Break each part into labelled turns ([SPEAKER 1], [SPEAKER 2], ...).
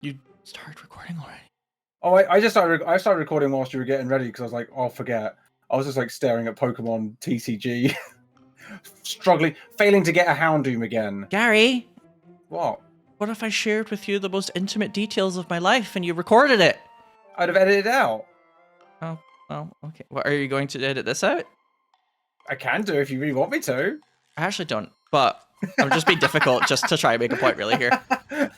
[SPEAKER 1] You started recording already?
[SPEAKER 2] Oh, I started recording whilst you were getting ready because I was like, oh, forget. I was just like staring at Pokemon TCG, failing to get a Houndoom again.
[SPEAKER 1] Gary,
[SPEAKER 2] What?
[SPEAKER 1] what if I shared with you the most intimate details of my life and you recorded it?
[SPEAKER 2] I'd have edited it out.
[SPEAKER 1] Oh, okay. What, are you going to edit this out?
[SPEAKER 2] I can do if you really want me to.
[SPEAKER 1] I actually don't, but I'm just being difficult just to try and make a point really here.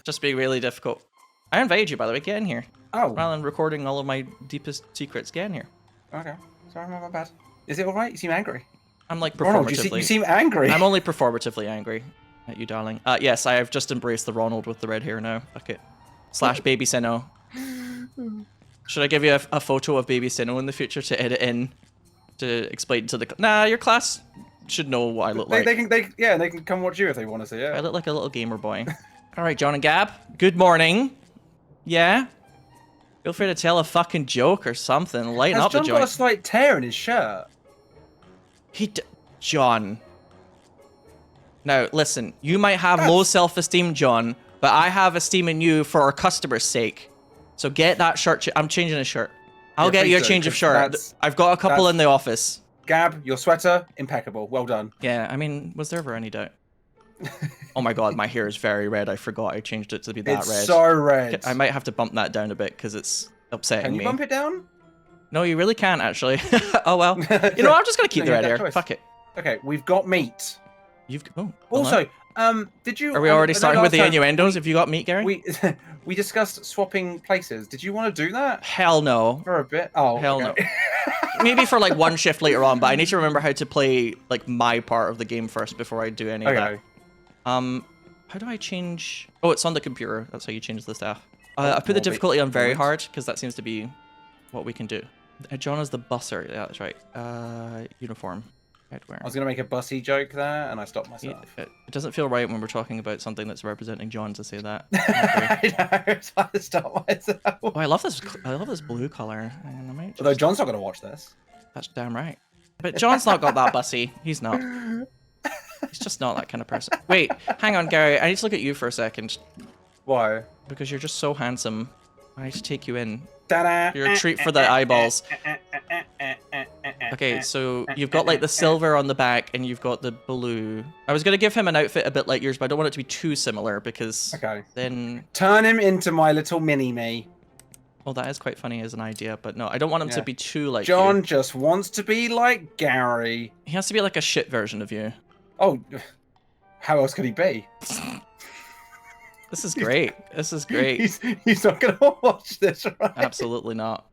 [SPEAKER 1] Just being really difficult. I invited you, by the way. Get in here.
[SPEAKER 2] Oh.
[SPEAKER 1] Rather than recording all of my deepest secrets, get in here.
[SPEAKER 2] Okay. Sorry, my bad. Is it alright? You seem angry.
[SPEAKER 1] I'm like performatively...
[SPEAKER 2] Ronald, you seem angry.
[SPEAKER 1] I'm only performatively angry at you, darling. Yes, I have just embraced the Ronald with the red hair now. Fuck it. / baby Sinow. Should I give you a photo of baby Sinow in the future to edit in to explain to the... Nah, your class should know what I look like.
[SPEAKER 2] They can come watch you if they want to see it.
[SPEAKER 1] I look like a little gamer boy. All right, John and Gab. Good morning. Yeah? Feel free to tell a fucking joke or something. Lighten up the joint.
[SPEAKER 2] Has John got a slight tear in his shirt?
[SPEAKER 1] John. Now, listen. You might have low self-esteem, John, but I have esteem in you for our customer's sake. So get that shirt. I'm changing his shirt. I'll get you a change of shirt. I've got a couple in the office.
[SPEAKER 2] Gab, your sweater, impeccable. Well done.
[SPEAKER 1] Yeah, I mean, was there ever any doubt? Oh my god, my hair is very red. I forgot I changed it to be that red.
[SPEAKER 2] It's so red.
[SPEAKER 1] I might have to bump that down a bit because it's upsetting me.
[SPEAKER 2] Can you bump it down?
[SPEAKER 1] No, you really can't, actually. Oh, well. You know, I'm just going to keep the red hair. Fuck it.
[SPEAKER 2] Okay, we've got meat.
[SPEAKER 1] Also,
[SPEAKER 2] did you...
[SPEAKER 1] Are we already starting with the innuendos? Have you got meat, Gary?
[SPEAKER 2] We discussed swapping places. Did you want to do that?
[SPEAKER 1] Hell no.
[SPEAKER 2] For a bit? Oh,
[SPEAKER 1] hell no. Maybe for like one shift later on, but I need to remember how to play like my part of the game first before I do any of that. How do I change? Oh, it's on the computer. That's how you change the staff. I put the difficulty on very hard because that seems to be what we can do. John is the busser. Yeah, that's right. Uniform. Headwear.
[SPEAKER 2] I was gonna make a bussy joke there, and I stopped myself.
[SPEAKER 1] It doesn't feel right when we're talking about something that's representing John to say that.
[SPEAKER 2] I know. So I stopped myself.
[SPEAKER 1] Oh, I love this. I love this blue color.
[SPEAKER 2] Although John's not gonna watch this.
[SPEAKER 1] That's damn right. But John's not got that bussy. He's not. He's just not that kind of person. Wait, hang on, Gary. I need to look at you for a second.
[SPEAKER 2] Why?
[SPEAKER 1] Because you're just so handsome. I need to take you in.
[SPEAKER 2] Ta-da!
[SPEAKER 1] You're a treat for the eyeballs. Okay, so you've got like the silver on the back and you've got the blue. I was going to give him an outfit a bit like yours, but I don't want it to be too similar because then...
[SPEAKER 2] Turn him into my little mini-me.
[SPEAKER 1] Well, that is quite funny as an idea, but no, I don't want him to be too like
[SPEAKER 2] John just wants to be like Gary.
[SPEAKER 1] He has to be like a shit version of you.
[SPEAKER 2] Oh, how else could he be?
[SPEAKER 1] This is great. This is great.
[SPEAKER 2] He's not going to watch this, right?
[SPEAKER 1] Absolutely not.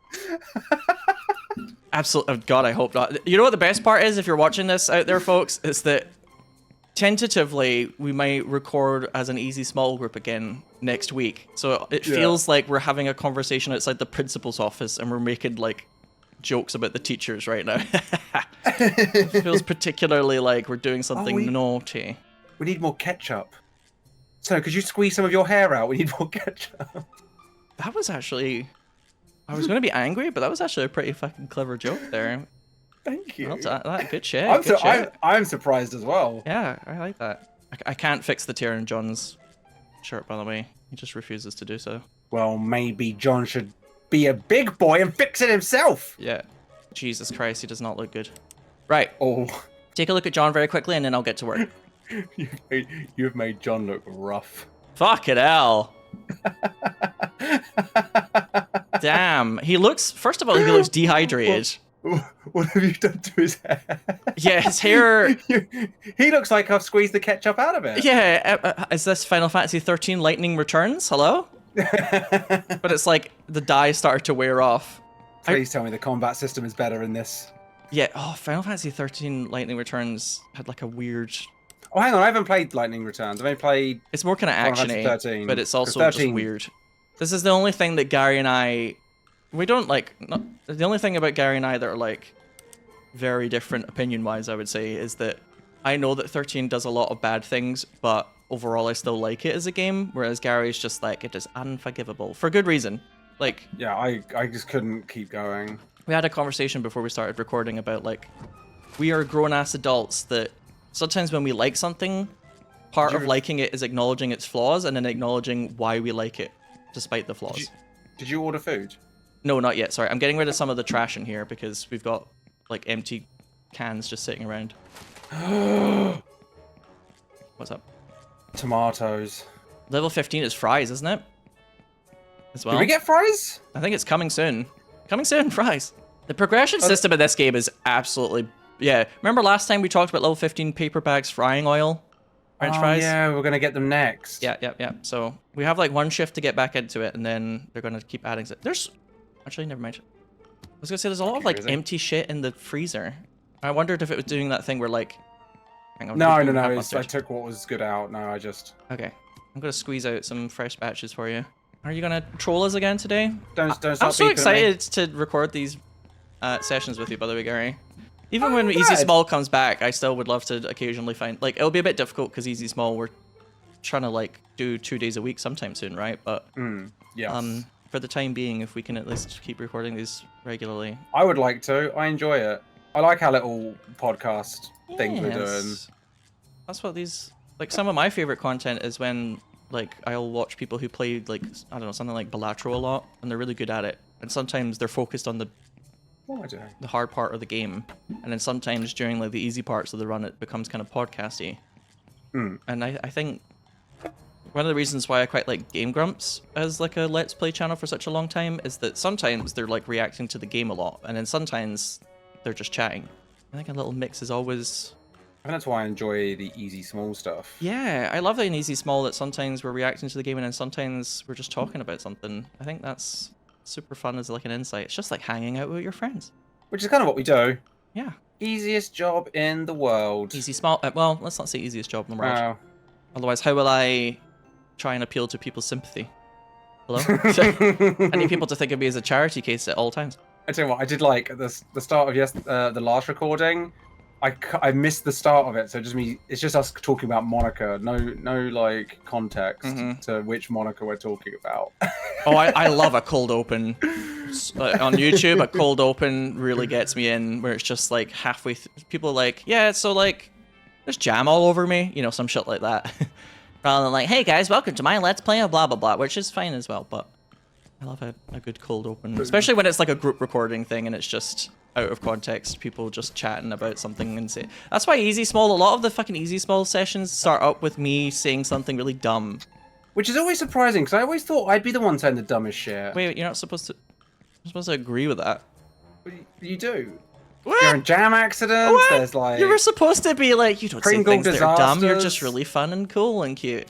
[SPEAKER 1] Absolutely. Oh God, I hope not. You know what the best part is if you're watching this out there, folks? Is that tentatively we might record as an EZSmall group again next week. So it feels like we're having a conversation outside the principal's office and we're making like jokes about the teachers right now. It feels particularly like we're doing something naughty.
[SPEAKER 2] We need more ketchup. So could you squeeze some of your hair out? We need more ketchup.
[SPEAKER 1] That was actually... I was going to be angry, but that was actually a pretty fucking clever joke there.
[SPEAKER 2] Thank you.
[SPEAKER 1] Good shit.
[SPEAKER 2] I'm surprised as well.
[SPEAKER 1] Yeah, I like that. I can't fix the tear in John's shirt, by the way. He just refuses to do so.
[SPEAKER 2] Well, maybe John should be a big boy and fix it himself.
[SPEAKER 1] Yeah. Jesus Christ, he does not look good. Right.
[SPEAKER 2] Oh.
[SPEAKER 1] Take a look at John very quickly, and then I'll get to work.
[SPEAKER 2] You've made John look rough.
[SPEAKER 1] Fucking hell. Damn. He looks... First of all, he looks dehydrated.
[SPEAKER 2] What have you done to his hair?
[SPEAKER 1] Yeah, his hair...
[SPEAKER 2] He looks like I've squeezed the ketchup out of it.
[SPEAKER 1] Yeah. Is this Final Fantasy 13 Lightning Returns? Hello? But it's like the dye started to wear off.
[SPEAKER 2] Please tell me the combat system is better in this.
[SPEAKER 1] Yeah. Oh, Final Fantasy 13 Lightning Returns had like a weird...
[SPEAKER 2] Oh, hang on. I haven't played Lightning Returns. I've only played...
[SPEAKER 1] It's more kind of action-y, but it's also just weird. This is the only thing that Gary and I... We don't like... the only thing about Gary and I that are like very different opinion-wise, I would say, is that I know that 13 does a lot of bad things, but overall I still like it as a game, whereas Gary's just like, it is unforgivable. For good reason. Like...
[SPEAKER 2] Yeah, I just couldn't keep going.
[SPEAKER 1] We had a conversation before we started recording about like... We are grown-ass adults that... Sometimes when we like something, part of liking it is acknowledging its flaws and then acknowledging why we like it. despite the flaws.
[SPEAKER 2] Did you order food?
[SPEAKER 1] No, not yet. Sorry, I'm getting rid of some of the trash in here because we've got like empty cans just sitting around. What's up?
[SPEAKER 2] Tomatoes.
[SPEAKER 1] Level 15 is fries, isn't it? As well.
[SPEAKER 2] Did we get fries?
[SPEAKER 1] I think it's coming soon. Coming soon, fries. The progression system in this game is absolutely... Yeah, remember last time we talked about level 15 paper bags frying oil? French fries?
[SPEAKER 2] Yeah, we're going to get them next.
[SPEAKER 1] Yeah. So we have like one shift to get back into it, and then they're going to keep adding... There's... Actually, never mind. I was going to say, there's a lot of like empty shit in the freezer. I wondered if it was doing that thing where like... Hang on,
[SPEAKER 2] no. I took what was good out. No, I just...
[SPEAKER 1] Okay. I'm going to squeeze out some fresh batches for you. Are you going to troll us again today?
[SPEAKER 2] Don't stop.
[SPEAKER 1] I'm so excited to record these sessions with you, by the way, Gary. Even when EZSmall comes back, I still would love to occasionally find... Like, it'll be a bit difficult because EZSmall, we're trying to, like, do 2 days a week sometime soon, right? But
[SPEAKER 2] yes.
[SPEAKER 1] For the time being, if we can at least keep recording these regularly.
[SPEAKER 2] I would like to. I enjoy it. I like our little podcast things we're doing.
[SPEAKER 1] That's what these... Like, some of my favorite content is when, like, I'll watch people who play, like, I don't know, something like Balatro a lot, and they're really good at it. And sometimes they're focused on the hard part of the game. And then sometimes during, like, the easy parts of the run, it becomes kind of podcasty. And I think one of the reasons why I quite like Game Grumps as, like, a Let's Play channel for such a long time is that sometimes they're, like, reacting to the game a lot, and then sometimes they're just chatting. I think a little mix is always...
[SPEAKER 2] And that's why I enjoy the EZSmall stuff.
[SPEAKER 1] Yeah, I love it in EZSmall that sometimes we're reacting to the game and then sometimes we're just talking about something. I think that's super fun as like an insight. It's just like hanging out with your friends.
[SPEAKER 2] Which is kind of what we do.
[SPEAKER 1] Yeah.
[SPEAKER 2] Easiest job in the world.
[SPEAKER 1] EZSmall, well, let's not say easiest job in the world. Otherwise, how will I try and appeal to people's sympathy? Hello? I need people to think of me as a charity case at all times.
[SPEAKER 2] I tell you what, I did like the start of the last recording. I missed the start of it, so it's just us talking about Monica. No like context to which Monica we're talking about.
[SPEAKER 1] Oh, I love a cold open. On YouTube, a cold open really gets me in, where it's just like halfway people are like, yeah, so like, there's jam all over me, you know, some shit like that. Rather than like, hey guys, welcome to my Let's Play of blah blah blah, which is fine as well, but I love a good cold open, especially when it's like a group recording thing and it's just out of context, people just chatting about something and say. That's why EZSmall, a lot of the fucking EZSmall sessions start up with me saying something really dumb.
[SPEAKER 2] Which is always surprising, because I always thought I'd be the one saying the dumbest shit.
[SPEAKER 1] Wait, you're not supposed to... You're supposed to agree with that.
[SPEAKER 2] You do.
[SPEAKER 1] What?
[SPEAKER 2] You're in jam accidents,
[SPEAKER 1] what?
[SPEAKER 2] There's like...
[SPEAKER 1] You were supposed to be like, you don't say things that are dumb, you're just really fun and cool and cute.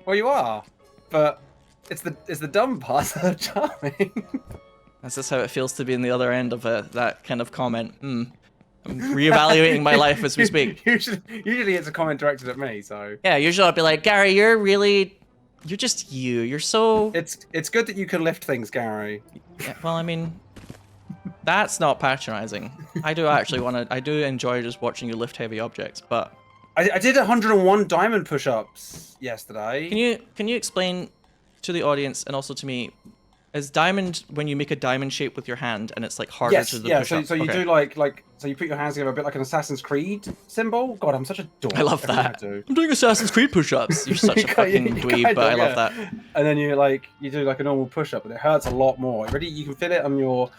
[SPEAKER 2] Well, you are, but it's the dumb parts that are charming.
[SPEAKER 1] Is this how it feels to be in the other end of that kind of comment? I'm reevaluating my life as we speak.
[SPEAKER 2] Usually it's a comment directed at me, so...
[SPEAKER 1] Yeah, usually I'll be like, Gary, you're just you. You're so...
[SPEAKER 2] It's good that you can lift things, Gary.
[SPEAKER 1] Yeah, well, I mean, that's not patronizing. I do enjoy just watching you lift heavy objects, but...
[SPEAKER 2] I did 101 diamond push-ups yesterday.
[SPEAKER 1] Can you explain to the audience and also to me, is diamond when you make a diamond shape with your hand and it's like harder to the push-up?
[SPEAKER 2] So you do like so you put your hands together a bit like an Assassin's Creed symbol. God, I'm such a dork.
[SPEAKER 1] I love that. I'm doing Assassin's Creed push-ups. You're such a fucking dweeb, but I love that.
[SPEAKER 2] And then you do like a normal push-up, and it hurts a lot more. Ready? You can feel it on your...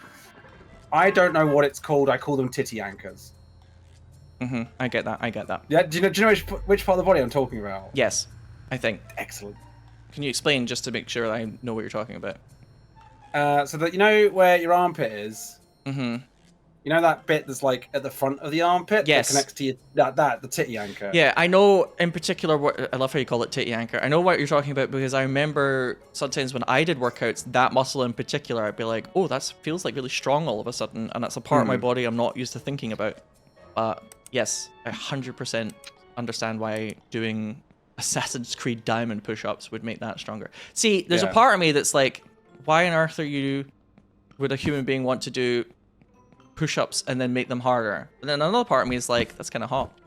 [SPEAKER 2] I don't know what it's called. I call them titty anchors.
[SPEAKER 1] I get that.
[SPEAKER 2] Yeah. Do you know which part of the body I'm talking about?
[SPEAKER 1] Yes, I think.
[SPEAKER 2] Excellent.
[SPEAKER 1] Can you explain just to make sure I know what you're talking about?
[SPEAKER 2] So that you know where your armpit is. You know that bit that's like at the front of the armpit?
[SPEAKER 1] Yes.
[SPEAKER 2] That connects to your, the titty anchor.
[SPEAKER 1] Yeah, I know in particular what... I love how you call it titty anchor. I know what you're talking about because I remember sometimes when I did workouts, that muscle in particular, I'd be like, oh, that feels like really strong all of a sudden, and that's a part of my body I'm not used to thinking about. But yes, I 100% understand why doing Assassin's Creed diamond push-ups would make that stronger. See, there's a part of me that's like, why on earth would a human being want to do push-ups and then make them harder? And then another part of me is like, that's kind of hot.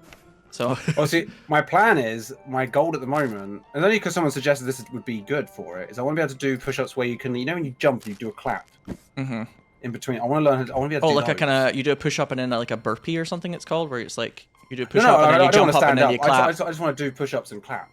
[SPEAKER 1] So...
[SPEAKER 2] Well, see, my plan is, my goal at the moment, and only because someone suggested this would be good for it, is I want to be able to do push-ups where you can, you know when you jump, you do a clap. In between. I want to learn how to, I want to be able to do
[SPEAKER 1] like
[SPEAKER 2] those.
[SPEAKER 1] a kind of, you do a push-up and then like a burpee or something it's called, where it's like, you do a push-up and then you jump up and then you clap.
[SPEAKER 2] I just want to do push-ups and clap.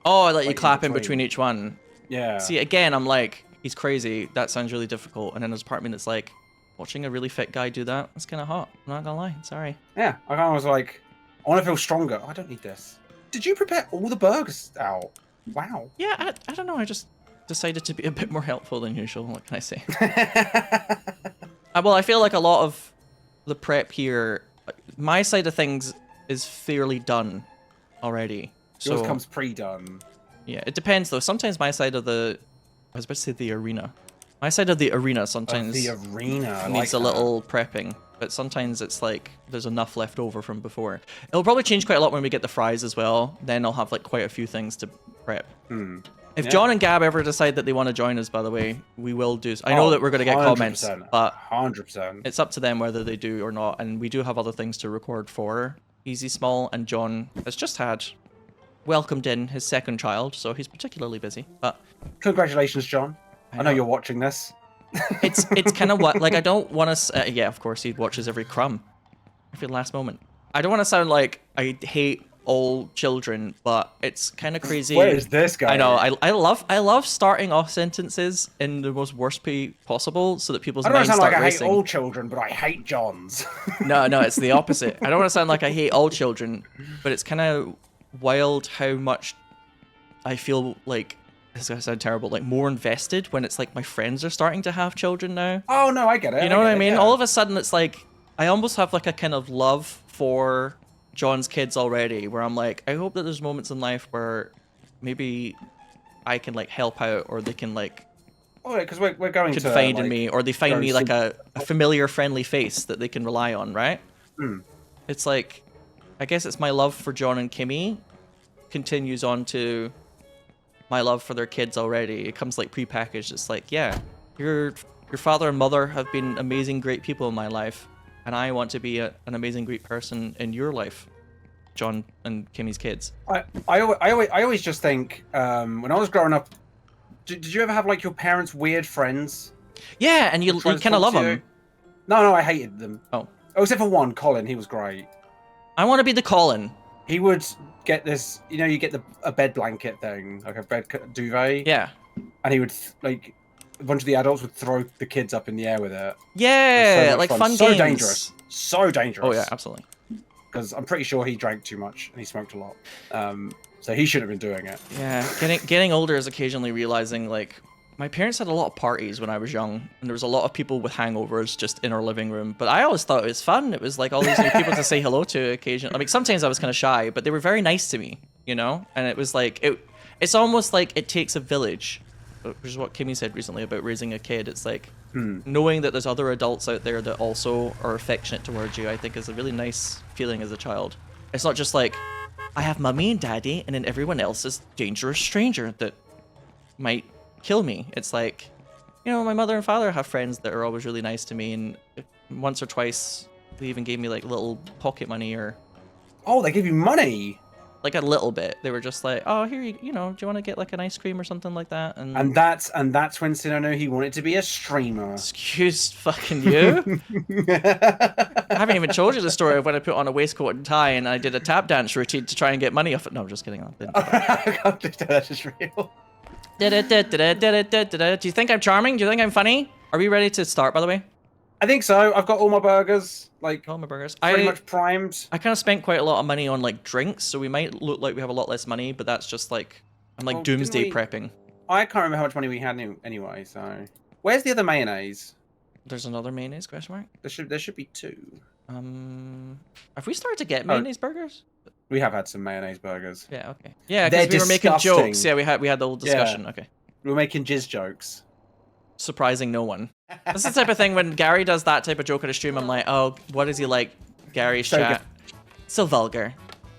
[SPEAKER 1] Oh, I let you clap in between each one.
[SPEAKER 2] Yeah.
[SPEAKER 1] See, again, I'm like, he's crazy. That sounds really difficult. And then there's a part of me that's like, watching a really fit guy do that, it's kind of hot. I'm not gonna lie. Sorry.
[SPEAKER 2] Yeah, I kind of was like, I want to feel stronger. I don't need this. Did you prepare all the burgers out? Wow.
[SPEAKER 1] Yeah, I don't know. I just decided to be a bit more helpful than usual. What can I say? Well, I feel like a lot of the prep here, my side of things is fairly done already.
[SPEAKER 2] Yours
[SPEAKER 1] So
[SPEAKER 2] comes pre-done.
[SPEAKER 1] yeah, it depends though. Sometimes my side of the, I was about to say the arena. My side of the arena sometimes
[SPEAKER 2] The arena. I
[SPEAKER 1] needs
[SPEAKER 2] like
[SPEAKER 1] a little prepping, but sometimes it's like there's enough left over from before. It'll probably change quite a lot when we get the fries as well. Then I'll have like quite a few things to prep. If John and Gab ever decide that they want to join us, by the way, we will do. I know that we're going to get comments, but
[SPEAKER 2] 100%.
[SPEAKER 1] it's up to them whether they do or not. And we do have other things to record for EZSmall, and John has just welcomed in his second child, so he's particularly busy. But
[SPEAKER 2] Congratulations, John. I know you're watching this.
[SPEAKER 1] it's kind of what, like, I don't want to. Yeah, of course he watches every crumb, every last moment. I don't want to sound like I hate all children, but it's kind of crazy.
[SPEAKER 2] Where is this guy?
[SPEAKER 1] I know. I love starting off sentences in the most worst way possible, so that people's minds
[SPEAKER 2] I don't
[SPEAKER 1] start
[SPEAKER 2] sound like
[SPEAKER 1] racing.
[SPEAKER 2] I hate all children, but I hate Johns.
[SPEAKER 1] No, it's the opposite. I don't want to sound like I hate all children, but it's kind of wild how much I feel like, this is gonna sound terrible, like more invested when it's like my friends are starting to have children now.
[SPEAKER 2] Oh no, I get it.
[SPEAKER 1] You know what I mean?
[SPEAKER 2] Yeah.
[SPEAKER 1] All of a sudden, it's like I almost have like a kind of love for John's kids already, where I'm like, I hope that there's moments in life where maybe I can like help out, or they can like
[SPEAKER 2] Oh, yeah, because we're going to
[SPEAKER 1] confide in
[SPEAKER 2] like,
[SPEAKER 1] me, or they find me like a familiar, friendly face that they can rely on, right? It's like, I guess it's my love for John and Kimmy continues on to my love for their kids already. It comes like prepackaged. It's like, yeah, your father and mother have been amazing, great people in my life, and I want to be an amazing, great person in your life, John and Kimmy's kids.
[SPEAKER 2] I always just think when I was growing up, did you ever have like your parents' weird friends?
[SPEAKER 1] Yeah, and you kind of love them.
[SPEAKER 2] No, I hated them.
[SPEAKER 1] Oh,
[SPEAKER 2] except for one, Colin. He was great.
[SPEAKER 1] I want to be the Colin.
[SPEAKER 2] He would get this, you get a bed blanket thing, like a bed duvet.
[SPEAKER 1] Yeah.
[SPEAKER 2] And he would like a bunch of the adults would throw the kids up in the air with it.
[SPEAKER 1] Yeah, like fun
[SPEAKER 2] so
[SPEAKER 1] games.
[SPEAKER 2] Dangerous. So dangerous.
[SPEAKER 1] Oh yeah, absolutely.
[SPEAKER 2] Because I'm pretty sure he drank too much and he smoked a lot. So he shouldn't have been doing it.
[SPEAKER 1] Yeah, getting older is occasionally realizing like my parents had a lot of parties when I was young, and there was a lot of people with hangovers just in our living room. But I always thought it was fun. It was like all these new people to say hello to occasionally. I mean, sometimes I was kind of shy, but they were very nice to me, And it was like it's almost like it takes a village, which is what Kimmy said recently about raising a kid. It's like knowing that there's other adults out there that also are affectionate towards you. I think is a really nice feeling as a child. It's not just like I have mommy and daddy, and then everyone else is dangerous stranger that might kill me. It's like, my mother and father have friends that are always really nice to me, and once or twice they even gave me like little pocket money, or
[SPEAKER 2] oh, they give you money,
[SPEAKER 1] like a little bit. They were just like, oh, here do you want to get like an ice cream or something like that? And
[SPEAKER 2] that's when Sinow knew he wanted to be a streamer.
[SPEAKER 1] Excuse fucking you. I haven't even told you the story of when I put on a waistcoat and tie and I did a tap dance routine to try and get money off it. No, I'm just kidding.
[SPEAKER 2] That's just real.
[SPEAKER 1] Do you think I'm charming? Do you think I'm funny? Are we ready to start, by the way?
[SPEAKER 2] I think so. I've got all my burgers,
[SPEAKER 1] all my burgers.
[SPEAKER 2] Pretty much primed.
[SPEAKER 1] I kind of spent quite a lot of money on like drinks, so we might look like we have a lot less money, but that's just like, I'm like doomsday prepping.
[SPEAKER 2] I can't remember how much money we had anyway, so. Where's the other mayonnaise?
[SPEAKER 1] There's another mayonnaise, question mark?
[SPEAKER 2] There should be two.
[SPEAKER 1] Have we started to get mayonnaise burgers?
[SPEAKER 2] We have had some mayonnaise burgers.
[SPEAKER 1] Yeah, okay. Yeah, because we were making jokes. Yeah, we had the whole discussion.
[SPEAKER 2] Yeah.
[SPEAKER 1] Okay.
[SPEAKER 2] We were making jizz jokes.
[SPEAKER 1] Surprising no one. That's the type of thing when Gary does that type of joke at a stream, I'm like, oh, what is he like? Gary's chat. So vulgar.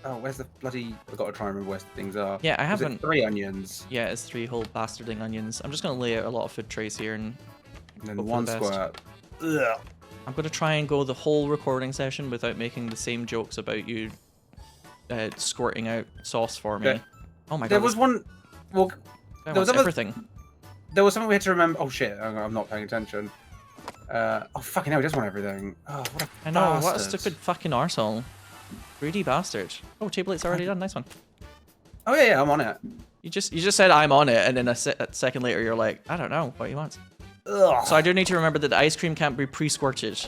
[SPEAKER 2] Oh, where's the bloody... I've got to try and remember where things are.
[SPEAKER 1] Yeah, I haven't...
[SPEAKER 2] 3 onions.
[SPEAKER 1] Yeah, it's 3 whole bastarding onions. I'm just going to lay out a lot of food trays here and
[SPEAKER 2] then 1 squirt.
[SPEAKER 1] Ugh. I'm going to try and go the whole recording session without making the same jokes about you squirting out sauce for me.
[SPEAKER 2] Yeah.
[SPEAKER 1] Oh my god.
[SPEAKER 2] There was one... Well,
[SPEAKER 1] there was everything.
[SPEAKER 2] There was something we had to remember... Oh shit, I'm not paying attention. Oh fucking hell, he does want everything. Oh, what a
[SPEAKER 1] I know,
[SPEAKER 2] bastard.
[SPEAKER 1] what a stupid fucking arsehole. Greedy bastard. Oh, table 8's already done, nice one.
[SPEAKER 2] Oh yeah, I'm on it.
[SPEAKER 1] You just said I'm on it, and then a second later you're like, I don't know what he wants.
[SPEAKER 2] Ugh.
[SPEAKER 1] So I do need to remember that the ice cream can't be pre-squirted.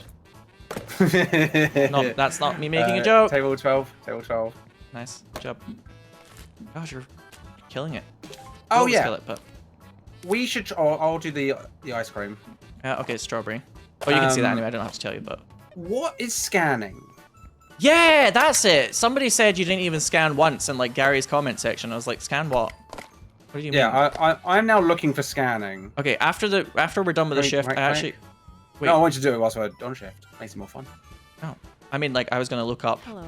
[SPEAKER 1] No, that's not me making a joke.
[SPEAKER 2] Table 12. Table 12.
[SPEAKER 1] Nice good job. Gosh, you're killing it.
[SPEAKER 2] Oh yeah.
[SPEAKER 1] Kill it, but...
[SPEAKER 2] We should. I'll do the ice cream.
[SPEAKER 1] Okay, strawberry. Oh, you can see that anyway. I don't have to tell you, but.
[SPEAKER 2] What is scanning?
[SPEAKER 1] Yeah, that's it. Somebody said you didn't even scan once in like Gary's comment section. I was like, scan what? What do you mean?
[SPEAKER 2] Yeah, I'm now looking for scanning.
[SPEAKER 1] Okay, after we're done with the shift, I actually. Wait.
[SPEAKER 2] No, I want you to do it whilst we're on shift. Makes it more fun.
[SPEAKER 1] Oh, I mean, like I was gonna look up.
[SPEAKER 3] Hello.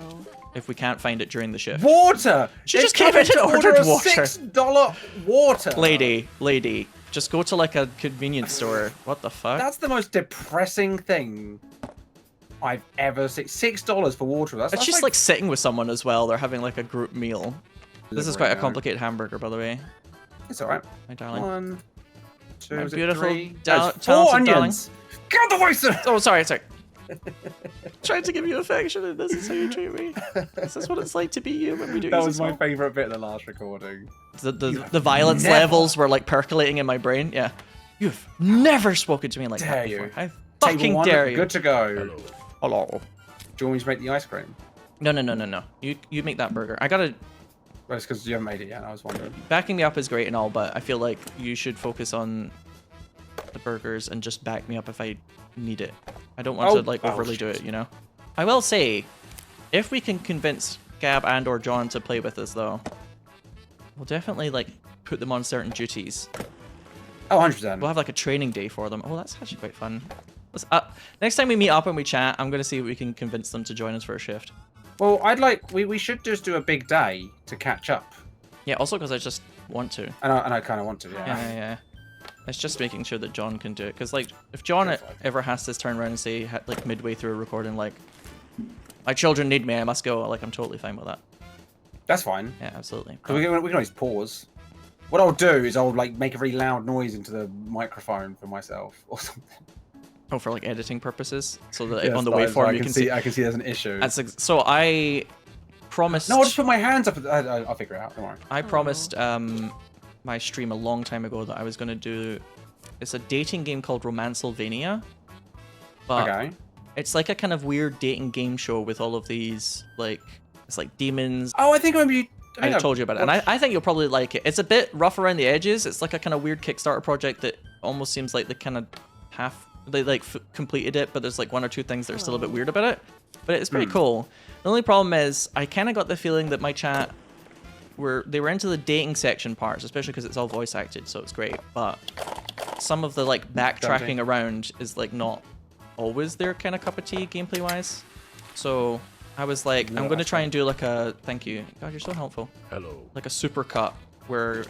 [SPEAKER 1] If we can't find it during the shift.
[SPEAKER 2] Water.
[SPEAKER 1] She just came in and ordered water.
[SPEAKER 2] $6 water.
[SPEAKER 1] Lady, just go to like a convenience store. What the fuck?
[SPEAKER 2] That's the most depressing thing I've ever seen. $6 for water. That's
[SPEAKER 1] just like sitting with someone as well. They're having like a group meal. This is quite a complicated hamburger, by the way.
[SPEAKER 2] It's alright.
[SPEAKER 1] My darling.
[SPEAKER 2] 1, 2,
[SPEAKER 1] my beautiful,
[SPEAKER 2] three?
[SPEAKER 1] talented
[SPEAKER 2] 4 onions.
[SPEAKER 1] darling.
[SPEAKER 2] Get out the way, sir!
[SPEAKER 1] Oh, sorry. Trying to give you affection, and this is how you treat me. This is what it's like to be you when we do.
[SPEAKER 2] That was my favourite bit of the last recording.
[SPEAKER 1] The violence levels were like percolating in my brain. Yeah. You've never spoken to me like that before. I fucking dare you.
[SPEAKER 2] Good to go.
[SPEAKER 1] Hello.
[SPEAKER 2] Do you want me to make the ice cream?
[SPEAKER 1] No. You make that burger. I gotta.
[SPEAKER 2] Well, it's because you haven't made it yet. I was wondering.
[SPEAKER 1] Backing me up is great and all, but I feel like you should focus on the burgers and just back me up if I need it. I don't want to like overly do it, you know. I will say, if we can convince Gab and or John to play with us though, we'll definitely like put them on certain duties.
[SPEAKER 2] Oh, 100%.
[SPEAKER 1] We'll have like a training day for them. Oh, that's actually quite fun. Next time we meet up and we chat, I'm gonna see if we can convince them to join us for a shift.
[SPEAKER 2] Well, we should just do a big day to catch up.
[SPEAKER 1] Yeah, also because I just want to.
[SPEAKER 2] And I kind of want to, yeah.
[SPEAKER 1] Yeah. It's just making sure that John can do it. Because, like, if John ever has to turn around and say, like, midway through a recording, like, my children need me, I must go, like, I'm totally fine with that.
[SPEAKER 2] That's fine.
[SPEAKER 1] Yeah, absolutely.
[SPEAKER 2] We can always pause. What I'll do is I'll, like, make a really loud noise into the microphone for myself or something.
[SPEAKER 1] Oh, for, like, editing purposes? So that on the waveform you can see...
[SPEAKER 2] I can see there's an issue.
[SPEAKER 1] So I promised...
[SPEAKER 2] No, I'll just put my hands up. I'll figure it out, don't worry.
[SPEAKER 1] I promised, my stream a long time ago that I was going to do... It's a dating game called Romancylvania. But
[SPEAKER 2] okay.
[SPEAKER 1] It's like a kind of weird dating game show with all of these, like... It's like demons.
[SPEAKER 2] Oh, I think maybe...
[SPEAKER 1] I told you about it, and I think you'll probably like it. It's a bit rough around the edges. It's like a kind of weird Kickstarter project that almost seems like they kind of they like completed it, but there's like 1 or 2 things that are still a bit weird about it. But it's pretty cool. The only problem is I kind of got the feeling that my chat they were into the dating section parts, especially because it's all voice acted, so it's great. But some of the like backtracking around is like not always their kind of cup of tea gameplay wise. So I was like, I'm going to try and do like a... Thank you. God, you're so helpful.
[SPEAKER 4] Hello.
[SPEAKER 1] Like a super cut where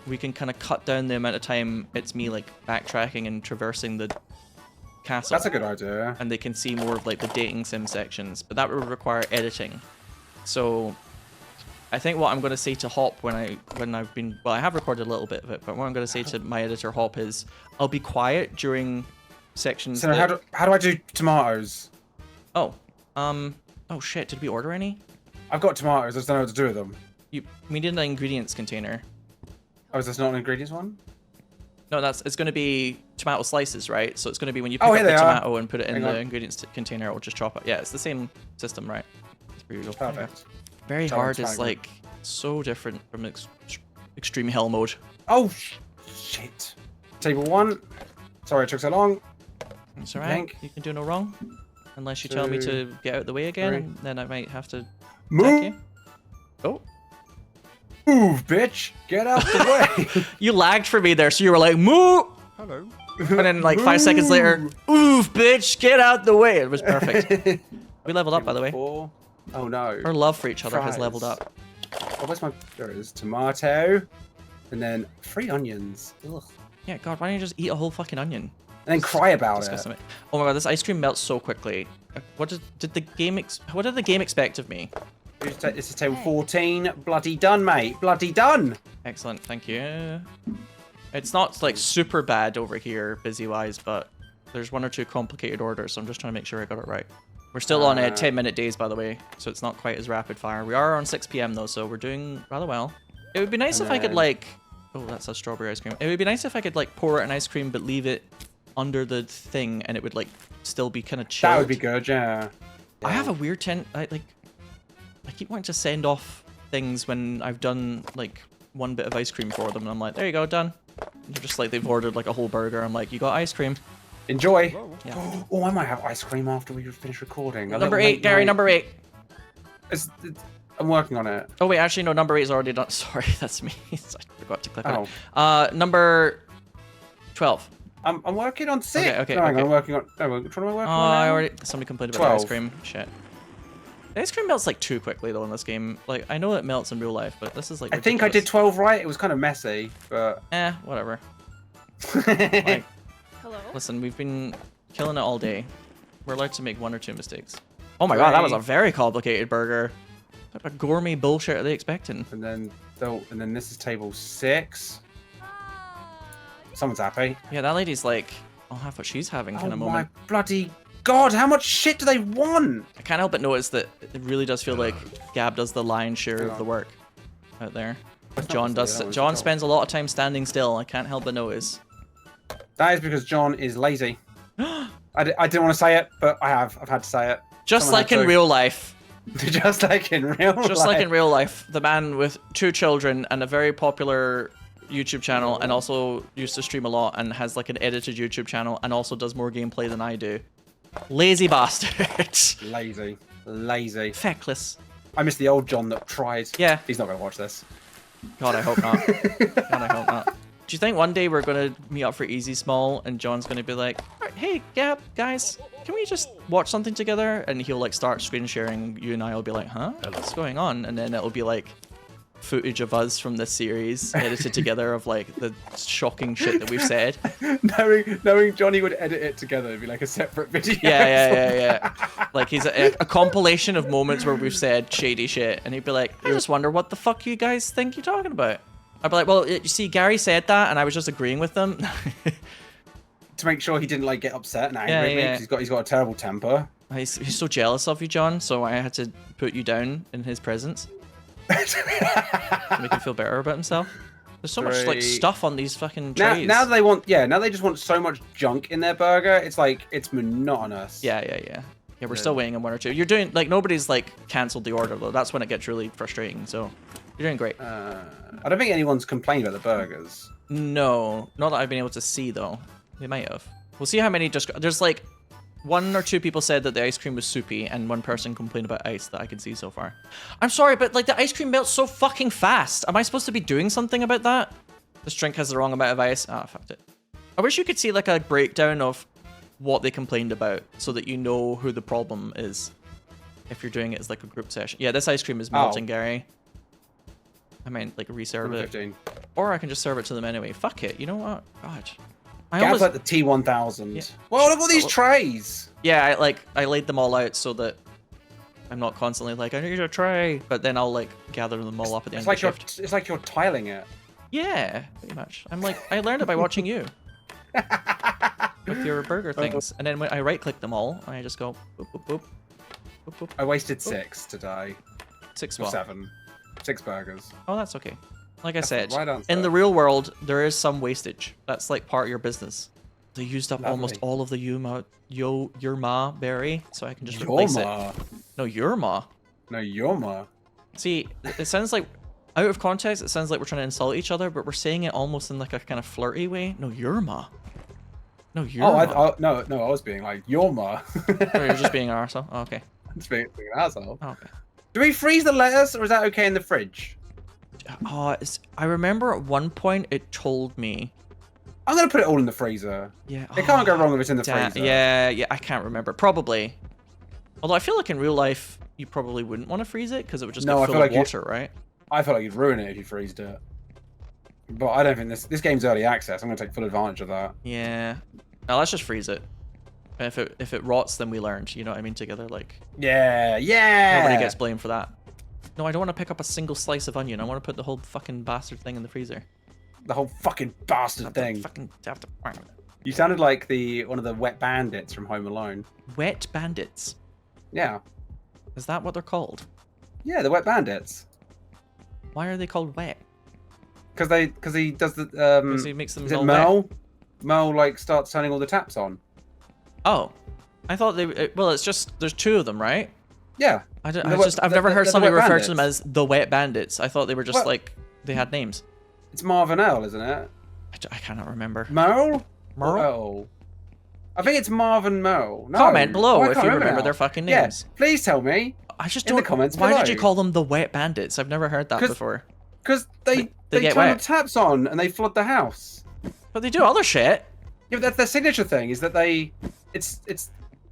[SPEAKER 1] we can kind of cut down the amount of time it's me like backtracking and traversing the castle.
[SPEAKER 2] That's a good idea.
[SPEAKER 1] And they can see more of like the dating sim sections, but that would require editing. So I think what I'm going to say to Hop when I've been... Well, I have recorded a little bit of it, but what I'm going to say to my editor Hop is I'll be quiet during sections...
[SPEAKER 2] So how do I do tomatoes?
[SPEAKER 1] Oh, oh shit, did we order any?
[SPEAKER 2] I've got tomatoes, I just don't know what to do with them.
[SPEAKER 1] We need an ingredients container.
[SPEAKER 2] Oh, is this not an ingredients one?
[SPEAKER 1] No, it's going to be tomato slices, right? So it's going to be when you pick up the tomato and put it in the ingredients container, it will just chop it. Yeah, it's the same system, right? It's pretty usual.
[SPEAKER 2] Perfect.
[SPEAKER 1] Very hard is like so different from extreme hell mode.
[SPEAKER 2] Oh, shit. Table 1. Sorry it took so long.
[SPEAKER 1] It's alright, you can do no wrong. Unless you tell me to get out of the way again, and then I might have to
[SPEAKER 2] move.
[SPEAKER 1] You. Oh.
[SPEAKER 2] Move, bitch! Get out the way!
[SPEAKER 1] You lagged for me there, so you were like, move!
[SPEAKER 4] Hello.
[SPEAKER 1] And then like 5 seconds later, move, bitch! Get out the way! It was perfect. We leveled up, by the way.
[SPEAKER 2] Oh no.
[SPEAKER 1] Our love for each other has leveled up.
[SPEAKER 2] Oh, where's my... There it is. Tomato. And then 3 onions. Ugh.
[SPEAKER 1] Yeah, God, why don't you just eat a whole fucking onion?
[SPEAKER 2] And then cry about it.
[SPEAKER 1] Oh my god, this ice cream melts so quickly. What did the game expect of me?
[SPEAKER 2] This is table 14. Bloody done, mate. Bloody done.
[SPEAKER 1] Excellent, thank you. It's not like super bad over here, busy-wise, but there's 1 or 2 complicated orders, so I'm just trying to make sure I got it right. We're still on 10-minute days, by the way, so it's not quite as rapid fire. We are on 6 PM though, so we're doing rather well. It would be nice
[SPEAKER 2] And
[SPEAKER 1] if I could
[SPEAKER 2] then-
[SPEAKER 1] like. Oh, that's a strawberry ice cream. It would be nice if I could like pour out an ice cream but leave it under the thing and it would like still be kind of chilled.
[SPEAKER 2] That would be good, yeah.
[SPEAKER 1] I have a weird I keep wanting to send off things when I've done like one bit of ice cream for them and I'm like, there you go, done. And they're just like they've ordered like a whole burger. I'm like, you got ice cream.
[SPEAKER 2] Enjoy.
[SPEAKER 1] Yeah.
[SPEAKER 2] Oh, I might have ice cream after we finish recording.
[SPEAKER 1] Number 8, Gary, number 8.
[SPEAKER 2] I'm working on it.
[SPEAKER 1] Oh wait, actually no, number 8 is already done. Sorry, that's me. I forgot to click on
[SPEAKER 2] Oh.
[SPEAKER 1] it. Number 12.
[SPEAKER 2] I'm working on 6.
[SPEAKER 1] Okay,
[SPEAKER 2] No, hang on,
[SPEAKER 1] okay.
[SPEAKER 2] I'm working on. No, which one am I working
[SPEAKER 1] Oh,
[SPEAKER 2] on now?
[SPEAKER 1] I already. Somebody complained about the ice
[SPEAKER 2] 12.
[SPEAKER 1] cream. Shit. The ice cream melts like too quickly though in this game. Like I know it melts in real life, but this is like.
[SPEAKER 2] I think I did
[SPEAKER 1] ridiculous.
[SPEAKER 2] 12 right. It was kind of messy, but.
[SPEAKER 1] Whatever. Like,
[SPEAKER 3] Hello?
[SPEAKER 1] listen, we've been killing it all day. We're allowed to make 1 or 2 mistakes. Oh my god, that was a very complicated burger. What type of gourmet bullshit are they expecting?
[SPEAKER 2] And then this is table 6. Someone's happy.
[SPEAKER 1] Yeah, that lady's like, I'll have what she's having kind
[SPEAKER 2] Oh
[SPEAKER 1] of
[SPEAKER 2] my
[SPEAKER 1] moment.
[SPEAKER 2] bloody god! How much shit do they want?
[SPEAKER 1] I can't help but notice that it really does feel like Gab does the lion's share of the work out there. John does. John spends a lot of time standing still. I can't help but notice.
[SPEAKER 2] That is because John is lazy. I didn't want to say it, but I have. I've had to say it.
[SPEAKER 1] Just
[SPEAKER 2] Someone
[SPEAKER 1] like
[SPEAKER 2] had
[SPEAKER 1] in
[SPEAKER 2] to.
[SPEAKER 1] real life.
[SPEAKER 2] Just like in real life.
[SPEAKER 1] Just like in real life, the man with 2 children and a very popular YouTube channel and also used to stream a lot and has like an edited YouTube channel and also does more gameplay than I do. Lazy bastard.
[SPEAKER 2] Lazy.
[SPEAKER 1] Feckless.
[SPEAKER 2] I miss the old John that tried.
[SPEAKER 1] Yeah.
[SPEAKER 2] He's not going to watch this.
[SPEAKER 1] God, I hope not. God, I hope not. Do you think one day we're going to meet up for EZSmall and John's going to be like, hey, Gab, guys, can we just watch something together? And he'll like start screen sharing. You and I will be like, huh? What's going on? And then it'll be like footage of us from this series edited together of like the shocking shit that we've said.
[SPEAKER 2] knowing Johnny would edit it together, it'd be like a separate video.
[SPEAKER 1] Yeah. Like he's a compilation of moments where we've said shady shit. And he'd be like, I just wonder what the fuck you guys think you're talking about. I'd be like, well, you see, Gary said that, and I was just agreeing with them.
[SPEAKER 2] To make sure he didn't like get upset and angry at me,
[SPEAKER 1] Yeah.
[SPEAKER 2] 'cause he's got a terrible temper.
[SPEAKER 1] He's so jealous of you, John, so I had to put you down in his presence. To make him feel better about himself. There's so much like
[SPEAKER 2] 3.
[SPEAKER 1] stuff on these fucking
[SPEAKER 2] Now,
[SPEAKER 1] trays.
[SPEAKER 2] now they just want so much junk in their burger. It's like it's monotonous.
[SPEAKER 1] Yeah, we're still waiting on 1 or 2. You're doing like nobody's like cancelled the order though. That's when it gets really frustrating. So you're doing great.
[SPEAKER 2] I don't think anyone's complained about the burgers.
[SPEAKER 1] No, not that I've been able to see though. They might have. We'll see how many just. There's like 1 or 2 people said that the ice cream was soupy, and 1 person complained about ice that I can see so far. I'm sorry, but like the ice cream melts so fucking fast. Am I supposed to be doing something about that? This drink has the wrong amount of ice. Ah, fucked it. I wish you could see like a breakdown of what they complained about, so that you know who the problem is. If you're doing it as like a group session. Yeah, this ice cream is melting, Gary. I meant like reserve it.
[SPEAKER 2] 15.
[SPEAKER 1] Or I can just serve it to them anyway. Fuck it. You know what? God. I
[SPEAKER 2] Gab's
[SPEAKER 1] almost...
[SPEAKER 2] like the T1000.
[SPEAKER 1] Yeah.
[SPEAKER 2] Well, look at all these trays.
[SPEAKER 1] Yeah, I laid them all out so that I'm not constantly like, I need a tray, but then I'll like gather them all up at the end of the shift.
[SPEAKER 2] It's like you're tiling it.
[SPEAKER 1] Yeah, pretty much. I'm like, I learned it by watching you. With your burger things. And then when I right click them all, I just go boop, boop, boop. Boop, boop.
[SPEAKER 2] I wasted 6 today.
[SPEAKER 1] 6
[SPEAKER 2] Or
[SPEAKER 1] what?
[SPEAKER 2] 7. 6 burgers.
[SPEAKER 1] Oh, that's okay. Like I
[SPEAKER 2] That's the
[SPEAKER 1] said,
[SPEAKER 2] right answer.
[SPEAKER 1] in the real world, there is some wastage. That's like part of your business. They used up
[SPEAKER 2] Lovely.
[SPEAKER 1] almost all of the Yurma berry, so I can just replace it.
[SPEAKER 2] Yoma.
[SPEAKER 1] No, Yurma.
[SPEAKER 2] No, Yoma.
[SPEAKER 1] See, it sounds like, out of context, it sounds like we're trying to insult each other, but we're saying it almost in like a kind of flirty way. No, Yurma. No, Yurma.
[SPEAKER 2] No, I was being like, Yoma.
[SPEAKER 1] Oh, you're just being an arsehole? Oh, okay.
[SPEAKER 2] Just being an asshole.
[SPEAKER 1] Oh, okay.
[SPEAKER 2] Do we freeze the lettuce, or is that okay in the fridge?
[SPEAKER 1] Oh, I remember at one point it told me.
[SPEAKER 2] I'm gonna put it all in the freezer.
[SPEAKER 1] Yeah.
[SPEAKER 2] It can't go wrong if it's in the freezer.
[SPEAKER 1] Yeah, I can't remember. Probably. Although I feel like in real life, you probably wouldn't want to freeze it because it would just get full of water, right?
[SPEAKER 2] I feel like you'd ruin it if you freezed it. But I don't think this game's early access. I'm gonna take full advantage of that.
[SPEAKER 1] Yeah. Now let's just freeze it. And if it rots, then we learned. You know what I mean? Together, like.
[SPEAKER 2] Yeah.
[SPEAKER 1] Nobody gets blamed for that. No, I don't want to pick up a single slice of onion. I want to put the whole fucking bastard thing in the freezer.
[SPEAKER 2] The whole fucking bastard thing.
[SPEAKER 1] Have to...
[SPEAKER 2] You sounded like one of the wet bandits from Home Alone.
[SPEAKER 1] Wet bandits.
[SPEAKER 2] Yeah.
[SPEAKER 1] Is that what they're called?
[SPEAKER 2] Yeah, the wet bandits.
[SPEAKER 1] Why are they called wet?
[SPEAKER 2] Because he does the
[SPEAKER 1] Because he makes them
[SPEAKER 2] is it
[SPEAKER 1] all
[SPEAKER 2] Mel? Mel like starts turning all the taps on.
[SPEAKER 1] Oh, I thought well, it's just there's two of them, right?
[SPEAKER 2] Yeah.
[SPEAKER 1] I've never heard
[SPEAKER 2] they're
[SPEAKER 1] somebody
[SPEAKER 2] the Wet
[SPEAKER 1] refer to them
[SPEAKER 2] Bandits.
[SPEAKER 1] as the Wet Bandits. I thought they were just
[SPEAKER 2] Well-
[SPEAKER 1] like they had names.
[SPEAKER 2] It's Marvin Earl, isn't it?
[SPEAKER 1] I cannot remember.
[SPEAKER 2] Merle?
[SPEAKER 1] Merle?
[SPEAKER 2] Earl? I think it's Marvin Merle. No.
[SPEAKER 1] Comment below
[SPEAKER 2] I
[SPEAKER 1] if
[SPEAKER 2] can't
[SPEAKER 1] you remember
[SPEAKER 2] now.
[SPEAKER 1] their fucking
[SPEAKER 2] Yeah,
[SPEAKER 1] names.
[SPEAKER 2] please tell me.
[SPEAKER 1] I just
[SPEAKER 2] in
[SPEAKER 1] don't.
[SPEAKER 2] the comments
[SPEAKER 1] Why did
[SPEAKER 2] below.
[SPEAKER 1] you call them the Wet Bandits? I've never heard that
[SPEAKER 2] 'Cause-
[SPEAKER 1] before.
[SPEAKER 2] Because they
[SPEAKER 1] get
[SPEAKER 2] turn
[SPEAKER 1] wet.
[SPEAKER 2] the taps on and they flood the house.
[SPEAKER 1] But they do other shit.
[SPEAKER 2] Yeah, but that's their signature thing. Is that it's.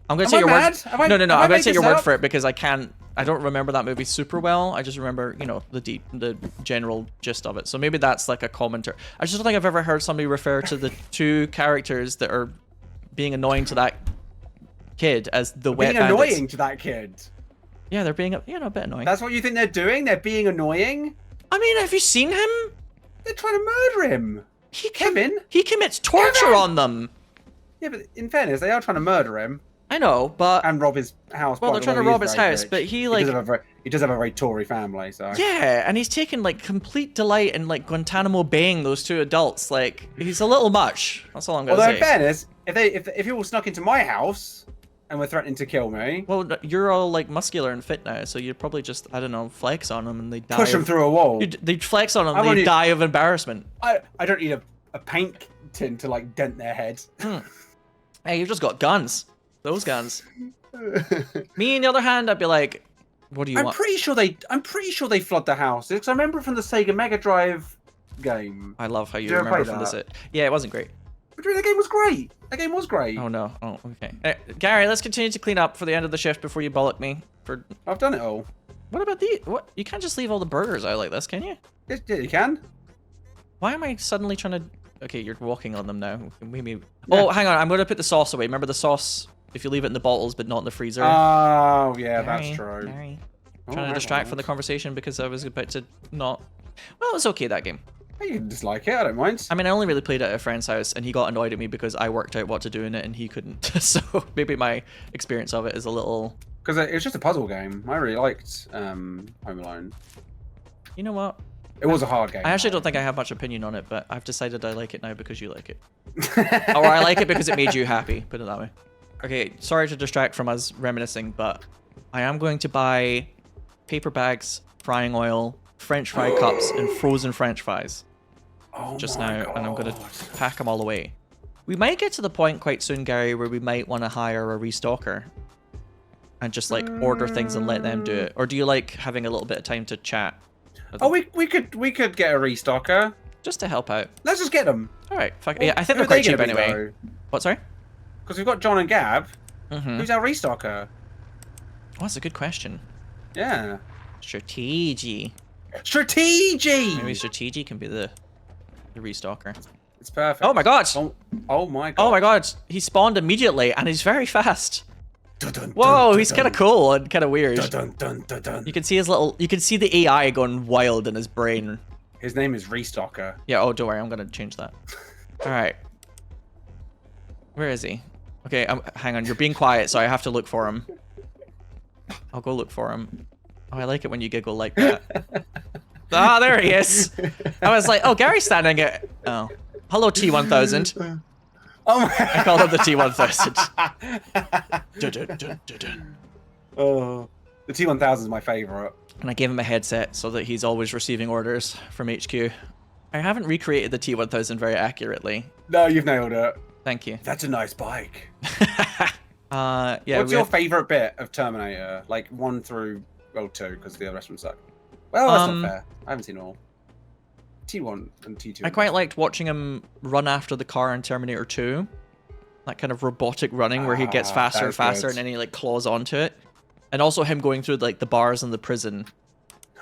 [SPEAKER 1] I'm gonna
[SPEAKER 2] Am
[SPEAKER 1] take
[SPEAKER 2] I
[SPEAKER 1] your
[SPEAKER 2] mad?
[SPEAKER 1] word.
[SPEAKER 2] Am I-
[SPEAKER 1] No.
[SPEAKER 2] have
[SPEAKER 1] I'm
[SPEAKER 2] I
[SPEAKER 1] gonna
[SPEAKER 2] made
[SPEAKER 1] take your
[SPEAKER 2] this
[SPEAKER 1] word
[SPEAKER 2] up?
[SPEAKER 1] for it because I don't remember that movie super well. I just remember, you know, the general gist of it. So maybe that's like a commenter. I just don't think I've ever heard somebody refer to the two characters that are being annoying to that kid as the Wet
[SPEAKER 2] Being
[SPEAKER 1] Bandits.
[SPEAKER 2] annoying to that kid.
[SPEAKER 1] Yeah, they're being, you know, a bit annoying.
[SPEAKER 2] That's what you think they're doing? They're being annoying?
[SPEAKER 1] I mean, have you seen him?
[SPEAKER 2] They're trying to murder him. Kevin?
[SPEAKER 1] He commits torture
[SPEAKER 2] Kevin!
[SPEAKER 1] on them.
[SPEAKER 2] Yeah, but in fairness, they are trying to murder him
[SPEAKER 1] I know, but
[SPEAKER 2] and rob his house.
[SPEAKER 1] well, they're trying to rob his house, but
[SPEAKER 2] he
[SPEAKER 1] he
[SPEAKER 2] does have a very Tory family, so
[SPEAKER 1] yeah, and he's taken like complete delight in like Guantanamo Baying those two adults. Like he's a little much. That's all I'm gonna
[SPEAKER 2] Although
[SPEAKER 1] say.
[SPEAKER 2] in fairness, if you all snuck into my house and were threatening to kill me,
[SPEAKER 1] Well, you're all like muscular and fit now, so you'd probably just, I don't know, flex on them and they die.
[SPEAKER 2] push them through a wall.
[SPEAKER 1] They'd flex on them,
[SPEAKER 2] I've
[SPEAKER 1] they'd
[SPEAKER 2] only-
[SPEAKER 1] die of embarrassment.
[SPEAKER 2] I don't need a paint tin to like dent their head.
[SPEAKER 1] Hey, you've just got guns. Those guns. Me, on the other hand, I'd be like, what do you
[SPEAKER 2] I'm
[SPEAKER 1] want?
[SPEAKER 2] pretty sure they flood the house because I remember from the Sega Mega Drive game.
[SPEAKER 1] I love how you
[SPEAKER 2] Did you ever
[SPEAKER 1] remember
[SPEAKER 2] play
[SPEAKER 1] from this.
[SPEAKER 2] that?
[SPEAKER 1] Yeah, it wasn't great.
[SPEAKER 2] But the game was great. That game was great.
[SPEAKER 1] Oh no. Oh, okay. Gary, let's continue to clean up for the end of the shift before you bollock me. For
[SPEAKER 2] I've done it all.
[SPEAKER 1] what about the what? You can't just leave all the burgers out like this, can you?
[SPEAKER 2] Yeah, you can.
[SPEAKER 1] Why am I suddenly trying to? Okay, you're walking on them now. Maybe. Oh, hang on. I'm going to put the sauce away. Remember the sauce? If you leave it in the bottles but not in the freezer.
[SPEAKER 2] Oh yeah, that's
[SPEAKER 1] Gary,
[SPEAKER 2] true.
[SPEAKER 1] Gary.
[SPEAKER 2] Oh,
[SPEAKER 1] Trying to distract from the conversation because I was about to not. Well, it was okay that game.
[SPEAKER 2] You can dislike it. I don't mind.
[SPEAKER 1] I mean, I only really played it at a friend's house, and he got annoyed at me because I worked out what to do in it and he couldn't. So maybe my experience of it is a little.
[SPEAKER 2] Because it was just a puzzle game. I really liked Home Alone.
[SPEAKER 1] You know what?
[SPEAKER 2] It was a hard game.
[SPEAKER 1] I actually don't think I have much opinion on it, but I've decided I like it now because you like it. Or I like it because it made you happy. Put it that way. Okay, sorry to distract from us reminiscing, but I am going to buy paper bags, frying oil, French fry cups, and frozen French fries
[SPEAKER 2] Oh
[SPEAKER 1] just
[SPEAKER 2] my
[SPEAKER 1] now, and I'm going to
[SPEAKER 2] God.
[SPEAKER 1] pack them all away. We might get to the point quite soon, Gary, where we might want to hire a restocker and just like order things and let them do it. Or do you like having a little bit of time to chat?
[SPEAKER 2] Oh, we could get a restocker.
[SPEAKER 1] Just to help out.
[SPEAKER 2] Let's just get them.
[SPEAKER 1] All right, fuck yeah. I think
[SPEAKER 2] Who
[SPEAKER 1] they're
[SPEAKER 2] are
[SPEAKER 1] quite
[SPEAKER 2] they
[SPEAKER 1] cheap
[SPEAKER 2] gonna be,
[SPEAKER 1] anyway. What? Sorry.
[SPEAKER 2] Because we've got John and Gab.
[SPEAKER 1] Mm-hmm.
[SPEAKER 2] Who's our restocker?
[SPEAKER 1] Oh, that's a good question.
[SPEAKER 2] Yeah.
[SPEAKER 1] Strategy.
[SPEAKER 2] Strategy.
[SPEAKER 1] Maybe strategy can be the restocker.
[SPEAKER 2] It's perfect.
[SPEAKER 1] Oh my god!
[SPEAKER 2] Oh my god.
[SPEAKER 1] Oh my god! He spawned immediately, and he's very fast.
[SPEAKER 2] Dun, dun,
[SPEAKER 1] Whoa,
[SPEAKER 2] dun,
[SPEAKER 1] he's
[SPEAKER 2] dun,
[SPEAKER 1] kind of cool and kind of weird.
[SPEAKER 2] dun, dun, dun, dun, dun.
[SPEAKER 1] You can see his little. You can see the AI going wild in his brain.
[SPEAKER 2] His name is Restocker.
[SPEAKER 1] Yeah. Oh, don't worry. I'm gonna change that. All right. Where is he? Okay. Hang on. You're being quiet, so I have to look for him. I'll go look for him. Oh, I like it when you giggle like that. Ah, there he is. I was like, oh, Gary's standing at. Oh, hello T1000.
[SPEAKER 2] Oh my.
[SPEAKER 1] I called him the T1000.
[SPEAKER 2] Oh, the T1000 is my favorite.
[SPEAKER 1] And I gave him a headset so that he's always receiving orders from HQ. I haven't recreated the T1000 very accurately.
[SPEAKER 2] No, you've nailed it.
[SPEAKER 1] Thank you.
[SPEAKER 2] That's a nice bike.
[SPEAKER 1] Yeah.
[SPEAKER 2] What's your favorite bit of Terminator? Like 1 through 2, because the rest of them suck. Well, that's not fair. I haven't seen all. T1 and T2.
[SPEAKER 1] I quite liked watching him run after the car in Terminator 2. That kind of robotic running where he gets faster and faster and then he like claws onto it. And also him going through like the bars in the prison.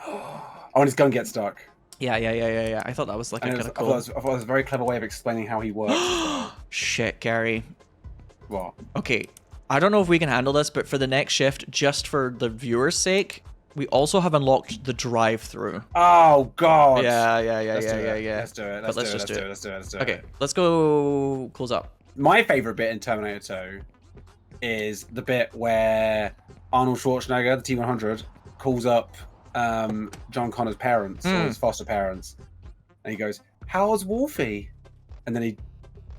[SPEAKER 2] Oh, and his gun gets stuck.
[SPEAKER 1] Yeah. I thought that was like a kind of cool.
[SPEAKER 2] I thought it was a very clever way of explaining how he works. As well.
[SPEAKER 1] Shit, Gary.
[SPEAKER 2] What?
[SPEAKER 1] Okay, I don't know if we can handle this, but for the next shift, just for the viewer's sake, we also have unlocked the drive-through.
[SPEAKER 2] Oh God.
[SPEAKER 1] Yeah.
[SPEAKER 2] Let's do it. Let's do it.
[SPEAKER 1] Okay, let's go close up.
[SPEAKER 2] My favorite bit in Terminator 2 is the bit where Arnold Schwarzenegger, the T-100, calls up John Connor's parents, or his foster parents. And and he goes, "How's Wolfie?" And then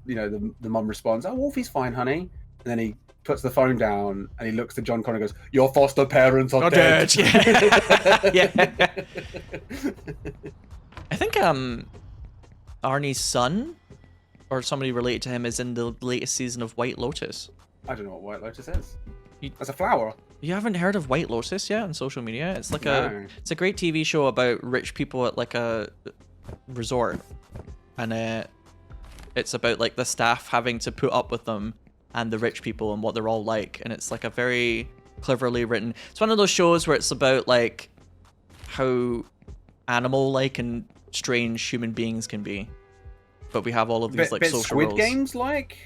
[SPEAKER 2] the mum responds, "Oh, Wolfie's fine, honey." And then he puts the phone down and he looks to John Connor and goes, "Your foster parents are dead."
[SPEAKER 1] Yeah. I think Arnie's son or somebody related to him is in the latest season of White Lotus.
[SPEAKER 2] I don't know what White Lotus is. That's a flower.
[SPEAKER 1] You haven't heard of White Lotus yet on social media? It's like it's a great TV show about rich people at like a resort, and it's about like the staff having to put up with them and the rich people and what they're all like, and it's like a very cleverly written. It's one of those shows where it's about like how animal-like and strange human beings can be, but we have all of these like social
[SPEAKER 2] Squid
[SPEAKER 1] roles.
[SPEAKER 2] Games like,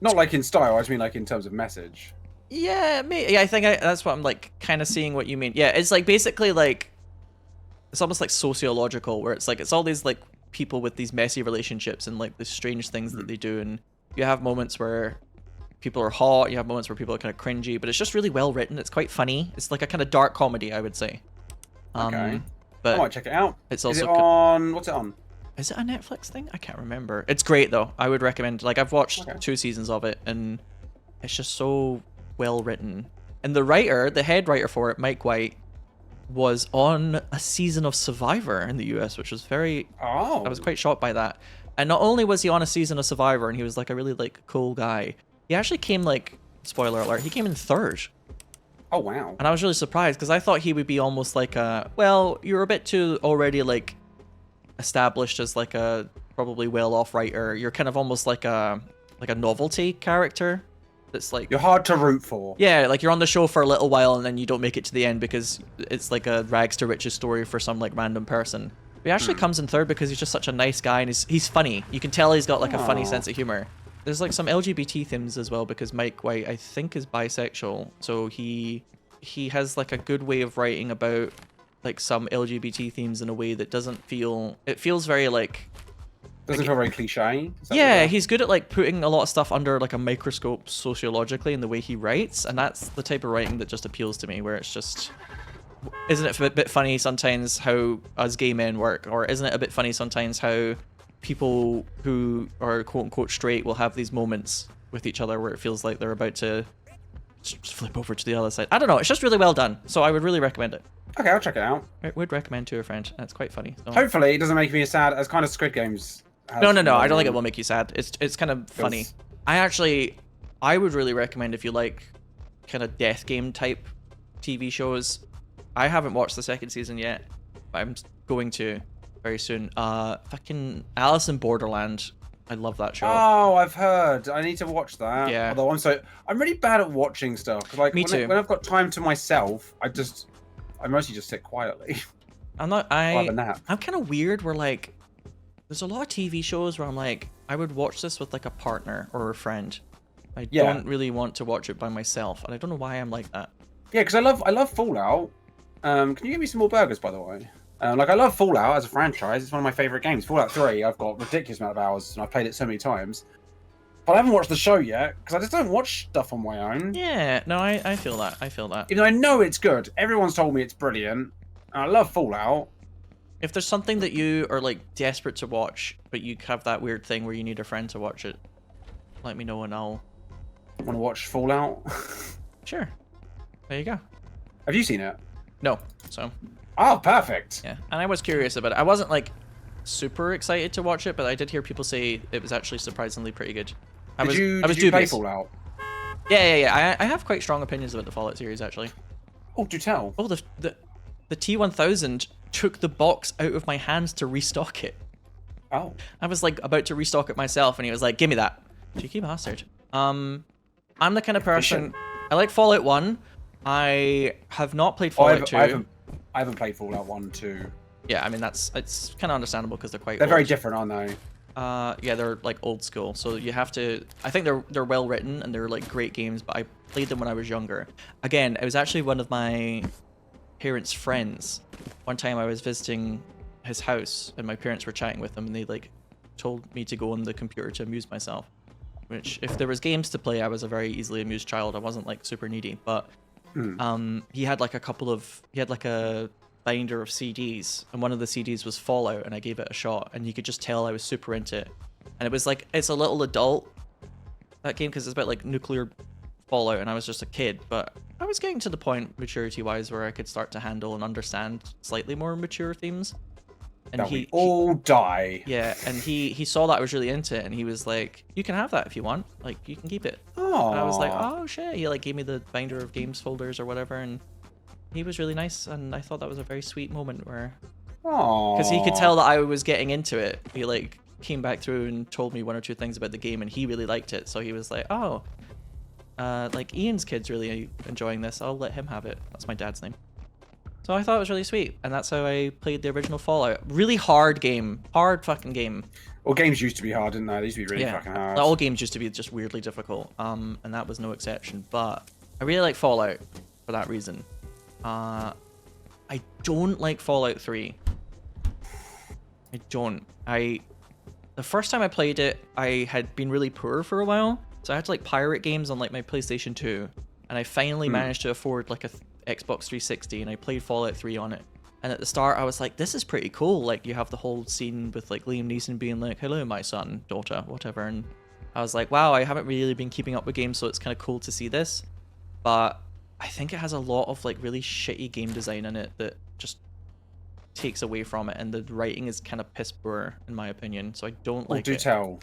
[SPEAKER 2] not like in style. I just mean like in terms of message.
[SPEAKER 1] Yeah, yeah, I think that's what I'm like kind of seeing what you mean. Yeah, it's like basically like it's almost like sociological, where it's like it's all these like people with these messy relationships and like the strange things that they do, and you have moments where people are hot, you have moments where people are kind of cringy, but it's just really well written. It's quite funny. It's like a kind of dark comedy, I would say.
[SPEAKER 2] Okay,
[SPEAKER 1] but
[SPEAKER 2] I might check it out.
[SPEAKER 1] It's also
[SPEAKER 2] is it on? What's it on?
[SPEAKER 1] Is it a Netflix thing? I can't remember. It's great though. I would recommend. Like I've watched 2 seasons of it, and it's just so well written. And the writer, the head writer for it, Mike White, was on a season of Survivor in the US, which was very... I was quite shocked by that. And not only was he on a season of Survivor and he was like a really like cool guy, he actually came like, spoiler alert, he came in 3rd.
[SPEAKER 2] Oh wow.
[SPEAKER 1] And I was really surprised because I thought he would be almost like a, well, you're a bit too already like established as like a probably well-off writer. You're kind of almost like a novelty character. It's like
[SPEAKER 2] you're hard to root for. Yeah,
[SPEAKER 1] like you're on the show for a little while and then you don't make it to the end because it's like a rags to riches story for some like random person. But he actually comes in 3rd because he's just such a nice guy and he's funny. You can tell he's got like a funny sense of humor. There's like some LGBT themes as well because Mike White I think is bisexual, so he has like a good way of writing about like some LGBT themes in a way that doesn't feel, it feels very like
[SPEAKER 2] doesn't feel very cliche.
[SPEAKER 1] Yeah, he's good at like putting a lot of stuff under like a microscope sociologically in the way he writes, and that's the type of writing that just appeals to me, where it's just, isn't it a bit funny sometimes how us gay men work, or isn't it a bit funny sometimes how people who are quote unquote straight will have these moments with each other where it feels like they're about to flip over to the other side. I don't know, it's just really well done, so I would really recommend it.
[SPEAKER 2] Okay, I'll check it out.
[SPEAKER 1] I would recommend to a friend. That's quite funny. So.
[SPEAKER 2] Hopefully it doesn't make me as sad as kind of Squid Games.
[SPEAKER 1] No, I don't think it will make you sad. It's kind of funny. I would really recommend if you like kind of death game type TV shows. I haven't watched the 2nd season yet, but I'm going to very soon. Fucking Alice in Borderland. I love that show.
[SPEAKER 2] Oh, I've heard. I need to watch that.
[SPEAKER 1] Yeah.
[SPEAKER 2] Although I'm really bad at watching stuff. Like
[SPEAKER 1] Me too.
[SPEAKER 2] When I've got time to myself, I mostly just sit quietly.
[SPEAKER 1] I'm
[SPEAKER 2] have a nap.
[SPEAKER 1] I'm kind of weird where like there's a lot of TV shows where I'm like, I would watch this with like a partner or a friend. I don't really want to watch it by myself, and I don't know why I'm like that.
[SPEAKER 2] Yeah, because I love Fallout. Can you give me some more burgers, by the way? Like I love Fallout as a franchise. It's one of my favorite games. Fallout 3, I've got a ridiculous amount of hours, and I've played it so many times. But I haven't watched the show yet because I just don't watch stuff on my own.
[SPEAKER 1] Yeah, no, I feel that. I feel that.
[SPEAKER 2] Even though I know it's good, everyone's told me it's brilliant. And I love Fallout.
[SPEAKER 1] If there's something that you are like desperate to watch, but you have that weird thing where you need a friend to watch it, let me know and I'll...
[SPEAKER 2] Want to watch Fallout?
[SPEAKER 1] Sure. There you go.
[SPEAKER 2] Have you seen it?
[SPEAKER 1] No, so...
[SPEAKER 2] Oh, perfect.
[SPEAKER 1] Yeah, and I was curious about it. I wasn't like super excited to watch it, but I did hear people say it was actually surprisingly pretty good. I was
[SPEAKER 2] did you play Fallout?
[SPEAKER 1] Yeah. I have quite strong opinions about the Fallout series, actually.
[SPEAKER 2] Oh, do tell.
[SPEAKER 1] Oh, the T-1000 took the box out of my hands to restock it.
[SPEAKER 2] Oh.
[SPEAKER 1] I was like about to restock it myself, and he was like, "Give me that, cheeky bastard." I'm the kind of person. I like Fallout 1. I have not played Fallout 2.
[SPEAKER 2] I haven't played Fallout 1, 2.
[SPEAKER 1] Yeah, I mean it's kind of understandable because they're quite.
[SPEAKER 2] They're very different, aren't they?
[SPEAKER 1] Yeah, they're like old school, so you have to. I think they're well written and they're like great games, but I played them when I was younger. Again, it was actually one of my parents' friends. One time I was visiting his house and my parents were chatting with him, and they like told me to go on the computer to amuse myself. Which, if there was games to play, I was a very easily amused child. I wasn't like super needy, but he had like a binder of CDs, and one of the CDs was Fallout, and I gave it a shot, and you could just tell I was super into it. And it was like, it's a little adult, that game, because it's about like nuclear fallout, and I was just a kid, but I was getting to the point maturity-wise where I could start to handle and understand slightly more mature themes. And
[SPEAKER 2] that we all die.
[SPEAKER 1] Yeah, and he saw that I was really into it, and he was like, "You can have that if you want. Like, you can keep it."
[SPEAKER 2] Oh.
[SPEAKER 1] And I was like, "Oh shit!" He like gave me the binder of games folders or whatever, and he was really nice, and I thought that was a very sweet moment where, because he could tell that I was getting into it. He like came back through and told me one or two things about the game, and he really liked it, so he was like, "Oh, like Ian's kid's really enjoying this. I'll let him have it." That's my dad's name. So I thought it was really sweet, and that's how I played the original Fallout. Really hard game. Hard fucking game.
[SPEAKER 2] Well, games used to be hard, didn't they? They used to be really fucking hard.
[SPEAKER 1] All games used to be just weirdly difficult, and that was no exception. But I really like Fallout for that reason. I don't like Fallout 3. I don't. The first time I played it, I had been really poor for a while, so I had to like pirate games on like my PlayStation 2, and I finally managed to afford like a Xbox 360, and I played Fallout 3 on it. And at the start I was like, this is pretty cool. Like, you have the whole scene with like Liam Neeson being like, "Hello my son, daughter," whatever, and I was like, wow, I haven't really been keeping up with games, so it's kind of cool to see this. But I think it has a lot of like really shitty game design in it that just takes away from it, and the writing is kind of piss poor in my opinion, so I don't like it.
[SPEAKER 2] Do tell.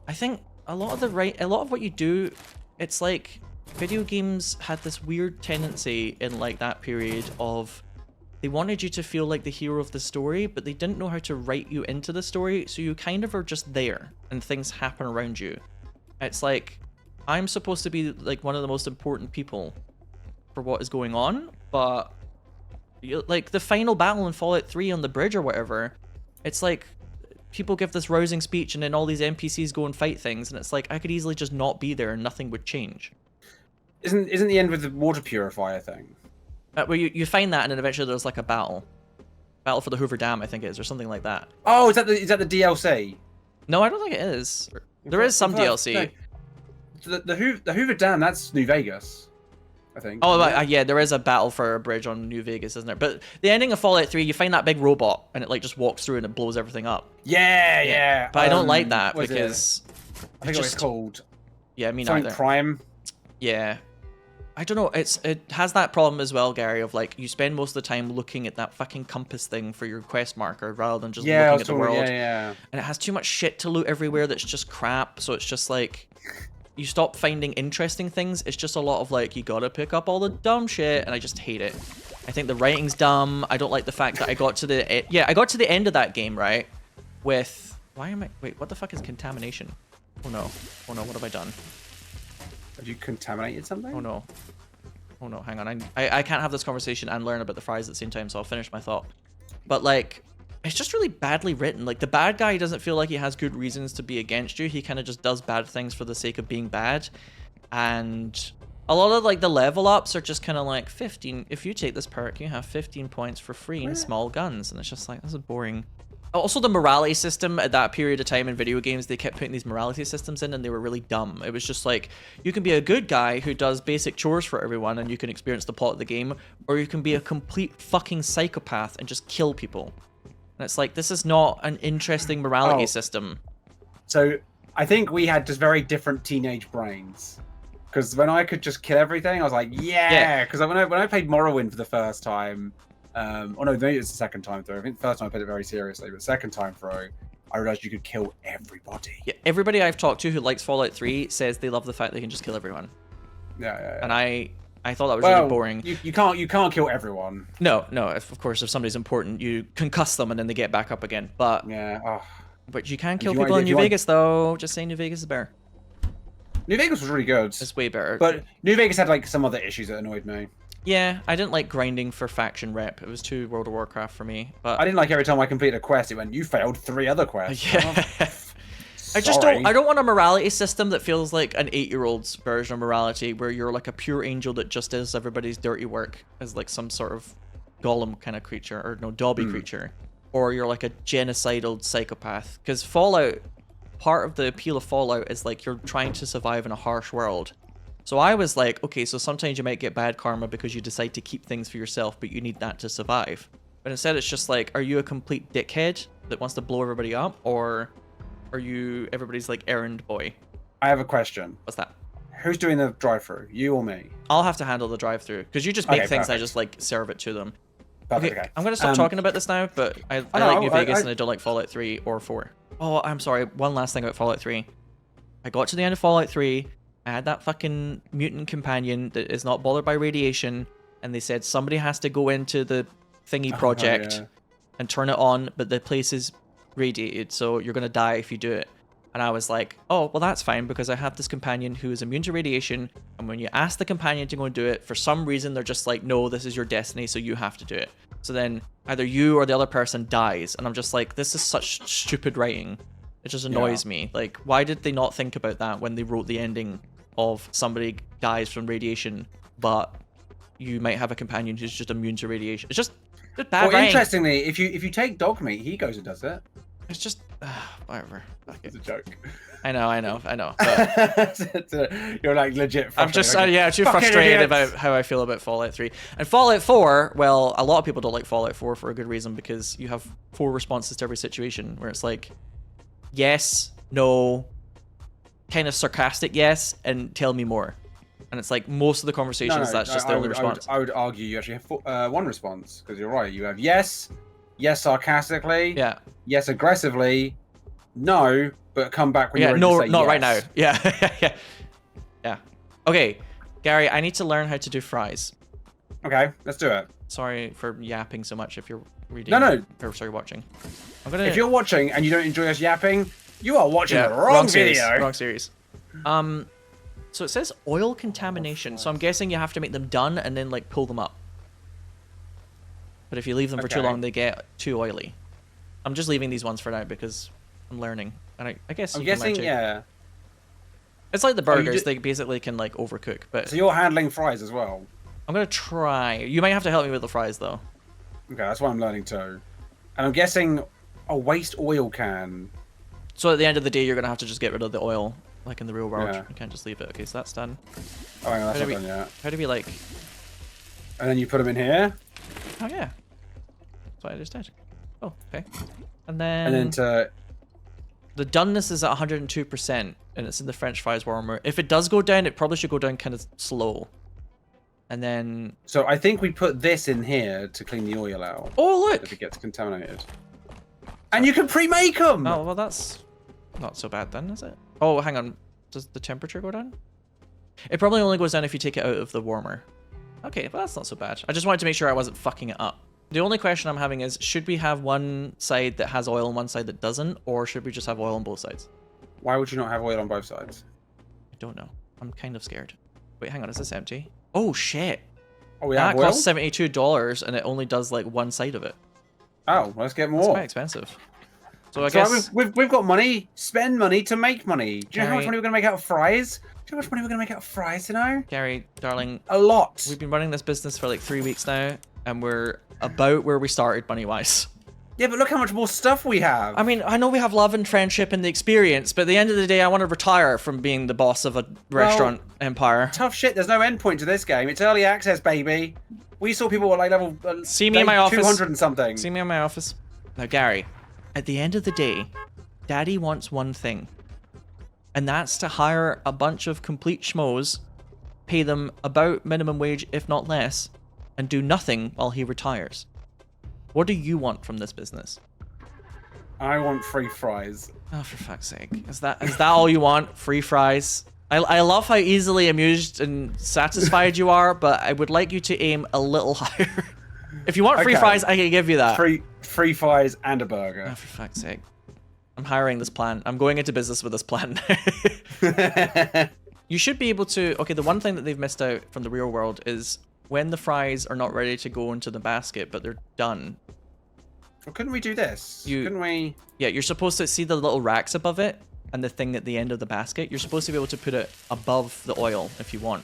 [SPEAKER 1] I think a lot of what you do, it's like video games had this weird tendency in like that period of they wanted you to feel like the hero of the story, but they didn't know how to write you into the story, so you kind of are just there and things happen around you. It's like, I'm supposed to be like one of the most important people for what is going on, but like the final battle in Fallout 3 on the bridge or whatever, it's like people give this rousing speech and then all these NPCs go and fight things, and it's like I could easily just not be there and nothing would change.
[SPEAKER 2] Isn't the end with the water purifier thing?
[SPEAKER 1] Where you find that, and then eventually there's like a battle for the Hoover Dam, I think it is, or something like that.
[SPEAKER 2] Oh, is that the DLC?
[SPEAKER 1] No, I don't think it is. There is some DLC.
[SPEAKER 2] No. The Hoover Dam, that's New Vegas, I think.
[SPEAKER 1] Oh, yeah, there is a battle for a bridge on New Vegas, isn't there? But the ending of Fallout 3, you find that big robot, and it like just walks through and it blows everything up.
[SPEAKER 2] Yeah.
[SPEAKER 1] But I don't like that because
[SPEAKER 2] I think it's called.
[SPEAKER 1] Yeah, me
[SPEAKER 2] something
[SPEAKER 1] neither.
[SPEAKER 2] Prime.
[SPEAKER 1] Yeah. I don't know, it has that problem as well, Gary, of like, you spend most of the time looking at that fucking compass thing for your quest marker rather than just looking at the world.
[SPEAKER 2] Yeah.
[SPEAKER 1] And it has too much shit to loot everywhere that's just crap, so it's just like, you stop finding interesting things, it's just a lot of like, you gotta pick up all the dumb shit, and I just hate it. I think the writing's dumb, I don't like the fact that I got to the end of that game, right, with, wait, what the fuck is contamination? Oh no, what have I done?
[SPEAKER 2] Have you contaminated something?
[SPEAKER 1] Oh no, hang on. I can't have this conversation and learn about the fries at the same time, so I'll finish my thought. But like, it's just really badly written. Like, the bad guy doesn't feel like he has good reasons to be against you. He kind of just does bad things for the sake of being bad. And a lot of like the level ups are just kind of like 15. If you take this perk, you have 15 points for free in small guns. And it's just like, this is boring. Also, the morality system at that period of time in video games, they kept putting these morality systems in, and they were really dumb. It was just like, you can be a good guy who does basic chores for everyone, and you can experience the plot of the game, or you can be a complete fucking psychopath and just kill people. And it's like, this is not an interesting morality system. So,
[SPEAKER 2] I think we had just very different teenage brains. Because when I could just kill everything, I was like, yeah! Because when I played Morrowind for the first time, oh no, maybe it's the second time through. I think the first time I played it very seriously, but the second time through, I realized you could kill everybody.
[SPEAKER 1] Yeah, everybody I've talked to who likes Fallout 3 says they love the fact they can just kill everyone.
[SPEAKER 2] Yeah.
[SPEAKER 1] And I thought that was really boring.
[SPEAKER 2] You can't kill everyone.
[SPEAKER 1] No. Of course, if somebody's important, you concuss them and then they get back up again. But but you can kill people in New Vegas, though. Just saying, New Vegas is better.
[SPEAKER 2] New Vegas was really good.
[SPEAKER 1] It's way better.
[SPEAKER 2] But New Vegas had like some other issues that annoyed me.
[SPEAKER 1] Yeah, I didn't like grinding for faction rep. It was too World of Warcraft for me. But
[SPEAKER 2] I didn't like every time I completed a quest, it went, you failed 3 other quests.
[SPEAKER 1] Yeah. I don't want a morality system that feels like an 8-year-old's version of morality, where you're like a pure angel that just does everybody's dirty work as like some sort of golem kind of creature, or no, Dobby creature. Or you're like a genocidal psychopath. Because Fallout, part of the appeal of Fallout is like you're trying to survive in a harsh world. So I was like, okay, so sometimes you might get bad karma because you decide to keep things for yourself, but you need that to survive. But instead it's just like, are you a complete dickhead that wants to blow everybody up, or are you everybody's like errand boy?
[SPEAKER 2] I have a question.
[SPEAKER 1] What's that?
[SPEAKER 2] Who's doing the drive-through? You or me?
[SPEAKER 1] I'll have to handle the drive-through because you just make things.
[SPEAKER 2] Perfect.
[SPEAKER 1] I just like serve it to them.
[SPEAKER 2] Perfect,
[SPEAKER 1] Okay, I'm gonna stop talking about this now. But I like New Vegas and I don't like Fallout 3 or 4. Oh, I'm sorry. One last thing about Fallout 3. I got to the end of Fallout 3. I had that fucking mutant companion that is not bothered by radiation, and they said somebody has to go into the thingy project and turn it on, but the place is radiated, so you're gonna die if you do it. And I was like, oh, well, that's fine, because I have this companion who is immune to radiation, and when you ask the companion to go and do it, for some reason, they're just like, no, this is your destiny, so you have to do it. So then either you or the other person dies, and I'm just like, this is such stupid writing. It just annoys me. Like, why did they not think about that when they wrote the ending of somebody dies from radiation, but you might have a companion who's just immune to radiation? It's just bad writing.
[SPEAKER 2] Interestingly, if you take dog meat, he goes and does it.
[SPEAKER 1] It's just whatever.
[SPEAKER 2] It's a joke.
[SPEAKER 1] I know. But
[SPEAKER 2] you're like legit.
[SPEAKER 1] I'm just too frustrated about how I feel about Fallout 3 and Fallout 4. Well, a lot of people don't like Fallout 4 for a good reason, because you have 4 responses to every situation, where it's like yes, no, kind of sarcastic yes, and tell me more. And it's like most of the conversations, that's just the only response.
[SPEAKER 2] I would argue you actually have one response, because you're right. You have yes sarcastically, yes aggressively, no, but come back when you're ready to say
[SPEAKER 1] not
[SPEAKER 2] yes.
[SPEAKER 1] right now. Yeah. Okay, Gary, I need to learn how to do fries.
[SPEAKER 2] Okay, let's do it.
[SPEAKER 1] Sorry for yapping so much if you're reading.
[SPEAKER 2] No.
[SPEAKER 1] Or sorry, watching.
[SPEAKER 2] If you're watching and you don't enjoy us yapping, you are watching the wrong video.
[SPEAKER 1] Wrong series. So it says oil contamination. So I'm guessing you have to make them done and then like pull them up. But if you leave them for too long, they get too oily. I'm just leaving these ones for now because I'm learning, and I guess
[SPEAKER 2] I'm guessing
[SPEAKER 1] It's like the burgers; they basically can like overcook. But
[SPEAKER 2] so you're handling fries as well.
[SPEAKER 1] I'm gonna try. You might have to help me with the fries though.
[SPEAKER 2] Okay, that's what I'm learning too. And I'm guessing a waste oil can.
[SPEAKER 1] So at the end of the day, you're gonna have to just get rid of the oil, like in the real world. You can't just leave it. Okay, so that's done.
[SPEAKER 2] Oh, hang on, that's not done yet.
[SPEAKER 1] How do we like?
[SPEAKER 2] And then you put them in here.
[SPEAKER 1] Oh yeah. That's what I just did. Oh, okay. And then the doneness is at 102%, and it's in the French fries warmer. If it does go down, it probably should go down kind of slow. And then...
[SPEAKER 2] So I think we put this in here to clean the oil out.
[SPEAKER 1] Oh, look!
[SPEAKER 2] If it gets contaminated. And you can pre-make them!
[SPEAKER 1] Oh, well, that's not so bad then, is it? Oh, hang on. Does the temperature go down? It probably only goes down if you take it out of the warmer. Okay, well, that's not so bad. I just wanted to make sure I wasn't fucking it up. The only question I'm having is, should we have one side that has oil and one side that doesn't, or should we just have oil on both sides?
[SPEAKER 2] Why would you not have oil on both sides?
[SPEAKER 1] I don't know. I'm kind of scared. Wait, hang on. Is this empty? Oh, shit.
[SPEAKER 2] Oh, we have oil?
[SPEAKER 1] That costs $72, and it only does, like, one side of it.
[SPEAKER 2] Oh, well, let's get more.
[SPEAKER 1] It's quite expensive. So I guess...
[SPEAKER 2] We've got money. Spend money to make money. Do you know how much money we're going to make out of fries? Do you know how much money we're going to make out of fries, Sinow?
[SPEAKER 1] Gary, darling.
[SPEAKER 2] A lot.
[SPEAKER 1] We've been running this business for, like, 3 weeks now, and we're about where we started money-wise.
[SPEAKER 2] Yeah, but look how much more stuff we have.
[SPEAKER 1] I mean, I know we have love and friendship and the experience, but at the end of the day, I want to retire from being the boss of a restaurant empire.
[SPEAKER 2] Tough shit. There's no end point to this game. It's early access, baby. We saw people at like level
[SPEAKER 1] See me in my office.
[SPEAKER 2] 200 and something.
[SPEAKER 1] See me in my office. Now, Gary, at the end of the day, Daddy wants one thing, and that's to hire a bunch of complete schmoes, pay them about minimum wage, if not less, and do nothing while he retires. What do you want from this business?
[SPEAKER 2] I want free fries.
[SPEAKER 1] Oh, for fuck's sake. Is that all you want? Free fries? I love how easily amused and satisfied you are, but I would like you to aim a little higher. If you want free fries, I can give you that.
[SPEAKER 2] Free fries and a burger.
[SPEAKER 1] Oh, for fuck's sake. I'm hiring this plan. I'm going into business with this plan. You should be able to... Okay, the one thing that they've missed out from the real world is when the fries are not ready to go into the basket, but they're done.
[SPEAKER 2] Well, couldn't we do this? Couldn't we?
[SPEAKER 1] Yeah, you're supposed to see the little racks above it and the thing at the end of the basket. You're supposed to be able to put it above the oil if you want.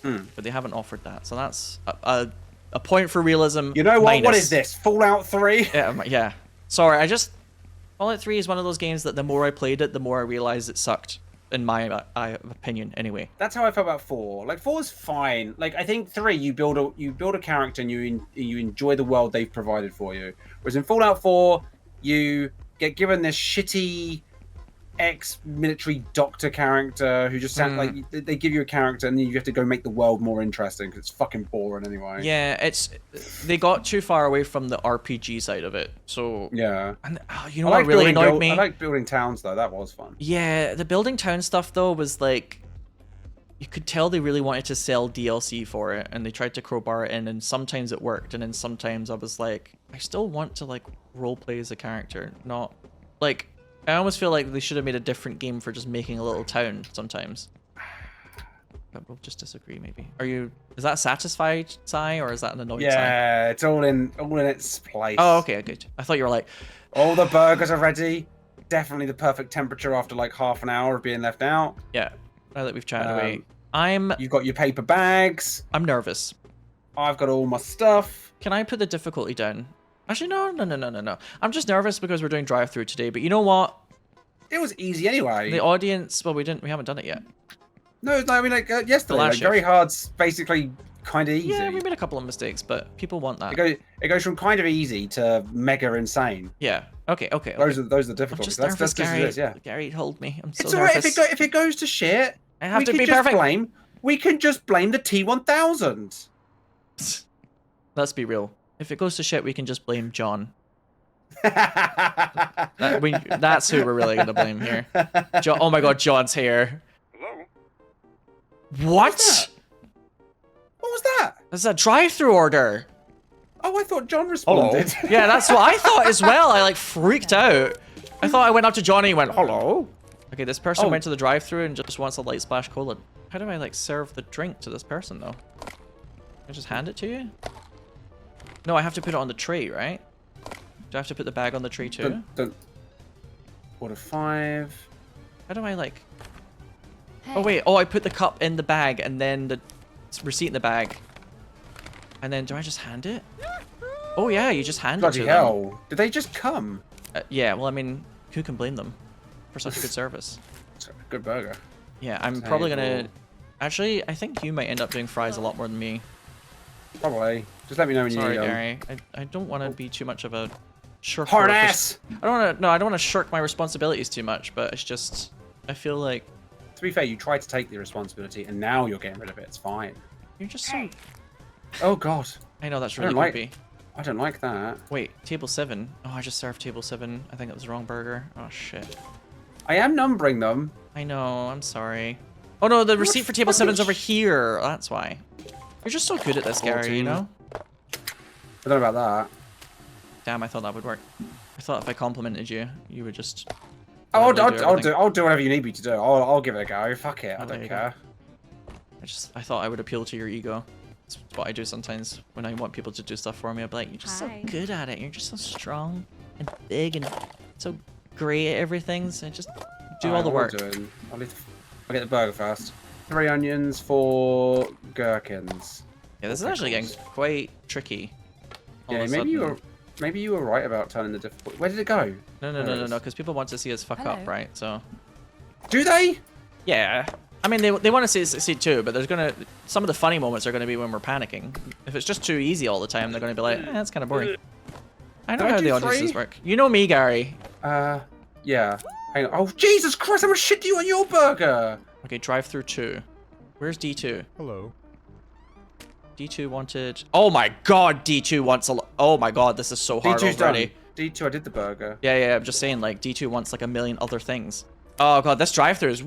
[SPEAKER 1] But they haven't offered that. So that's a point for realism.
[SPEAKER 2] You know what?
[SPEAKER 1] Minus.
[SPEAKER 2] What is this? Fallout 3?
[SPEAKER 1] Yeah. Sorry, Fallout 3 is one of those games that the more I played it, the more I realized it sucked. in my opinion, anyway.
[SPEAKER 2] That's how I felt about 4. Like 4's fine. Like I think 3, you build a character and you enjoy the world they've provided for you. Whereas in Fallout 4, you get given this shitty ex-military doctor character who just sounds like they give you a character and then you have to go make the world more interesting because it's fucking boring anyway.
[SPEAKER 1] Yeah, they got too far away from the RPG side of it. So
[SPEAKER 2] yeah,
[SPEAKER 1] and you know what really annoyed me?
[SPEAKER 2] I like building towns though. That was fun.
[SPEAKER 1] Yeah, the building town stuff though was like, you could tell they really wanted to sell DLC for it, and they tried to crowbar it in, and sometimes it worked, and then sometimes I was like, I still want to like roleplay as a character, not like. I almost feel like they should have made a different game for just making a little town sometimes. But we'll just disagree, maybe. Is that satisfied, Sai, or is that an annoyed Sai?
[SPEAKER 2] Yeah, it's all in its place.
[SPEAKER 1] Oh, okay, good. I thought you were like...
[SPEAKER 2] All the burgers are ready. Definitely the perfect temperature after like half an hour of being left out.
[SPEAKER 1] Yeah, now that we've chatted away.
[SPEAKER 2] You've got your paper bags.
[SPEAKER 1] I'm nervous.
[SPEAKER 2] I've got all my stuff.
[SPEAKER 1] Can I put the difficulty down? Actually, no. I'm just nervous because we're doing drive-through today, but you know what?
[SPEAKER 2] It was easy anyway.
[SPEAKER 1] The audience, well, we haven't done it yet.
[SPEAKER 2] No, I mean, like, yesterday, like, Very Hard's basically kind of easy.
[SPEAKER 1] Yeah, we made a couple of mistakes, but people want that.
[SPEAKER 2] It goes from kind of easy to mega insane.
[SPEAKER 1] Yeah. Okay.
[SPEAKER 2] Those are the difficulties.
[SPEAKER 1] I'm just nervous, Gary.
[SPEAKER 2] Yeah.
[SPEAKER 1] Gary, hold me. I'm so
[SPEAKER 2] it's
[SPEAKER 1] nervous.
[SPEAKER 2] Alright if it goes to shit.
[SPEAKER 1] I have to be perfect.
[SPEAKER 2] We can just blame the T1000.
[SPEAKER 1] Let's be real. If it goes to shit, we can just blame John. That's who we're really gonna blame here. John, oh my God, John's here.
[SPEAKER 3] Hello?
[SPEAKER 1] What?
[SPEAKER 2] What was that?
[SPEAKER 1] That's a drive-through order.
[SPEAKER 2] Oh, I thought John responded.
[SPEAKER 1] Hello? Yeah, that's what I thought as well. I like freaked out. I thought I went up to Johnny and went, hello. Okay, this person went to the drive-thru and just wants a light splash cola. How do I like serve the drink to this person though? Can I just hand it to you? No, I have to put it on the tray, right? Do I have to put the bag on the tray too?
[SPEAKER 2] Order 5.
[SPEAKER 1] How do I like...
[SPEAKER 4] Hey.
[SPEAKER 1] Oh wait, I put the cup in the bag and then the receipt in the bag. And then do I just hand it? Oh yeah, you just hand it to
[SPEAKER 2] them. Bloody hell. Did they just come?
[SPEAKER 1] Yeah, well I mean, who can blame them for such a good service?
[SPEAKER 2] It's a good burger.
[SPEAKER 1] Yeah, I'm probably gonna... Actually, I think you might end up doing fries a lot more than me.
[SPEAKER 2] Probably. Just let me know when you need them.
[SPEAKER 1] Sorry, Gary. I don't want to be too much of a shirk.
[SPEAKER 2] Hard ass!
[SPEAKER 1] I don't want to shirk my responsibilities too much, but it's just... I feel like...
[SPEAKER 2] To be fair, you tried to take the responsibility and now you're getting rid of it. It's fine.
[SPEAKER 1] You're just so...
[SPEAKER 2] Oh god.
[SPEAKER 1] I know, that's really creepy.
[SPEAKER 2] I don't like that.
[SPEAKER 1] Wait, table 7. Oh, I just served table 7. I think it was the wrong burger. Oh, shit.
[SPEAKER 2] I am numbering them.
[SPEAKER 1] I know, I'm sorry. Oh no, the receipt for table 7's over here. That's why. You're just so good at this, Gary, you know?
[SPEAKER 2] I don't know about that.
[SPEAKER 1] Damn, I thought that would work. I thought if I complimented you, you would just...
[SPEAKER 2] Oh, I'll do whatever you need me to do. I'll give it a go. Fuck it. I don't care.
[SPEAKER 1] I thought I would appeal to your ego. That's what I do sometimes when I want people to do stuff for me. I'll be like, you're just so good at it. You're just so strong and big and so great at everything. So just do all the work.
[SPEAKER 2] I'll get the burger first. 3 onions, 4 gherkins.
[SPEAKER 1] Yeah, this is actually getting quite tricky.
[SPEAKER 2] Yeah, maybe you were right about turning the difficulty. Where did it go?
[SPEAKER 1] No, because people want to see us fuck up, right? So.
[SPEAKER 2] Do they?
[SPEAKER 1] Yeah. I mean, they want to see us succeed too, but some of the funny moments are gonna be when we're panicking. If it's just too easy all the time, they're gonna be like, that's kind of boring. I know how the audiences work. You know me, Gary.
[SPEAKER 2] Yeah. Hang on. Oh, Jesus Christ! I'm gonna shit you on your burger.
[SPEAKER 1] Okay, drive-through 2. Where's D2?
[SPEAKER 3] Hello.
[SPEAKER 1] D2 wanted... Oh my god, D2 wants a... Oh my god, this is so hard
[SPEAKER 2] D2's
[SPEAKER 1] already.
[SPEAKER 2] Done. D2, I did the burger.
[SPEAKER 1] Yeah, I'm just saying, like, D2 wants like a million other things. Oh god, this drive-through is...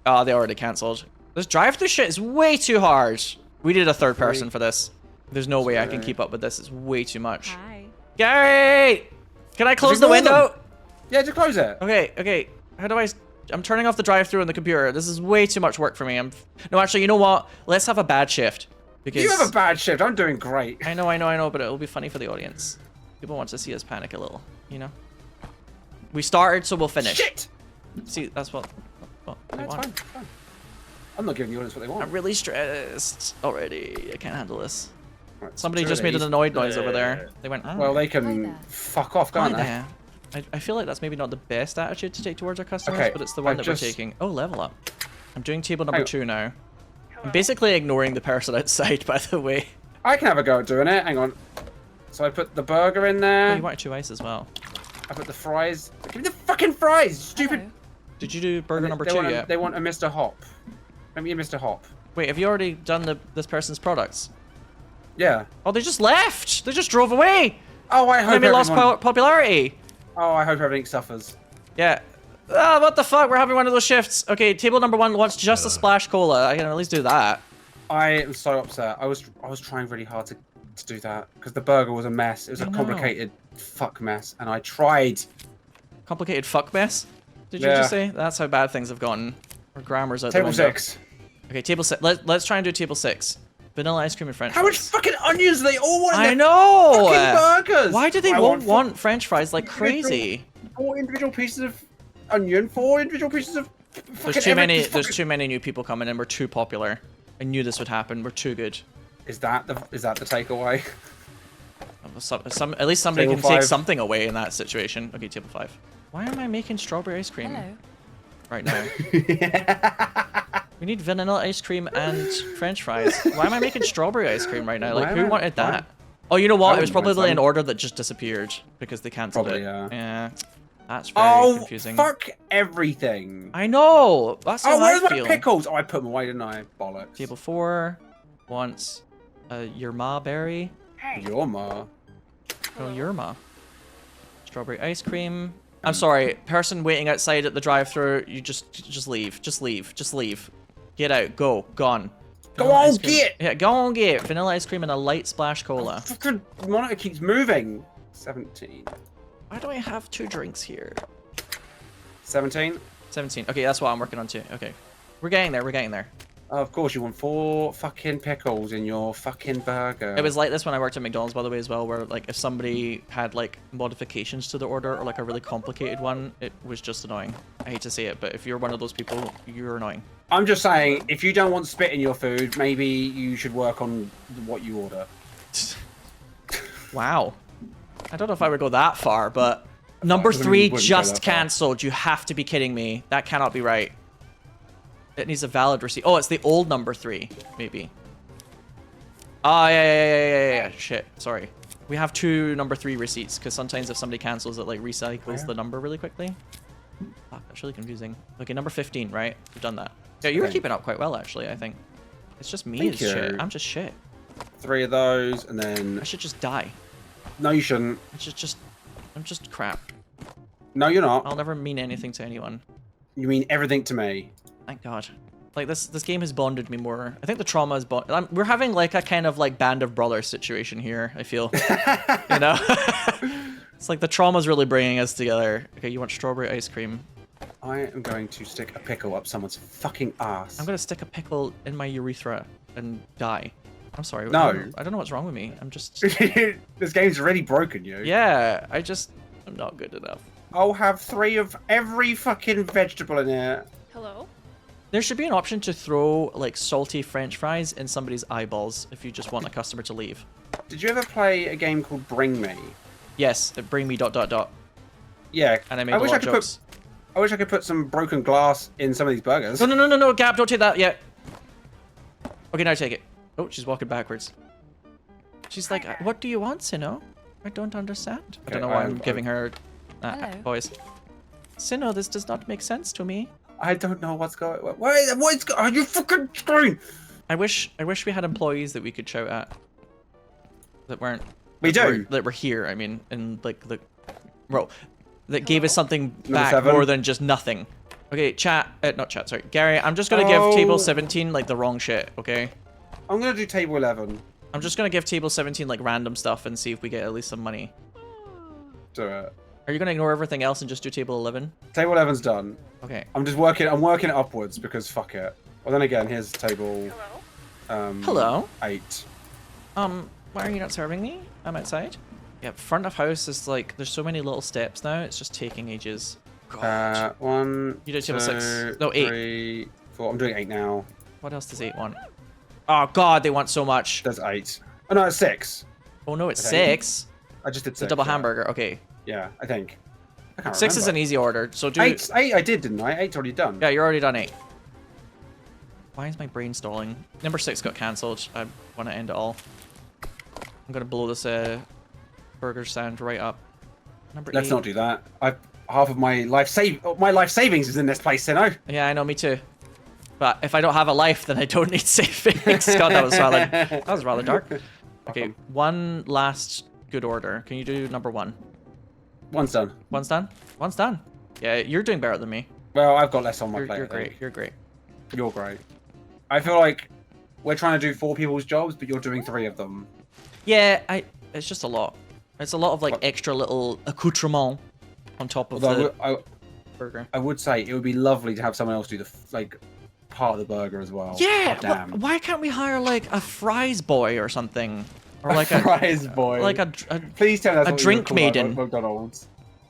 [SPEAKER 1] Oh, they already cancelled. This drive-through shit is way too hard. We need a third person for this. There's no way I can keep up with this. It's way too much.
[SPEAKER 4] Hi.
[SPEAKER 1] Gary! Can I close the window?
[SPEAKER 2] Yeah, just close it.
[SPEAKER 1] Okay. How do I... I'm turning off the drive-through on the computer. This is way too much work for me. No, actually, you know what? Let's have a bad shift. Because
[SPEAKER 2] you have a bad shift. I'm doing great.
[SPEAKER 1] I know, but it'll be funny for the audience. People want to see us panic a little, you know? We started, so we'll finish.
[SPEAKER 2] Shit!
[SPEAKER 1] See, that's what they want.
[SPEAKER 2] It's fine. I'm not giving the audience what they want.
[SPEAKER 1] I'm really stressed already. I can't handle this.
[SPEAKER 2] Right,
[SPEAKER 1] Somebody just made an annoyed noise over there. They went,
[SPEAKER 2] well, they can fuck off, can't they?
[SPEAKER 1] I feel like that's maybe not the best attitude to take towards our customers,
[SPEAKER 2] Okay,
[SPEAKER 1] but it's the one
[SPEAKER 2] I've
[SPEAKER 1] that we're taking. Oh, level up. I'm doing table number 2 now. I'm basically ignoring the person outside, by the way.
[SPEAKER 2] I can have a go at doing it. Hang on. So I put the burger in there.
[SPEAKER 1] Oh, you wanted 2 ice as well.
[SPEAKER 2] I put the fries. Give me the fucking fries, stupid.
[SPEAKER 1] Hello. Did you do burger number 2 yet?
[SPEAKER 2] They want a Mr. Hop. Let me a Mr. Hop.
[SPEAKER 1] Wait, have you already done this person's products?
[SPEAKER 2] Yeah.
[SPEAKER 1] Oh, they just left. They just drove away.
[SPEAKER 2] Oh, I hope
[SPEAKER 1] Maybe lost popularity.
[SPEAKER 2] Oh, I hope everything suffers.
[SPEAKER 1] Yeah. Ah, what the fuck? We're having one of those shifts. Okay, table number 1 wants just a splash cola. I can at least do that.
[SPEAKER 2] I am so upset. I was trying really hard to do that because the burger was a mess. It was a complicated fuck mess, and I tried.
[SPEAKER 1] Complicated fuck mess? Did you just say? That's how bad things have gotten. Our grammar's out the window.
[SPEAKER 2] Table 6.
[SPEAKER 1] Okay, table 6. Let's try and do table 6. Vanilla ice cream and French fries.
[SPEAKER 2] How much fucking onions do they all want?
[SPEAKER 1] I know.
[SPEAKER 2] Fucking burgers.
[SPEAKER 1] Why do they want French fries like crazy?
[SPEAKER 2] 4 individual pieces of onion. 4 individual pieces of.
[SPEAKER 1] There's too many. There's too many new people coming in. We're too popular. I knew this would happen. We're too good.
[SPEAKER 2] Is that the takeaway?
[SPEAKER 1] At least somebody can take something away in that situation. Okay, table 5. Why am I making strawberry ice cream right now? We need vanilla ice cream and French fries. Why am I making strawberry ice cream right now? Like, who wanted that? Oh, you know what? It was probably an order that just disappeared because they cancelled it. Yeah. That's very confusing.
[SPEAKER 2] Fuck everything.
[SPEAKER 1] I know. That's how I feel.
[SPEAKER 2] Where's my pickles? Oh, I put them away, didn't I? Bollocks.
[SPEAKER 1] Table 4 wants your ma berry.
[SPEAKER 2] Your ma.
[SPEAKER 1] Oh, your ma. Strawberry ice cream. I'm sorry, person waiting outside at the drive-thru. You just leave. Just leave. Get out. Go. Gone.
[SPEAKER 2] Go on, get.
[SPEAKER 1] Yeah, go on, get vanilla ice cream and a light splash cola.
[SPEAKER 2] Fucking monitor keeps moving. 17.
[SPEAKER 1] Why do I have 2 drinks here?
[SPEAKER 2] 17.
[SPEAKER 1] 17. Okay, that's what I'm working on too. Okay, we're getting there.
[SPEAKER 2] Oh, of course, you want 4 fucking pickles in your fucking burger.
[SPEAKER 1] It was like this when I worked at McDonald's, by the way, as well, where like if somebody had like modifications to the order or like a really complicated one, it was just annoying. I hate to say it, but if you're one of those people, you're annoying.
[SPEAKER 2] I'm just saying, if you don't want spit in your food, maybe you should work on what you order.
[SPEAKER 1] Wow. I don't know if I would go that far, but number 3 just cancelled. You have to be kidding me. That cannot be right. It needs a valid receipt. Oh, it's the old number 3, maybe. Oh, yeah. Shit, sorry. We have 2 number 3 receipts, because sometimes if somebody cancels, it like recycles the number really quickly. Fuck, that's really confusing. Okay, number 15, right? We've done that. Yeah, you were keeping up quite well, actually, I think. It's just me as shit. I'm just shit.
[SPEAKER 2] 3 of those, and then...
[SPEAKER 1] I should just die.
[SPEAKER 2] No, you shouldn't.
[SPEAKER 1] I'm just crap.
[SPEAKER 2] No, you're not.
[SPEAKER 1] I'll never mean anything to anyone.
[SPEAKER 2] You mean everything to me.
[SPEAKER 1] Thank God. Like, this game has bonded me more. I think the trauma is we're having, like, a kind of, like, band of brothers situation here, I feel. You know? It's like the trauma's really bringing us together. Okay, you want strawberry ice cream?
[SPEAKER 2] I am going to stick a pickle up someone's fucking ass.
[SPEAKER 1] I'm going to stick a pickle in my urethra and die. I'm sorry.
[SPEAKER 2] No.
[SPEAKER 1] I don't know what's wrong with me. I'm just...
[SPEAKER 2] This game's already broken you.
[SPEAKER 1] Yeah, I'm not good enough.
[SPEAKER 2] I'll have 3 of every fucking vegetable in here.
[SPEAKER 3] Hello?
[SPEAKER 1] There should be an option to throw, like, salty French fries in somebody's eyeballs if you just want a customer to leave.
[SPEAKER 2] Did you ever play a game called Bring Me?
[SPEAKER 1] Yes, bring me ...
[SPEAKER 2] Yeah.
[SPEAKER 1] And I made a lot of jokes.
[SPEAKER 2] I wish I could put some broken glass in some of these burgers.
[SPEAKER 1] No, Gab, don't take that yet. Okay, now take it. Oh, she's walking backwards. She's like, what do you want, Sinow? I don't understand. Okay, I don't know why I'm giving her voice. Sinow, this does not make sense to me.
[SPEAKER 2] I don't know what's going on. What's going on? You fucking screen!
[SPEAKER 1] I wish we had employees that we could shout at. That weren't... That were here, I mean, and like the... Bro, that gave us something back more than just nothing. Okay, not chat, sorry. Gary, I'm just gonna give table 17 like the wrong shit, okay?
[SPEAKER 2] I'm gonna do table 11.
[SPEAKER 1] I'm just gonna give table 17 like random stuff and see if we get at least some money.
[SPEAKER 2] Do it.
[SPEAKER 1] Are you gonna ignore everything else and just do table 11?
[SPEAKER 2] Table 11's done.
[SPEAKER 1] Okay.
[SPEAKER 2] I'm working it upwards because fuck it. Well then again, here's table...
[SPEAKER 1] Hello?
[SPEAKER 2] 8.
[SPEAKER 1] Why are you not serving me? I'm outside. Yeah, front of house is like, there's so many little steps now, it's just taking ages. God.
[SPEAKER 2] 1,
[SPEAKER 1] You did table 6.
[SPEAKER 2] 2,
[SPEAKER 1] No, 8.
[SPEAKER 2] 3, 4. I'm doing 8 now.
[SPEAKER 1] What else does 8 want? Oh god, they want so much.
[SPEAKER 2] There's 8. Oh no, it's 6.
[SPEAKER 1] Oh no, it's 6.
[SPEAKER 2] I just did 6.
[SPEAKER 1] It's a double hamburger, okay.
[SPEAKER 2] Yeah, I think. I can't
[SPEAKER 1] 6 is
[SPEAKER 2] remember.
[SPEAKER 1] an easy order, so do...
[SPEAKER 2] 8 I did, didn't I? 8's already done.
[SPEAKER 1] Yeah, you're already done 8. Why is my brain stalling? Number 6 got cancelled. I want to end it all. I'm going to blow this burger stand right up. Number 8.
[SPEAKER 2] Let's not do that. Half of my life savings is in this place, Sino.
[SPEAKER 1] Yeah, I know, me too. But if I don't have a life, then I don't need savings. God, that was rather dark. Okay, one last good order. Can you do number 1?
[SPEAKER 2] One's done.
[SPEAKER 1] One's done? One's done. Yeah, you're doing better than me.
[SPEAKER 2] Well, I've got less on my plate.
[SPEAKER 1] You're great. You're great.
[SPEAKER 2] You're great. I feel like we're trying to do 4 people's jobs, but you're doing 3 of them.
[SPEAKER 1] Yeah, it's just a lot. It's a lot of like extra little accoutrement on top of the burger.
[SPEAKER 2] I would say it would be lovely to have someone else do the part of the burger as well.
[SPEAKER 1] Yeah.
[SPEAKER 2] Oh, damn.
[SPEAKER 1] Why can't we hire like a fries boy or something, or like
[SPEAKER 2] a fries boy,
[SPEAKER 1] like
[SPEAKER 2] please tell me that's
[SPEAKER 1] a
[SPEAKER 2] what
[SPEAKER 1] drink
[SPEAKER 2] you would call
[SPEAKER 1] maiden.
[SPEAKER 2] McDonald's.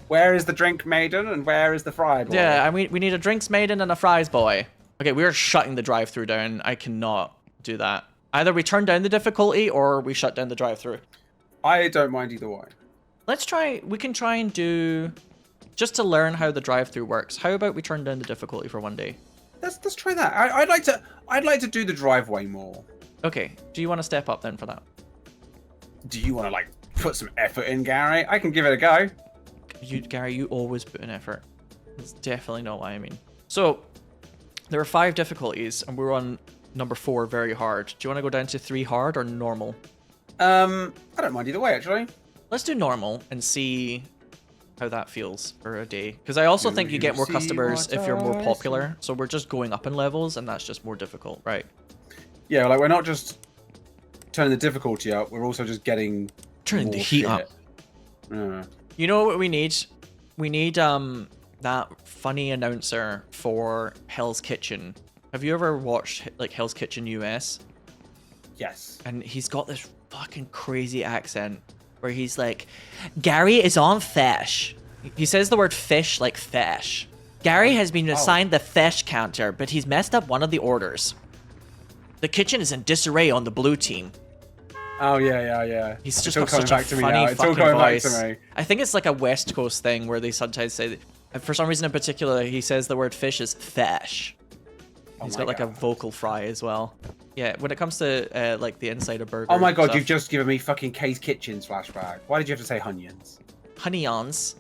[SPEAKER 2] Where is the drink maiden and where is the fry boy?
[SPEAKER 1] Yeah, I mean we need a drinks maiden and a fries boy. Okay, we're shutting the drive-thru down. I cannot do that. Either we turn down the difficulty or we shut down the drive-thru.
[SPEAKER 2] I don't mind either way.
[SPEAKER 1] Let's try. We can try and do just to learn how the drive-thru works. How about we turn down the difficulty for one day?
[SPEAKER 2] Let's try that. I'd like to do the driveway more.
[SPEAKER 1] Okay. Do you want to step up then for that?
[SPEAKER 2] Do you want to like put some effort in, Gary? I can give it a go.
[SPEAKER 1] Gary, you always put in effort. That's definitely not what I mean. So there are 5 difficulties, and we're on number 4, very hard. Do you want to go down to 3 hard or normal?
[SPEAKER 2] I don't mind either way, actually.
[SPEAKER 1] Let's do normal and see how that feels for a day. Because I also think you get more customers if you're more popular. So we're just going up in levels, and that's just more difficult, right?
[SPEAKER 2] Yeah, like we're not just turning the difficulty up, we're also just getting
[SPEAKER 1] turning the heat up.
[SPEAKER 2] Yeah.
[SPEAKER 1] You know what we need? We need that funny announcer for Hell's Kitchen. Have you ever watched like Hell's Kitchen US?
[SPEAKER 2] Yes.
[SPEAKER 1] And he's got this fucking crazy accent where he's like, Gary is on fish. He says the word fish like fish. Gary has been assigned the fish counter, but he's messed up one of the orders. The kitchen is in disarray on the blue team.
[SPEAKER 2] Oh yeah.
[SPEAKER 1] He's just got such a funny fucking voice. I think it's like a West Coast thing where they sometimes say, for some reason in particular, he says the word fish is fish. He's got like a vocal fry as well. Yeah, when it comes to like the inside of burgers.
[SPEAKER 2] Oh my god, you've just given me fucking Kay's Kitchens flashback. Why did you have to say Hunions?
[SPEAKER 1] Hunions.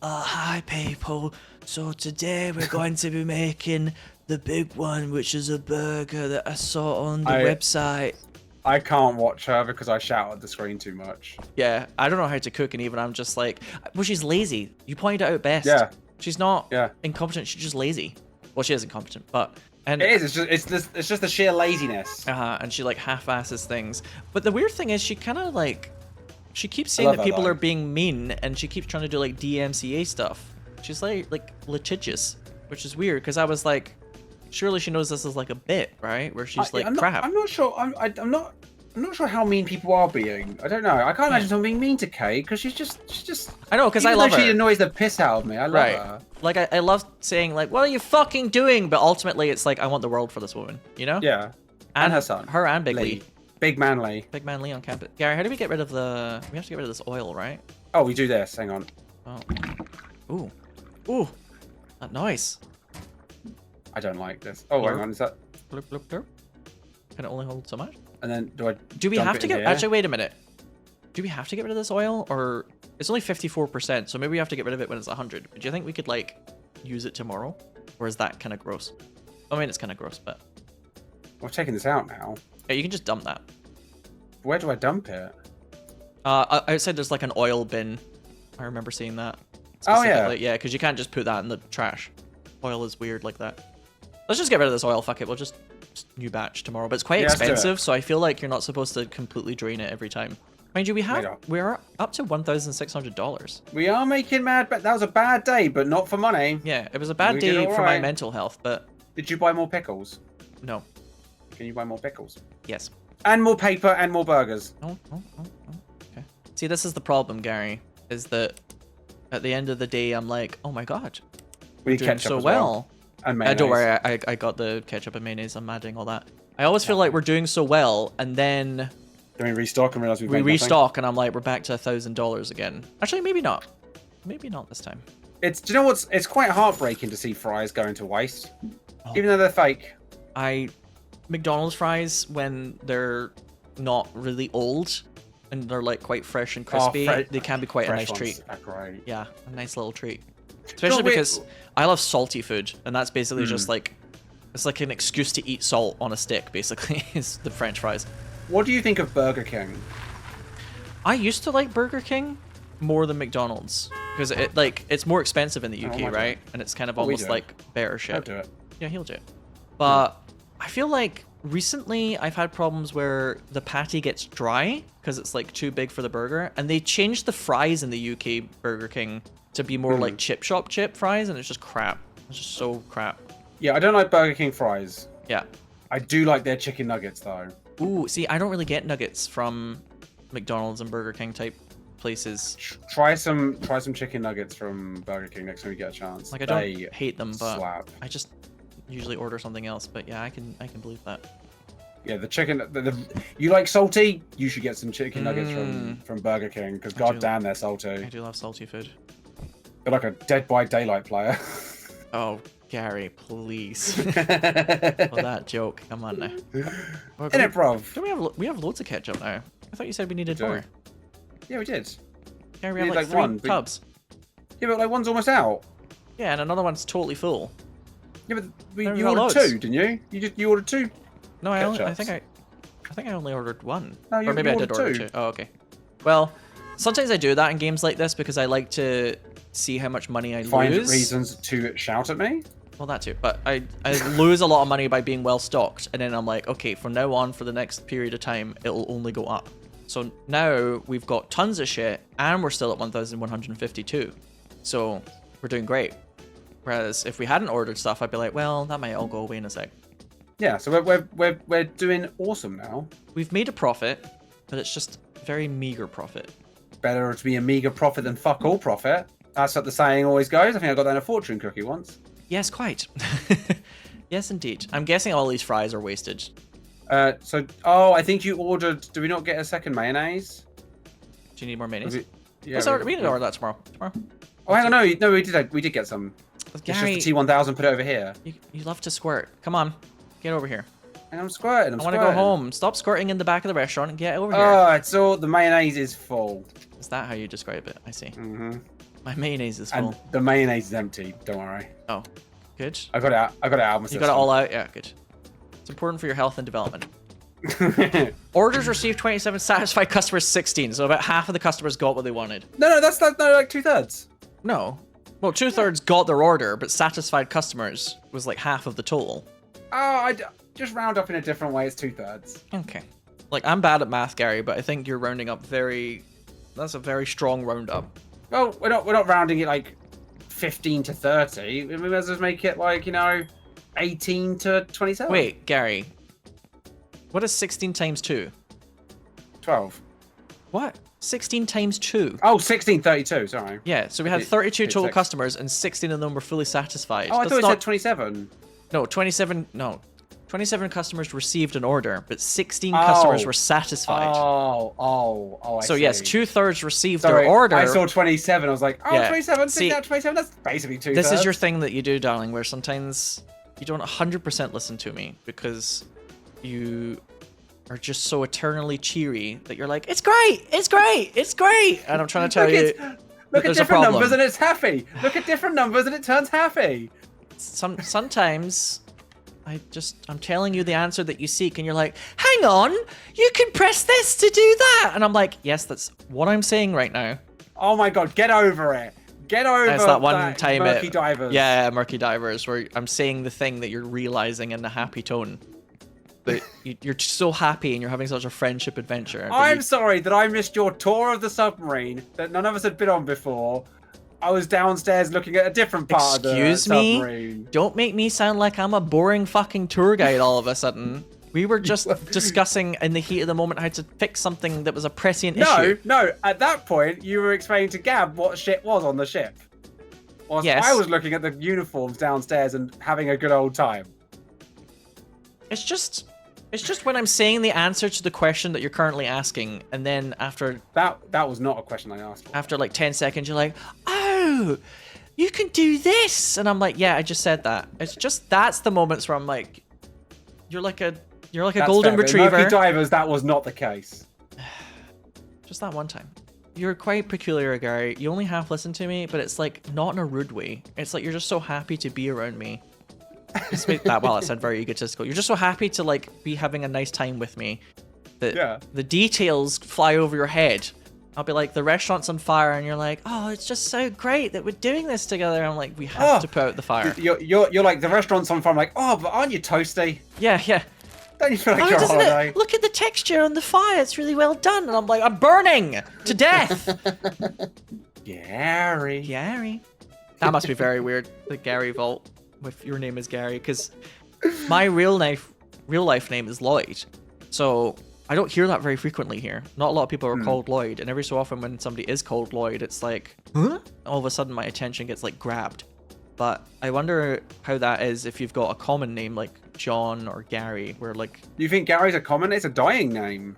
[SPEAKER 1] Hi people. So today we're going to be making the big one, which is a burger that I saw on the website.
[SPEAKER 2] I can't watch her because I shout at the screen too much.
[SPEAKER 1] Yeah, I don't know how to cook, and even I'm just like, well, she's lazy. You pointed it out best.
[SPEAKER 2] Yeah.
[SPEAKER 1] She's not incompetent. She's just lazy. Well, she is incompetent, but
[SPEAKER 2] it is. It's just the sheer laziness.
[SPEAKER 1] And she like half-asses things. But the weird thing is, she kind of like, she keeps saying that people are being mean, and she keeps trying to do like DMCA stuff. She's like litigious, which is weird because I was like, surely she knows this is like a bit, right? Where she's like, crap.
[SPEAKER 2] I'm not sure. I'm not sure how mean people are being. I don't know. I can't imagine someone being mean to Kay because she's just.
[SPEAKER 1] I know, because I love her.
[SPEAKER 2] She annoys the piss out of me. I love her.
[SPEAKER 1] Like I love saying like, what are you fucking doing? But ultimately, it's like I want the world for this woman. You know?
[SPEAKER 2] Yeah. And her son.
[SPEAKER 1] Her and Big Lee.
[SPEAKER 2] Big man Lee.
[SPEAKER 1] Big man Lee on campus. Gary, how do we get rid of the? We have to get rid of this oil, right?
[SPEAKER 2] Oh, we do this. Hang on.
[SPEAKER 1] Oh. Ooh. That noise.
[SPEAKER 2] I don't like this. Oh, hang on. Is that?
[SPEAKER 1] Bloop, bloop, bloop. Can it only hold so much?
[SPEAKER 2] And then
[SPEAKER 1] do we have to get? Actually, wait a minute. Do we have to get rid of this oil, or it's only 54%? So maybe we have to get rid of it when it's 100. Do you think we could like use it tomorrow, or is that kind of gross? I mean, it's kind of gross, but
[SPEAKER 2] we're taking this out now.
[SPEAKER 1] Yeah, you can just dump that.
[SPEAKER 2] Where do I dump it?
[SPEAKER 1] Outside there's like an oil bin. I remember seeing that.
[SPEAKER 2] Oh yeah.
[SPEAKER 1] Yeah, because you can't just put that in the trash. Oil is weird like that. Let's just get rid of this oil. Fuck it. We'll just new batch tomorrow. But it's quite expensive, so I feel like you're not supposed to completely drain it every time. Mind you, we're up to $1,600.
[SPEAKER 2] We are making mad, but that was a bad day, but not for money.
[SPEAKER 1] Yeah, it was a bad day for my mental health, but.
[SPEAKER 2] Did you buy more pickles?
[SPEAKER 1] No.
[SPEAKER 2] Can you buy more pickles?
[SPEAKER 1] Yes.
[SPEAKER 2] And more paper and more burgers.
[SPEAKER 1] Oh. Okay. See, this is the problem, Gary, is that at the end of the day, I'm like, oh my god, we're doing so well.
[SPEAKER 2] And mayonnaise.
[SPEAKER 1] Don't worry, I got the ketchup and mayonnaise. I'm adding all that. I always feel like we're doing so well, and then
[SPEAKER 2] we restock and realize we
[SPEAKER 1] restock, and I'm like, we're back to $1,000 again. Actually, maybe not. Maybe not this time.
[SPEAKER 2] Do you know what's? It's quite heartbreaking to see fries going to waste,
[SPEAKER 1] Oh.
[SPEAKER 2] even though they're fake.
[SPEAKER 1] McDonald's fries, when they're not really old and they're like quite fresh and crispy, they can be quite a nice treat.
[SPEAKER 2] Are great.
[SPEAKER 1] Yeah, a nice little treat. Especially because I love salty food, and that's basically just like, it's like an excuse to eat salt on a stick, basically, is the French fries.
[SPEAKER 2] What do you think of Burger King?
[SPEAKER 1] I used to like Burger King more than McDonald's because it's more expensive in the UK, right? And it's kind of almost like better shit.
[SPEAKER 2] I'll do it.
[SPEAKER 1] Yeah, he'll do it. But I feel like recently I've had problems where the patty gets dry because it's like too big for the burger, and they changed the fries in the UK Burger King to be more like chip shop chip fries, and it's just crap. It's just so crap.
[SPEAKER 2] Yeah, I don't like Burger King fries.
[SPEAKER 1] Yeah.
[SPEAKER 2] I do like their chicken nuggets though.
[SPEAKER 1] Ooh, see, I don't really get nuggets from McDonald's and Burger King type places.
[SPEAKER 2] Try some chicken nuggets from Burger King next time you get a chance.
[SPEAKER 1] Like, I don't hate them, but
[SPEAKER 2] slap.
[SPEAKER 1] I just usually order something else. But yeah, I can believe that.
[SPEAKER 2] Yeah, the chicken. You like salty? You should get some chicken nuggets from Burger King because goddamn, they're salty.
[SPEAKER 1] I do love salty food.
[SPEAKER 2] They're like a Dead by Daylight player.
[SPEAKER 1] Oh, Gary, please. Well, that joke. Come on now. Well,
[SPEAKER 2] Isn't it, bruv?
[SPEAKER 1] Don't we have loads of ketchup now? I thought you said we needed more.
[SPEAKER 2] Yeah, we did.
[SPEAKER 1] Gary, we have like 3 tubs.
[SPEAKER 2] Yeah, but like one's almost out.
[SPEAKER 1] Yeah, and another one's totally full.
[SPEAKER 2] Yeah, but you ordered 2, didn't you? You ordered 2.
[SPEAKER 1] No, I think I only ordered 1.
[SPEAKER 2] No,
[SPEAKER 1] or maybe I did order 2. Oh, okay. Well, sometimes I do that in games like this because I like to see how much money I
[SPEAKER 2] Find
[SPEAKER 1] lose.
[SPEAKER 2] reasons to shout at me.
[SPEAKER 1] Well, that too. But I lose a lot of money by being well stocked, and then I'm like, okay, from now on, for the next period of time, it'll only go up. So now we've got tons of shit, and we're still at 1,152. So we're doing great. Whereas if we hadn't ordered stuff, I'd be like, well, that might all go away in a sec.
[SPEAKER 2] Yeah, so we're doing awesome now.
[SPEAKER 1] We've made a profit, but it's just very meager profit.
[SPEAKER 2] Better to be a meager profit than fuck all profit. That's what the saying always goes. I think I got that in a fortune cookie once.
[SPEAKER 1] Yes, quite. Yes, indeed. I'm guessing all these fries are wasted.
[SPEAKER 2] I think you ordered. Do we not get a second mayonnaise?
[SPEAKER 1] Do you need more mayonnaise?
[SPEAKER 2] Yeah,
[SPEAKER 1] we need to order that tomorrow.
[SPEAKER 2] Oh, hang on, no, we did get some.
[SPEAKER 1] Gary,
[SPEAKER 2] it's just the T1000. Put it over here.
[SPEAKER 1] You love to squirt. Come on, get over here.
[SPEAKER 2] And I'm squirting.
[SPEAKER 1] I want to go home. Stop squirting in the back of the restaurant and get over here.
[SPEAKER 2] Oh, it's all the mayonnaise is full.
[SPEAKER 1] Is that how you describe it? I see.
[SPEAKER 2] Mm-hmm.
[SPEAKER 1] My mayonnaise is full.
[SPEAKER 2] And the mayonnaise is empty. Don't worry.
[SPEAKER 1] Oh, good.
[SPEAKER 2] I got it out. I got it out of my system.
[SPEAKER 1] You got it all out. Yeah, good. It's important for your health and development. Orders received 27, satisfied customers 16. So about half of the customers got what they wanted.
[SPEAKER 2] No, that's like 2/3.
[SPEAKER 1] No. Well, 2/3 got their order, but satisfied customers was like half of the total.
[SPEAKER 2] Oh, I just round up in a different way. It's 2/3.
[SPEAKER 1] Okay. Like, I'm bad at math, Gary, but I think you're rounding up that's a very strong roundup.
[SPEAKER 2] Well, we're not rounding it like 15 to 30. We might as well make it like 18 to 27.
[SPEAKER 1] Wait, Gary. What is 16 times 2?
[SPEAKER 2] 12.
[SPEAKER 1] What? 16 times 2.
[SPEAKER 2] Oh, 16, 32, sorry.
[SPEAKER 1] Yeah, so we had 32 total customers and 16 of them were fully satisfied.
[SPEAKER 2] Oh, I thought it said 27.
[SPEAKER 1] No, 27 customers received an order, but 16 customers were satisfied.
[SPEAKER 2] I see.
[SPEAKER 1] So yes, 2/3 received their order.
[SPEAKER 2] I saw 27. I was like,
[SPEAKER 1] Yeah.
[SPEAKER 2] 27,
[SPEAKER 1] See,
[SPEAKER 2] 27, that's basically 2/3.
[SPEAKER 1] This is your thing that you do, darling, where sometimes you don't 100% listen to me because you are just so eternally cheery that you're like, it's great, it's great, it's great. And I'm trying to tell you,
[SPEAKER 2] look at different numbers and it's happy. Look at different numbers and it turns happy.
[SPEAKER 1] Sometimes I'm telling you the answer that you seek and you're like, hang on, you can press this to do that. And I'm like, yes, that's what I'm saying right now.
[SPEAKER 2] Oh my God, get over it. Get over
[SPEAKER 1] That's that one time
[SPEAKER 2] Murky Divers.
[SPEAKER 1] Yeah, Murky Divers, where I'm saying the thing that you're realizing in a happy tone. But you're so happy and you're having such a friendship adventure.
[SPEAKER 2] I'm sorry that I missed your tour of the submarine that none of us had been on before. I was downstairs looking at a different part of the submarine.
[SPEAKER 1] Don't make me sound like I'm a boring fucking tour guide all of a sudden. We were just discussing in the heat of the moment how to fix something that was a prescient issue.
[SPEAKER 2] No, at that point, you were explaining to Gab what shit was on the ship. Whilst
[SPEAKER 1] yes.
[SPEAKER 2] I was looking at the uniforms downstairs and having a good old time.
[SPEAKER 1] It's just when I'm saying the answer to the question that you're currently asking, and then after...
[SPEAKER 2] That was not a question I asked for.
[SPEAKER 1] After like 10 seconds, you're like, oh, wow, you can do this. And I'm like, yeah, I just said that. It's just, that's the moments where I'm like, you're like a golden
[SPEAKER 2] fair,
[SPEAKER 1] retriever.
[SPEAKER 2] But in Murphy Divers, that was not the case.
[SPEAKER 1] Just that one time. You're quite peculiar, Gary. You only half listen to me, but it's like not in a rude way. It's like you're just so happy to be around me. That sounded very egotistical. You're just so happy to like be having a nice time with me that the details fly over your head. I'll be like, the restaurant's on fire, and you're like, oh, it's just so great that we're doing this together. I'm like, we have to put out the fire.
[SPEAKER 2] You're like, the restaurant's on fire. I'm like, oh, but aren't you toasty?
[SPEAKER 1] Yeah.
[SPEAKER 2] Don't you feel like you're on holiday?
[SPEAKER 1] Look at the texture on the fire. It's really well done. And I'm like, I'm burning to death.
[SPEAKER 2] Gary.
[SPEAKER 1] That must be very weird, the Gary Vault, if your name is Gary, because my real life name is Lloyd. So I don't hear that very frequently here. Not a lot of people are called Lloyd, and every so often when somebody is called Lloyd, it's like, huh? All of a sudden my attention gets like grabbed. But I wonder how that is if you've got a common name like John or Gary, where like...
[SPEAKER 2] You think Gary's a common? It's a dying name.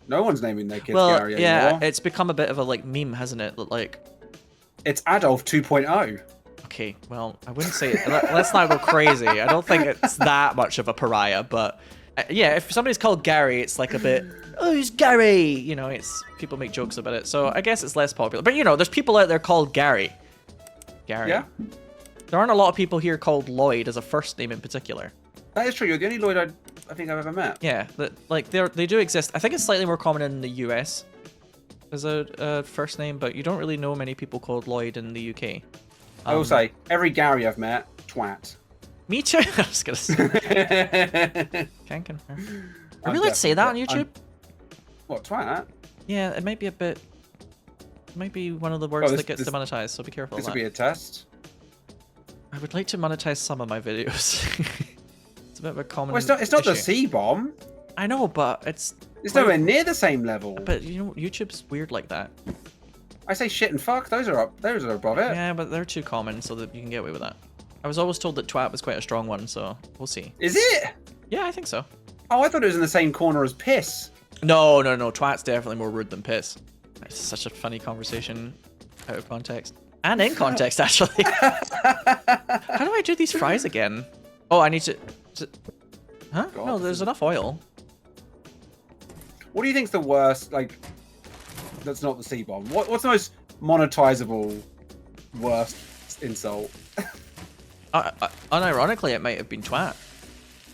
[SPEAKER 2] No one's naming their kids Gary anymore.
[SPEAKER 1] Yeah, it's become a bit of a like meme, hasn't it? That like...
[SPEAKER 2] It's Adolf 2.0.
[SPEAKER 1] Okay, well, I wouldn't say it. Let's not go crazy. I don't think it's that much of a pariah, but yeah, if somebody's called Gary, it's like a bit, oh, he's Gary. You know, it's people make jokes about it. So I guess it's less popular. But you know, there's people out there called Gary.
[SPEAKER 2] Yeah.
[SPEAKER 1] There aren't a lot of people here called Lloyd as a first name in particular.
[SPEAKER 2] That is true. You're the only Lloyd I think I've ever met.
[SPEAKER 1] Yeah, like they do exist. I think it's slightly more common in the US as a first name, but you don't really know many people called Lloyd in the UK.
[SPEAKER 2] I will say, every Gary I've met, twat.
[SPEAKER 1] Me too. I was gonna say. Can't confirm. Are we allowed to say that on YouTube?
[SPEAKER 2] What, twat?
[SPEAKER 1] Yeah, it might be a bit. It might be one of the words that gets demonetized, so be careful.
[SPEAKER 2] This will be a test.
[SPEAKER 1] I would like to monetize some of my videos. It's a bit of a common.
[SPEAKER 2] Well, it's not the C-bomb.
[SPEAKER 1] I know, but it's
[SPEAKER 2] nowhere near the same level.
[SPEAKER 1] But you know, YouTube's weird like that.
[SPEAKER 2] I say shit and fuck. Those are above it.
[SPEAKER 1] Yeah, but they're too common, so that you can get away with that. I was always told that twat was quite a strong one, so we'll see.
[SPEAKER 2] Is it?
[SPEAKER 1] Yeah, I think so.
[SPEAKER 2] Oh, I thought it was in the same corner as piss.
[SPEAKER 1] No. Twat's definitely more rude than piss. It's such a funny conversation out of context. And in context, actually. How do I do these fries again? Oh, I need to... Huh? God. No, there's enough oil.
[SPEAKER 2] What do you think's the worst, like... That's not the C-bomb. What's the most monetizable worst insult?
[SPEAKER 1] Unironically, it might have been twat.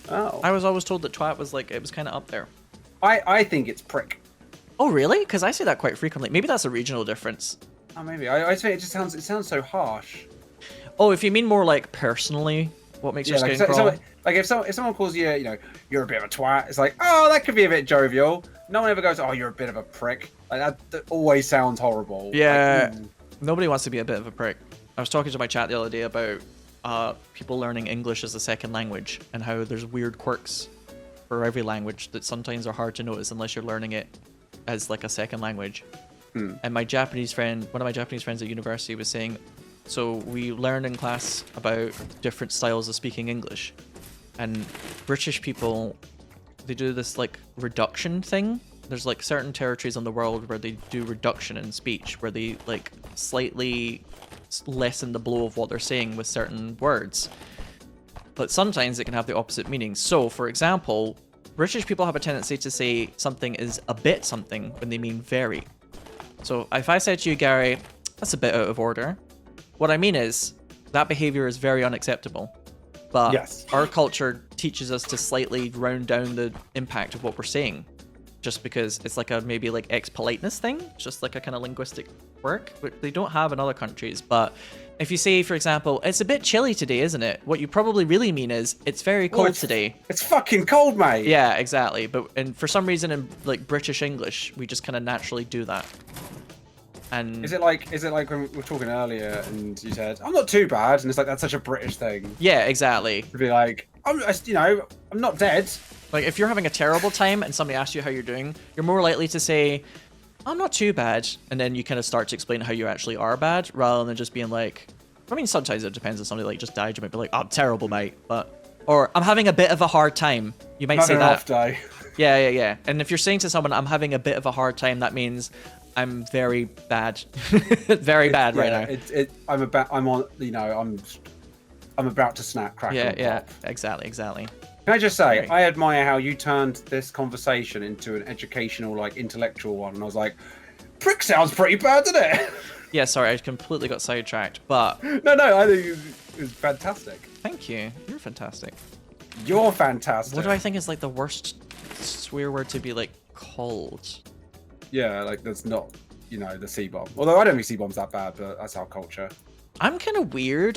[SPEAKER 2] Oh.
[SPEAKER 1] I was always told that twat was like, it was kind of up there.
[SPEAKER 2] I think it's prick.
[SPEAKER 1] Oh, really? Because I say that quite frequently. Maybe that's a regional difference.
[SPEAKER 2] Oh, maybe. I think it sounds so harsh.
[SPEAKER 1] Oh, if you mean more like personally, what makes your skin crawl?
[SPEAKER 2] Like if someone calls you, you know, you're a bit of a twat, it's like, oh, that could be a bit jovial. No one ever goes, oh, you're a bit of a prick. Like that always sounds horrible.
[SPEAKER 1] Yeah.
[SPEAKER 2] Like,
[SPEAKER 1] nobody wants to be a bit of a prick. I was talking to my chat the other day about people learning English as a second language and how there's weird quirks for every language that sometimes are hard to notice unless you're learning it as like a second language. And my Japanese friend, one of my Japanese friends at university was saying, so we learned in class about different styles of speaking English, and British people, they do this like reduction thing. There's like certain territories in the world where they do reduction in speech, where they like slightly lessen the blow of what they're saying with certain words. But sometimes it can have the opposite meaning. So, for example, British people have a tendency to say something is a bit something when they mean very. So if I said to you, Gary, that's a bit out of order, what I mean is that behavior is very unacceptable. But
[SPEAKER 2] yes,
[SPEAKER 1] our culture teaches us to slightly round down the impact of what we're saying, just because it's like a maybe like ex-politeness thing, just like a kind of linguistic quirk, which they don't have in other countries. But if you say, for example, it's a bit chilly today, isn't it? What you probably really mean is it's very cold today.
[SPEAKER 2] It's fucking cold, mate.
[SPEAKER 1] Yeah, exactly. And for some reason in like British English, we just kind of naturally do that. And
[SPEAKER 2] is it like when we were talking earlier and you said, I'm not too bad, and it's like, that's such a British thing.
[SPEAKER 1] Yeah, exactly.
[SPEAKER 2] To be like, I'm not dead.
[SPEAKER 1] Like if you're having a terrible time and somebody asks you how you're doing, you're more likely to say, I'm not too bad, and then you kind of start to explain how you actually are bad, rather than just being like, I mean, sometimes it depends if somebody like just died, you might be like, oh, I'm terrible, mate, or I'm having a bit of a hard time. You might say that.
[SPEAKER 2] Off day.
[SPEAKER 1] Yeah. And if you're saying to someone, I'm having a bit of a hard time, that means I'm very bad, very bad right now.
[SPEAKER 2] I'm on. You know, I'm about to snap, crackle, and pop.
[SPEAKER 1] Exactly.
[SPEAKER 2] Can I just say, I admire how you turned this conversation into an educational, like, intellectual one, and I was like, prick sounds pretty bad, doesn't it?
[SPEAKER 1] Yeah, sorry, I completely got sidetracked, but...
[SPEAKER 2] No, I think it was fantastic.
[SPEAKER 1] Thank you. You're fantastic.
[SPEAKER 2] You're fantastic.
[SPEAKER 1] What do I think is, like, the worst swear word to be, like, called?
[SPEAKER 2] Yeah, like, there's not, you know, the C-bomb. Although I don't think C-bomb's that bad, but that's our culture.
[SPEAKER 1] I'm kind of weird.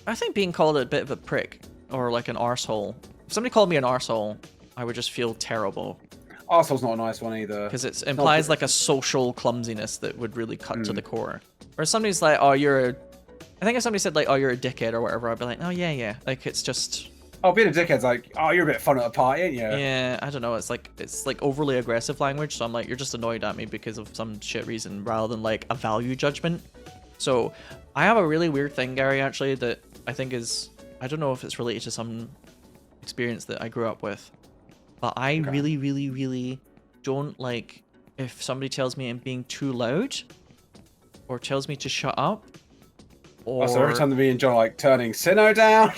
[SPEAKER 1] I think being called a bit of a prick, or, like, an arsehole. If somebody called me an arsehole, I would just feel terrible.
[SPEAKER 2] Arsehole's not a nice one either.
[SPEAKER 1] Because it implies like a social clumsiness that would really cut to the core. Or if somebody's like, oh, you're a... I think if somebody said like, oh, you're a dickhead or whatever, I'd be like, oh, yeah. Like, it's just...
[SPEAKER 2] Oh, being a dickhead's like, oh, you're a bit fun at a party, ain't you?
[SPEAKER 1] Yeah, I don't know. It's like overly aggressive language. So I'm like, you're just annoyed at me because of some shit reason rather than like a value judgment. So I have a really weird thing, Gary, actually, that I think is... I don't know if it's related to some experience that I grew up with. But I really don't like if somebody tells me I'm being too loud or tells me to shut up. Or... Oh,
[SPEAKER 2] so every time me and John are like turning Sinow down?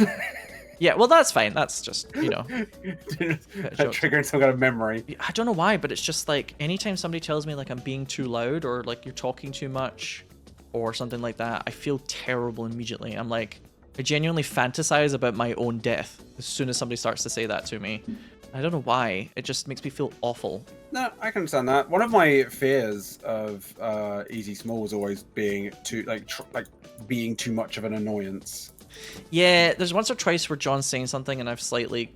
[SPEAKER 1] Yeah, well, that's fine. That's just, you know.
[SPEAKER 2] Triggering some kind of memory.
[SPEAKER 1] I don't know why, but it's just like anytime somebody tells me like I'm being too loud or like you're talking too much or something like that, I feel terrible immediately. I'm like, I genuinely fantasize about my own death as soon as somebody starts to say that to me. I don't know why. It just makes me feel awful. No,
[SPEAKER 2] I can understand that. One of my fears of EZSmall was always being too being too much of an annoyance.
[SPEAKER 1] Yeah, there's once or twice where John's saying something and I've slightly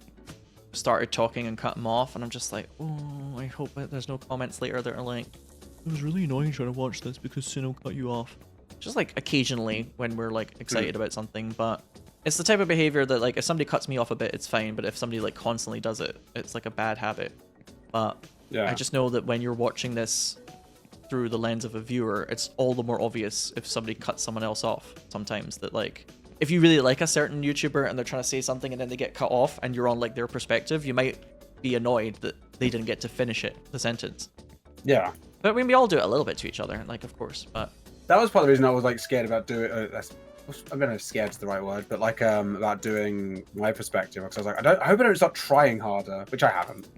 [SPEAKER 1] started talking and cut him off, and I'm just like, oh, I hope that there's no comments later that are like, it was really annoying trying to watch this because Sinow cut you off. Just like occasionally when we're like excited about something, but it's the type of behavior that like if somebody cuts me off a bit, it's fine, but if somebody like constantly does it, it's like a bad habit. But yeah, I just know that when you're watching this through the lens of a viewer, it's all the more obvious if somebody cuts someone else off sometimes, that like if you really like a certain YouTuber and they're trying to say something and then they get cut off and you're on like their perspective, you might be annoyed that they didn't get to finish it, the sentence.
[SPEAKER 2] Yeah.
[SPEAKER 1] But we all do it a little bit to each other, like, of course, but...
[SPEAKER 2] That was part of the reason I was like scared about doing I don't know if scared's the right word, but like about doing my perspective, because I was like, I hope I don't start trying harder, which I haven't.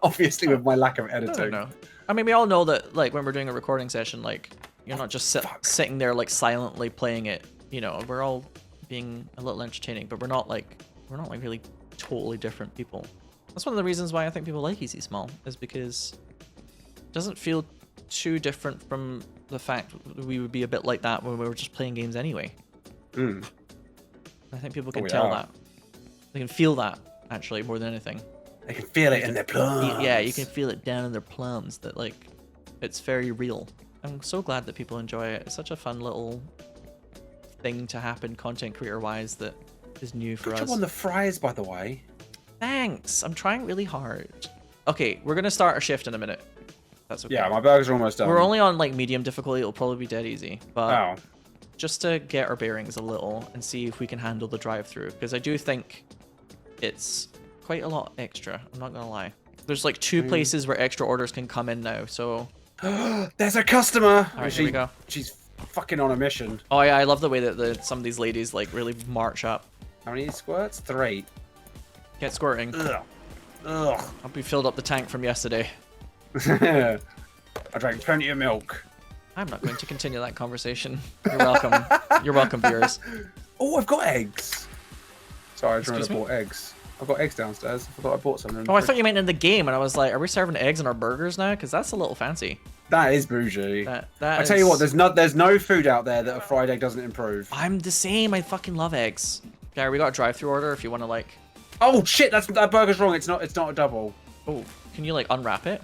[SPEAKER 2] Obviously, with my lack of editing. I don't know.
[SPEAKER 1] I mean, we all know that like when we're doing a recording session, like you're not just sitting there like silently playing it. You know, we're all being a little entertaining, but we're not like really totally different people. That's one of the reasons why I think people like EZSmall, is because it doesn't feel too different from the fact that we would be a bit like that when we were just playing games anyway. I think people can tell that. They can feel that, actually, more than anything.
[SPEAKER 2] They can feel it in their plums.
[SPEAKER 1] Yeah, you can feel it down in their plums, that, like, it's very real. I'm so glad that people enjoy it. It's such a fun little thing to happen content creator-wise that is new for us.
[SPEAKER 2] Good job on the fries, by the way.
[SPEAKER 1] Thanks. I'm trying really hard. Okay, we're going to start our shift in a minute. That's okay.
[SPEAKER 2] Yeah, my burgers are almost done.
[SPEAKER 1] We're only on like medium difficulty. It'll probably be dead easy, but just to get our bearings a little and see if we can handle the drive-through, because I do think it's quite a lot extra. I'm not gonna lie. There's like 2 places where extra orders can come in now. So
[SPEAKER 2] there's a customer.
[SPEAKER 1] All right, here we go.
[SPEAKER 2] She's fucking on a mission.
[SPEAKER 1] Oh yeah, I love the way that some of these ladies like really march up.
[SPEAKER 2] How many squirts? 3.
[SPEAKER 1] Get squirting.
[SPEAKER 2] Ugh.
[SPEAKER 1] I'll be filled up the tank from yesterday.
[SPEAKER 2] I drank plenty of milk.
[SPEAKER 1] I'm not going to continue that conversation. You're welcome. You're welcome, viewers.
[SPEAKER 2] Oh, I've got eggs. Sorry, I just remembered I bought eggs. I've got eggs downstairs. I forgot I bought some.
[SPEAKER 1] Oh, I thought you meant in the game, and I was like, are we serving eggs in our burgers now? Because that's a little fancy.
[SPEAKER 2] That is bougie.
[SPEAKER 1] I
[SPEAKER 2] tell you what, there's no food out there that a fried egg doesn't improve.
[SPEAKER 1] I'm the same. I fucking love eggs. Gary, we got a drive-thru order if you want to like...
[SPEAKER 2] Oh shit, that burger's wrong. It's not a double.
[SPEAKER 1] Oh, can you like unwrap it?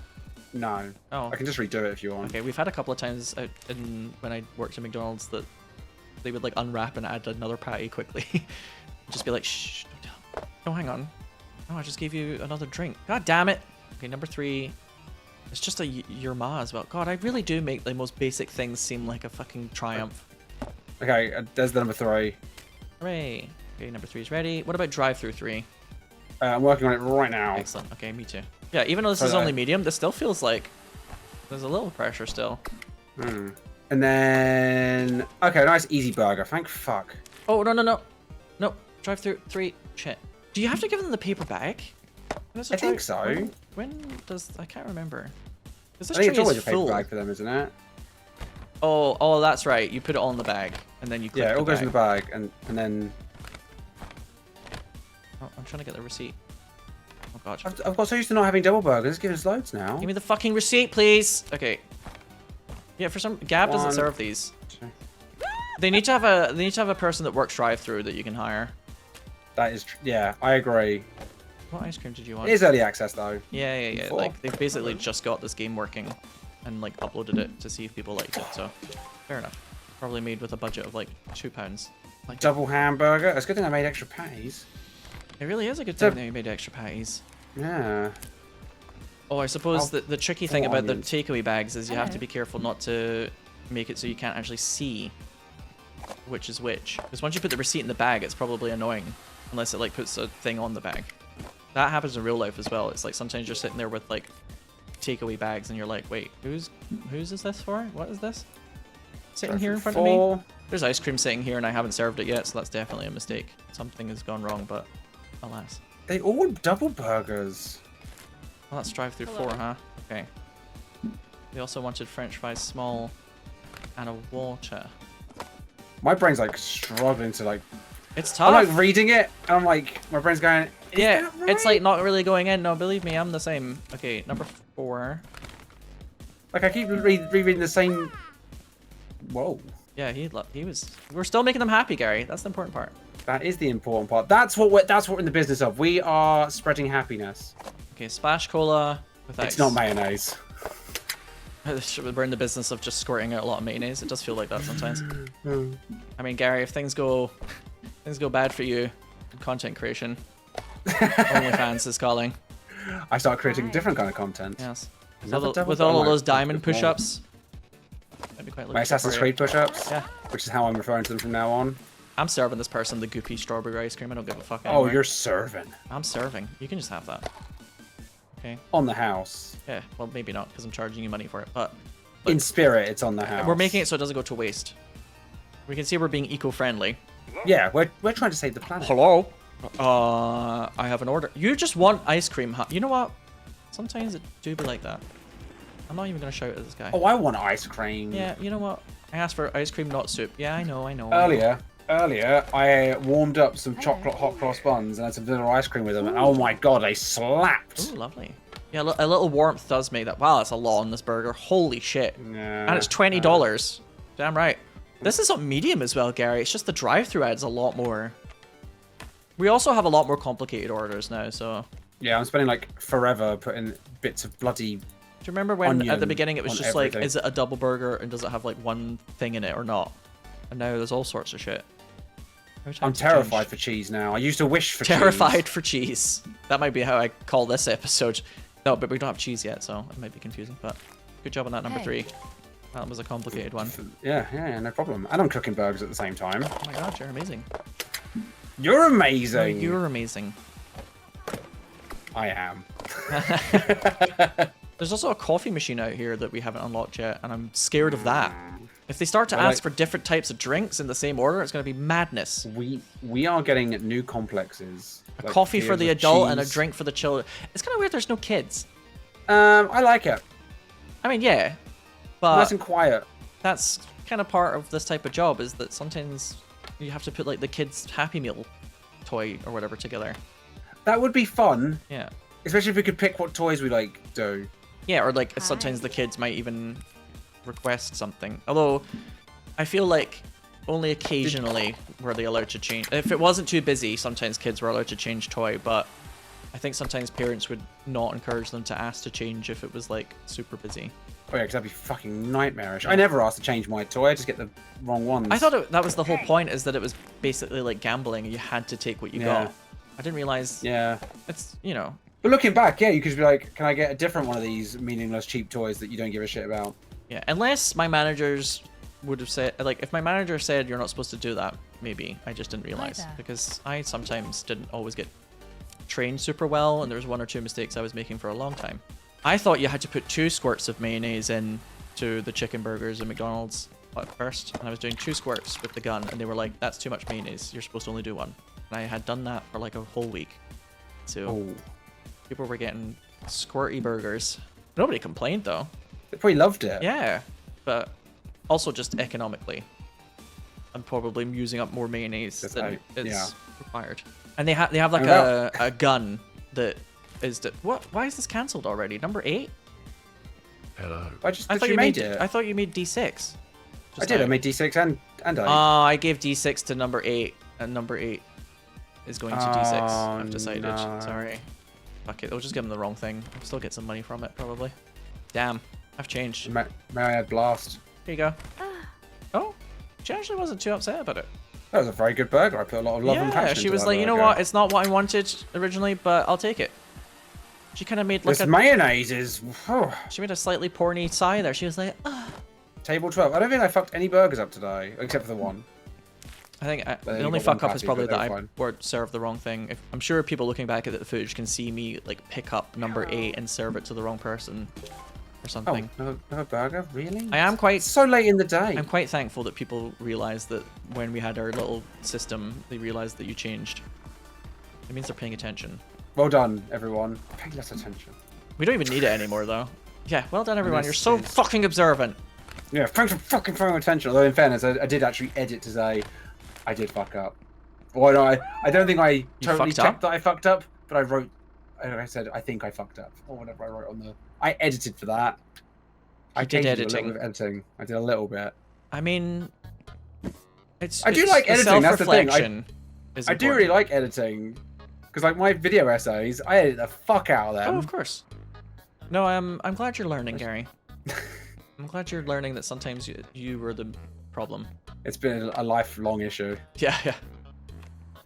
[SPEAKER 2] No.
[SPEAKER 1] Oh.
[SPEAKER 2] I can just redo it if you want.
[SPEAKER 1] Okay, we've had a couple of times when I worked at McDonald's that they would like unwrap and add another patty quickly. Just be like, shh, don't tell. Oh, hang on. Oh, I just gave you another drink. God damn it. Okay, number 3. It's just a your ma as well. God, I really do make the most basic things seem like a fucking triumph.
[SPEAKER 2] Okay, there's the number 3.
[SPEAKER 1] Hooray. Okay, number 3 is ready. What about drive-thru 3?
[SPEAKER 2] I'm working on it right now.
[SPEAKER 1] Excellent. Okay, me too. Yeah, even though this is only medium, this still feels like There's a little pressure still.
[SPEAKER 2] Hmm. And then... Okay, nice easy burger. Thank fuck.
[SPEAKER 1] Oh, no, no, no. No, drive-through 3. Shit. Do you have to give them the paper bag?
[SPEAKER 2] I think so.
[SPEAKER 1] When does... I can't remember. This
[SPEAKER 2] I think it's
[SPEAKER 1] tray
[SPEAKER 2] always
[SPEAKER 1] is
[SPEAKER 2] a paper
[SPEAKER 1] full.
[SPEAKER 2] bag for them, isn't it?
[SPEAKER 1] Oh, that's right. You put it all in the bag, and then you click
[SPEAKER 2] Yeah, it all
[SPEAKER 1] the
[SPEAKER 2] goes
[SPEAKER 1] bag.
[SPEAKER 2] in the bag, and then...
[SPEAKER 1] Oh, I'm trying to get the receipt. Oh, God.
[SPEAKER 2] I've got so used to not having double burgers. Give us loads now.
[SPEAKER 1] Give me the fucking receipt, please. Okay. Yeah, for some... Gab doesn't
[SPEAKER 2] 1,
[SPEAKER 1] serve these.
[SPEAKER 2] 2.
[SPEAKER 1] They need to have a person that works drive-through that you can hire.
[SPEAKER 2] That is... Yeah, I agree.
[SPEAKER 1] What ice cream did you want?
[SPEAKER 2] It is early access, though.
[SPEAKER 1] Yeah.
[SPEAKER 2] Before.
[SPEAKER 1] Like, they've basically just got this game working and, like, uploaded it to see if people liked it, so... Fair enough. Probably made with a budget of, like, £2. Like,
[SPEAKER 2] Double hamburger. It's a good thing I made extra patties.
[SPEAKER 1] it really is a good thing that you made extra patties.
[SPEAKER 2] Yeah.
[SPEAKER 1] Oh, I suppose the tricky thing about
[SPEAKER 2] onions.
[SPEAKER 1] the takeaway bags is you have to be careful not to make it so you can't actually see which is which. Because once you put the receipt in the bag, it's probably annoying. Unless it, like, puts a thing on the bag. That happens in real life as well. It's like sometimes you're sitting there with, like, takeaway bags and you're like, wait, whose is this for? What is this? Sitting here in front of me? There's ice cream sitting here and I haven't served it yet, so that's definitely a mistake. Something has gone wrong, but alas.
[SPEAKER 2] They all double burgers.
[SPEAKER 1] Well, that's drive-through 4, huh? Okay. We also wanted French fries small and a water.
[SPEAKER 2] My brain's like struggling to like.
[SPEAKER 1] It's tough.
[SPEAKER 2] I'm like reading it, and I'm like, my brain's going.
[SPEAKER 1] Yeah,
[SPEAKER 2] that right?
[SPEAKER 1] it's like not really going in. No, believe me, I'm the same. Okay, number 4.
[SPEAKER 2] Like I keep rereading the same. Whoa.
[SPEAKER 1] Yeah, he was. We're still making them happy, Gary. That's the important part.
[SPEAKER 2] That is the important part. That's what we're in the business of. We are spreading happiness.
[SPEAKER 1] Okay, splash cola with ice.
[SPEAKER 2] It's not mayonnaise.
[SPEAKER 1] We're in the business of just squirting out a lot of mayonnaise. It does feel like that sometimes. I mean, Gary, if things go bad for you in content creation, OnlyFans is calling.
[SPEAKER 2] I start creating different kind of content.
[SPEAKER 1] Yes.
[SPEAKER 2] Another
[SPEAKER 1] With
[SPEAKER 2] double
[SPEAKER 1] all of
[SPEAKER 2] burger.
[SPEAKER 1] those diamond
[SPEAKER 2] Good morning.
[SPEAKER 1] push-ups. That'd be quite
[SPEAKER 2] My Assassin's Creed push-ups.
[SPEAKER 1] Yeah.
[SPEAKER 2] Which is how I'm referring to them from now on.
[SPEAKER 1] I'm serving this person the goopy strawberry ice cream. I don't give a fuck
[SPEAKER 2] Oh,
[SPEAKER 1] anymore.
[SPEAKER 2] you're serving.
[SPEAKER 1] I'm serving. You can just have that. Okay.
[SPEAKER 2] On the house.
[SPEAKER 1] Yeah. Well, maybe not because I'm charging you money for it. But
[SPEAKER 2] In spirit, it's on the house.
[SPEAKER 1] we're making it so it doesn't go to waste. We can see we're being eco-friendly.
[SPEAKER 2] Yeah, we're trying to save the planet.
[SPEAKER 1] Hello. I have an order. You just want ice cream, huh? You know what? Sometimes it do be like that. I'm not even gonna shout at this guy.
[SPEAKER 2] Oh, I want ice cream.
[SPEAKER 1] Yeah. You know what? I asked for ice cream, not soup. Yeah, I know.
[SPEAKER 2] Earlier, I warmed up some chocolate hot cross buns and had some vanilla ice cream with them. And oh my god, they slapped.
[SPEAKER 1] Ooh, lovely. Yeah, a little warmth does make that. Wow, that's a lot on this burger. Holy shit.
[SPEAKER 2] Yeah,
[SPEAKER 1] And it's $20. Damn right. This is on medium as well, Gary. It's just the drive-thru adds a lot more. We also have a lot more complicated orders now, so...
[SPEAKER 2] Yeah, I'm spending like forever putting bits of bloody...
[SPEAKER 1] Do you remember when at the
[SPEAKER 2] onion
[SPEAKER 1] beginning it was
[SPEAKER 2] on
[SPEAKER 1] just
[SPEAKER 2] everything.
[SPEAKER 1] like, is it a double burger and does it have like one thing in it or not? And now there's all sorts of shit.
[SPEAKER 2] I'm terrified for cheese now. I used to wish for
[SPEAKER 1] Terrified
[SPEAKER 2] cheese.
[SPEAKER 1] for cheese. That might be how I call this episode. No, but we don't have cheese yet, so it might be confusing. But good job on that number 3. That was a complicated one.
[SPEAKER 2] Yeah, no problem. And I'm cooking burgers at the same time.
[SPEAKER 1] Oh my god, you're amazing.
[SPEAKER 2] You're
[SPEAKER 1] No,
[SPEAKER 2] amazing.
[SPEAKER 1] you're amazing.
[SPEAKER 2] I am.
[SPEAKER 1] There's also a coffee machine out here that we haven't unlocked yet, and I'm scared of that. If they start to
[SPEAKER 2] Well,
[SPEAKER 1] ask for different types of drinks in the same order, it's going to be madness.
[SPEAKER 2] We are getting new complexes.
[SPEAKER 1] A
[SPEAKER 2] like
[SPEAKER 1] coffee for
[SPEAKER 2] tiers
[SPEAKER 1] the
[SPEAKER 2] of
[SPEAKER 1] adult and a
[SPEAKER 2] cheese.
[SPEAKER 1] drink for the children. It's kind of weird there's no kids.
[SPEAKER 2] I like it.
[SPEAKER 1] I mean, yeah, but
[SPEAKER 2] Nice and quiet.
[SPEAKER 1] that's kind of part of this type of job, is that sometimes you have to put like the kids' Happy Meal toy or whatever together.
[SPEAKER 2] That would be fun,
[SPEAKER 1] Yeah.
[SPEAKER 2] especially if we could pick what toys we like do.
[SPEAKER 1] Yeah, or like sometimes the kids might even request something. Although, I feel like only occasionally were they allowed to change. If it wasn't too busy, sometimes kids were allowed to change toy, but I think sometimes parents would not encourage them to ask to change if it was like super busy.
[SPEAKER 2] Oh yeah, because that'd be fucking nightmarish. I never asked to change my toy. I just get the wrong ones.
[SPEAKER 1] I thought that was the whole point, is that it was basically like gambling. You had to take what you got. I didn't realize.
[SPEAKER 2] Yeah.
[SPEAKER 1] It's, you know.
[SPEAKER 2] But looking back, yeah, you could be like, can I get a different one of these meaningless cheap toys that you don't give a shit about?
[SPEAKER 1] Yeah, unless my managers would have said, like, if my manager said you're not supposed to do that, maybe. I just didn't realize. Because I sometimes didn't always get trained super well, and there was 1 or 2 mistakes I was making for a long time. I thought you had to put 2 squirts of mayonnaise in to the chicken burgers at McDonald's at first, and I was doing 2 squirts with the gun, and they were like, "That's too much mayonnaise. You're supposed to only do 1." And I had done that for like a whole week, so people were getting squirty burgers. Nobody complained though.
[SPEAKER 2] They probably loved it.
[SPEAKER 1] Yeah, but also just economically, I'm probably using up more mayonnaise than is required. And they have like a gun that is what? Why is this cancelled already? Number 8.
[SPEAKER 2] Hello.
[SPEAKER 1] I thought you made it. I thought you made D6.
[SPEAKER 2] I did. I made D6 and 8.
[SPEAKER 1] I gave D6 to number 8, and number 8 is going to D6. I've decided. No. Sorry. Fuck it. I'll just give them the wrong thing. I'll still get some money from it, probably. Damn. I've changed.
[SPEAKER 2] May I add blast?
[SPEAKER 1] Here you go. Oh, she actually wasn't too upset about it.
[SPEAKER 2] That was a very good burger. I put a lot of love and passion into
[SPEAKER 1] she was like, you know what? It's not what I wanted originally, but I'll take it. She kind of made like
[SPEAKER 2] this mayonnaise is...
[SPEAKER 1] She made a slightly porny sigh there. She was like,
[SPEAKER 2] Table 12. I don't think I fucked any burgers up today, except for the one.
[SPEAKER 1] I think the only fuck up is probably that I served the wrong thing. I'm sure people looking back at the footage can see me like pick up number 8 and serve it to the wrong person or something.
[SPEAKER 2] Oh, no burger? Really?
[SPEAKER 1] I am quite...
[SPEAKER 2] It's so late in the day.
[SPEAKER 1] I'm quite thankful that people realized that when we had our little system, they realized that you changed. It means they're paying attention.
[SPEAKER 2] Well done, everyone. Pay less attention.
[SPEAKER 1] We don't even need it anymore, though. Yeah, well done, everyone. You're so fucking observant.
[SPEAKER 2] Yeah, thanks for fucking throwing attention. Although, in fairness, I did actually edit to say I did fuck up. Well, no, I don't think I totally checked that I fucked up, but I wrote... I said, I think I fucked up. Or whatever I wrote on the... I edited for that.
[SPEAKER 1] I did editing.
[SPEAKER 2] I did a little bit.
[SPEAKER 1] I mean...
[SPEAKER 2] I do like editing, that's the thing.
[SPEAKER 1] I
[SPEAKER 2] do really like editing. Because like my video essays, I edit the fuck out of them.
[SPEAKER 1] Oh, of course. No, I'm glad you're learning, Gary. I'm glad you're learning that sometimes you were the problem.
[SPEAKER 2] It's been a lifelong issue.
[SPEAKER 1] Yeah.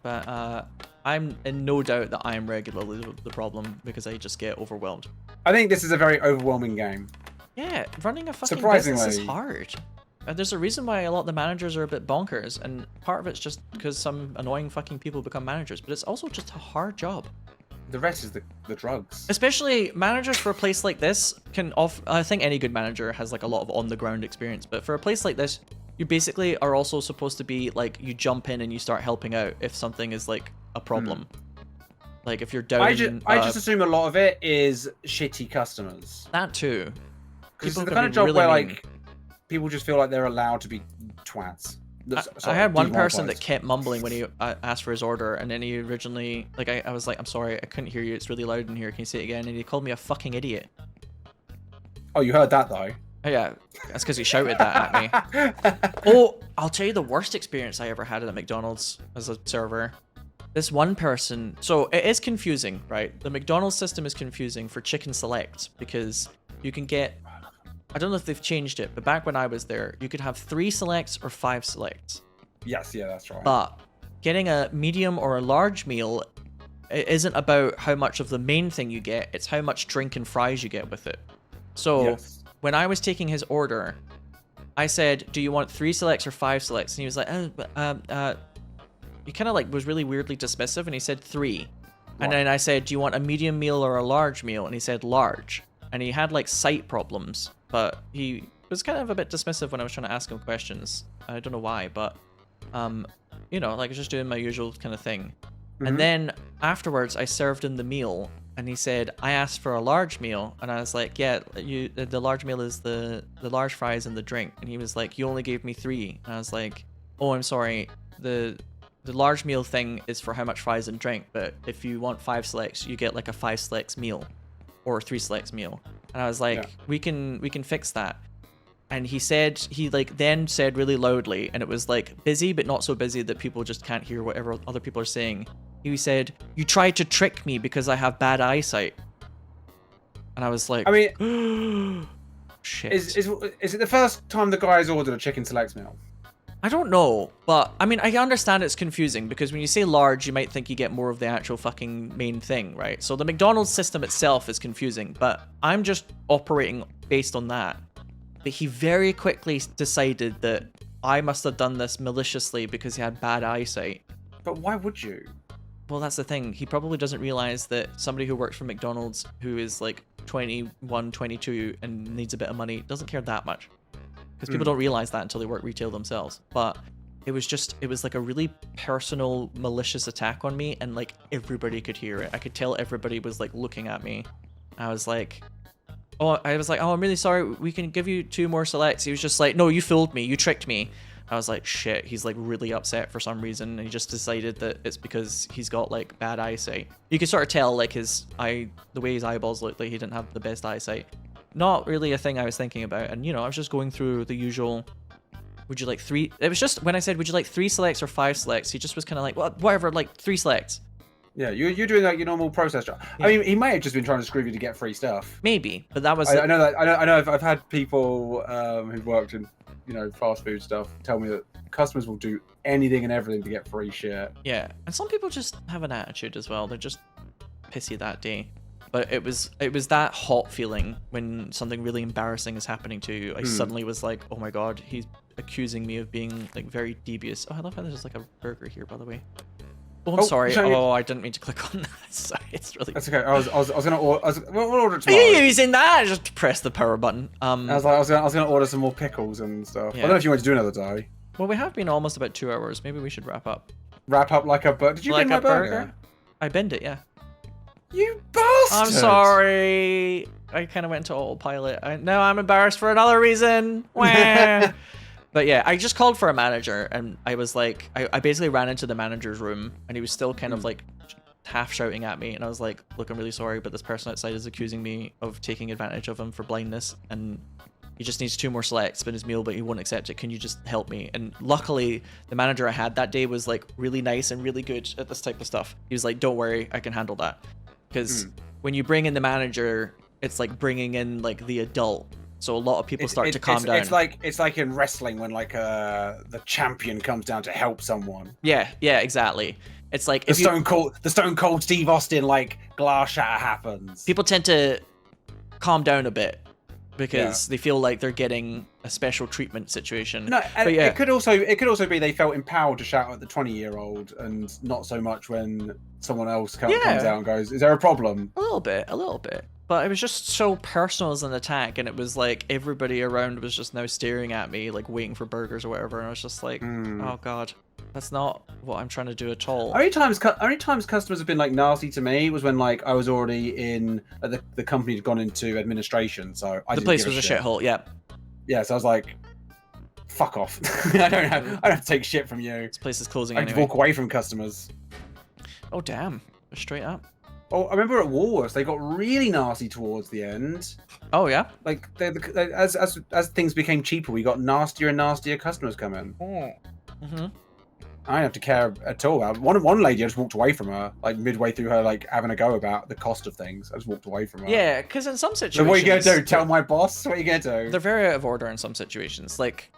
[SPEAKER 1] But I'm in no doubt that I am regularly the problem because I just get overwhelmed.
[SPEAKER 2] I think this is a very overwhelming game.
[SPEAKER 1] Yeah, running a fucking business is hard. There's a reason why a lot of the managers are a bit bonkers, and part of it's just because some annoying fucking people become managers, but it's also just a hard job.
[SPEAKER 2] The rest is the drugs.
[SPEAKER 1] Especially managers for a place like this can I think any good manager has like a lot of on-the-ground experience, but for a place like this, you basically are also supposed to be like, you jump in and you start helping out if something is like a problem. Like if you're down...
[SPEAKER 2] I just assume a lot of it is shitty customers.
[SPEAKER 1] That too.
[SPEAKER 2] Because it's the kind of job where like... people just feel like they're allowed to be twats.
[SPEAKER 1] I had one person that kept mumbling when he asked for his order, and then he originally, like, I was like, I'm sorry, I couldn't hear you, it's really loud in here, can you say it again? And he called me a fucking idiot.
[SPEAKER 2] Oh, you heard that though?
[SPEAKER 1] Oh, yeah, that's because he shouted that at me. Oh, I'll tell you the worst experience I ever had at McDonald's as a server. This one person, so it is confusing, right? The McDonald's system is confusing for chicken select because you can get... I don't know if they've changed it, but back when I was there, you could have 3 selects or 5 selects.
[SPEAKER 2] Yes, yeah, that's right.
[SPEAKER 1] But getting a medium or a large meal, it isn't about how much of the main thing you get, it's how much drink and fries you get with it. So when I was taking his order, I said, do you want 3 selects or 5 selects? And he was like, he kind of like was really weirdly dismissive, and he said 3. And then I said, do you want a medium meal or a large meal? And he said large. And he had like sight problems, but he was kind of a bit dismissive when I was trying to ask him questions. I don't know why, but you know, like just doing my usual kind of thing. And then afterwards I served him the meal, and he said, I asked for a large meal, and I was like, yeah, the large meal is the large fries and the drink. And he was like, you only gave me 3. And I was like, oh, I'm sorry, the large meal thing is for how much fries and drink, but if you want 5 selects, you get like a 5 selects meal or 3 selects meal. And I was like, we can fix that. And he said, he like then said really loudly, and it was like busy but not so busy that people just can't hear whatever other people are saying. He said, you tried to trick me because I have bad eyesight. And I was like,
[SPEAKER 2] I mean,
[SPEAKER 1] shit.
[SPEAKER 2] Is it the first time the guy's ordered a chicken select meal?
[SPEAKER 1] I don't know, but I mean, I understand it's confusing because when you say large, you might think you get more of the actual fucking main thing, right? So the McDonald's system itself is confusing, but I'm just operating based on that. But he very quickly decided that I must have done this maliciously because he had bad eyesight.
[SPEAKER 2] But why would you?
[SPEAKER 1] Well, that's the thing. He probably doesn't realize that somebody who works for McDonald's who is like 21, 22 and needs a bit of money doesn't care that much. Because people don't realize that until they work retail themselves. But it was like a really personal, malicious attack on me, and like everybody could hear it. I could tell everybody was like looking at me. I was like, oh, I'm really sorry. We can give you 2 more selects. He was just like, no, you fooled me. You tricked me. I was like, shit. He's like really upset for some reason. And he just decided that it's because he's got like bad eyesight. You could sort of tell like the way his eyeballs looked, like he didn't have the best eyesight. Not really a thing I was thinking about. And I was just going through the usual, would you like 3? It was just when I said, would you like 3 selects or 5 selects? He just was kind of like, well, whatever, like 3 selects.
[SPEAKER 2] Yeah, you're doing like your normal process job. Yeah. I mean, he may have just been trying to screw you to get free stuff.
[SPEAKER 1] Maybe, but that was.
[SPEAKER 2] I know that. I know. I've had people who've worked in fast food stuff tell me that customers will do anything and everything to get free shit.
[SPEAKER 1] Yeah, and some people just have an attitude as well. They're just pissy that day. But it was that hot feeling when something really embarrassing is happening to you. I suddenly was like, oh my god, he's accusing me of being like very devious. Oh, I love how there's like a burger here, by the way. Oh, I'm sorry. Oh, I didn't mean to click on that. Sorry, it's really. That's
[SPEAKER 2] okay. I was gonna order. We'll order it tomorrow.
[SPEAKER 1] Are you using that? Just press the power button.
[SPEAKER 2] I was gonna order some more pickles and stuff. Yeah. I don't know if you want to do another day.
[SPEAKER 1] Well, we have been almost about 2 hours. Maybe we should wrap up.
[SPEAKER 2] Wrap up like a burger. Did you
[SPEAKER 1] like
[SPEAKER 2] bend my burger?
[SPEAKER 1] I bend it, yeah.
[SPEAKER 2] You bastard!
[SPEAKER 1] I'm sorry. I kind of went into autopilot. Now I'm embarrassed for another reason. But yeah, I just called for a manager, and I was like, I basically ran into the manager's room, and he was still kind of like half shouting at me, and I was like, look, I'm really sorry, but this person outside is accusing me of taking advantage of him for blindness, and he just needs 2 more selects in his meal, but he won't accept it. Can you just help me? And luckily, the manager I had that day was like really nice and really good at this type of stuff. He was like, don't worry, I can handle that. Because when you bring in the manager, it's like bringing in like the adult. So a lot of people start to calm down.
[SPEAKER 2] It's like in wrestling when like the champion comes down to help someone.
[SPEAKER 1] Yeah, exactly. It's like
[SPEAKER 2] the Stone Cold Steve Austin like glass shatter happens.
[SPEAKER 1] People tend to calm down a bit because they feel like they're getting a special treatment situation.
[SPEAKER 2] No, but yeah. it could also be they felt empowered to shout at the 20-year-old and not so much when someone else comes out and goes, "Is there a problem?"
[SPEAKER 1] A little bit. But it was just so personal as an attack, and it was like everybody around was just now staring at me, like waiting for burgers or whatever, and I was just like, oh god, that's not what I'm trying to do at all.
[SPEAKER 2] Only times customers have been like nasty to me was when like I was already in the company had gone into administration, so the
[SPEAKER 1] place was a shithole.
[SPEAKER 2] Yeah, so I was like, fuck off. I don't have to take shit from you.
[SPEAKER 1] This place is closing
[SPEAKER 2] I
[SPEAKER 1] anyway.
[SPEAKER 2] walk away from customers.
[SPEAKER 1] Oh damn, straight up.
[SPEAKER 2] Oh, I remember at Woolworths they got really nasty towards the end.
[SPEAKER 1] Oh yeah.
[SPEAKER 2] Like as things became cheaper, we got nastier and nastier customers coming. I didn't have to care at all. One lady, I just walked away from her, like midway through her like having a go about the cost of things. I just walked away from her.
[SPEAKER 1] Yeah, because in some situations.
[SPEAKER 2] So what are you gonna do? Tell my boss? What are you gonna do?
[SPEAKER 1] They're very out of order in some situations. Like,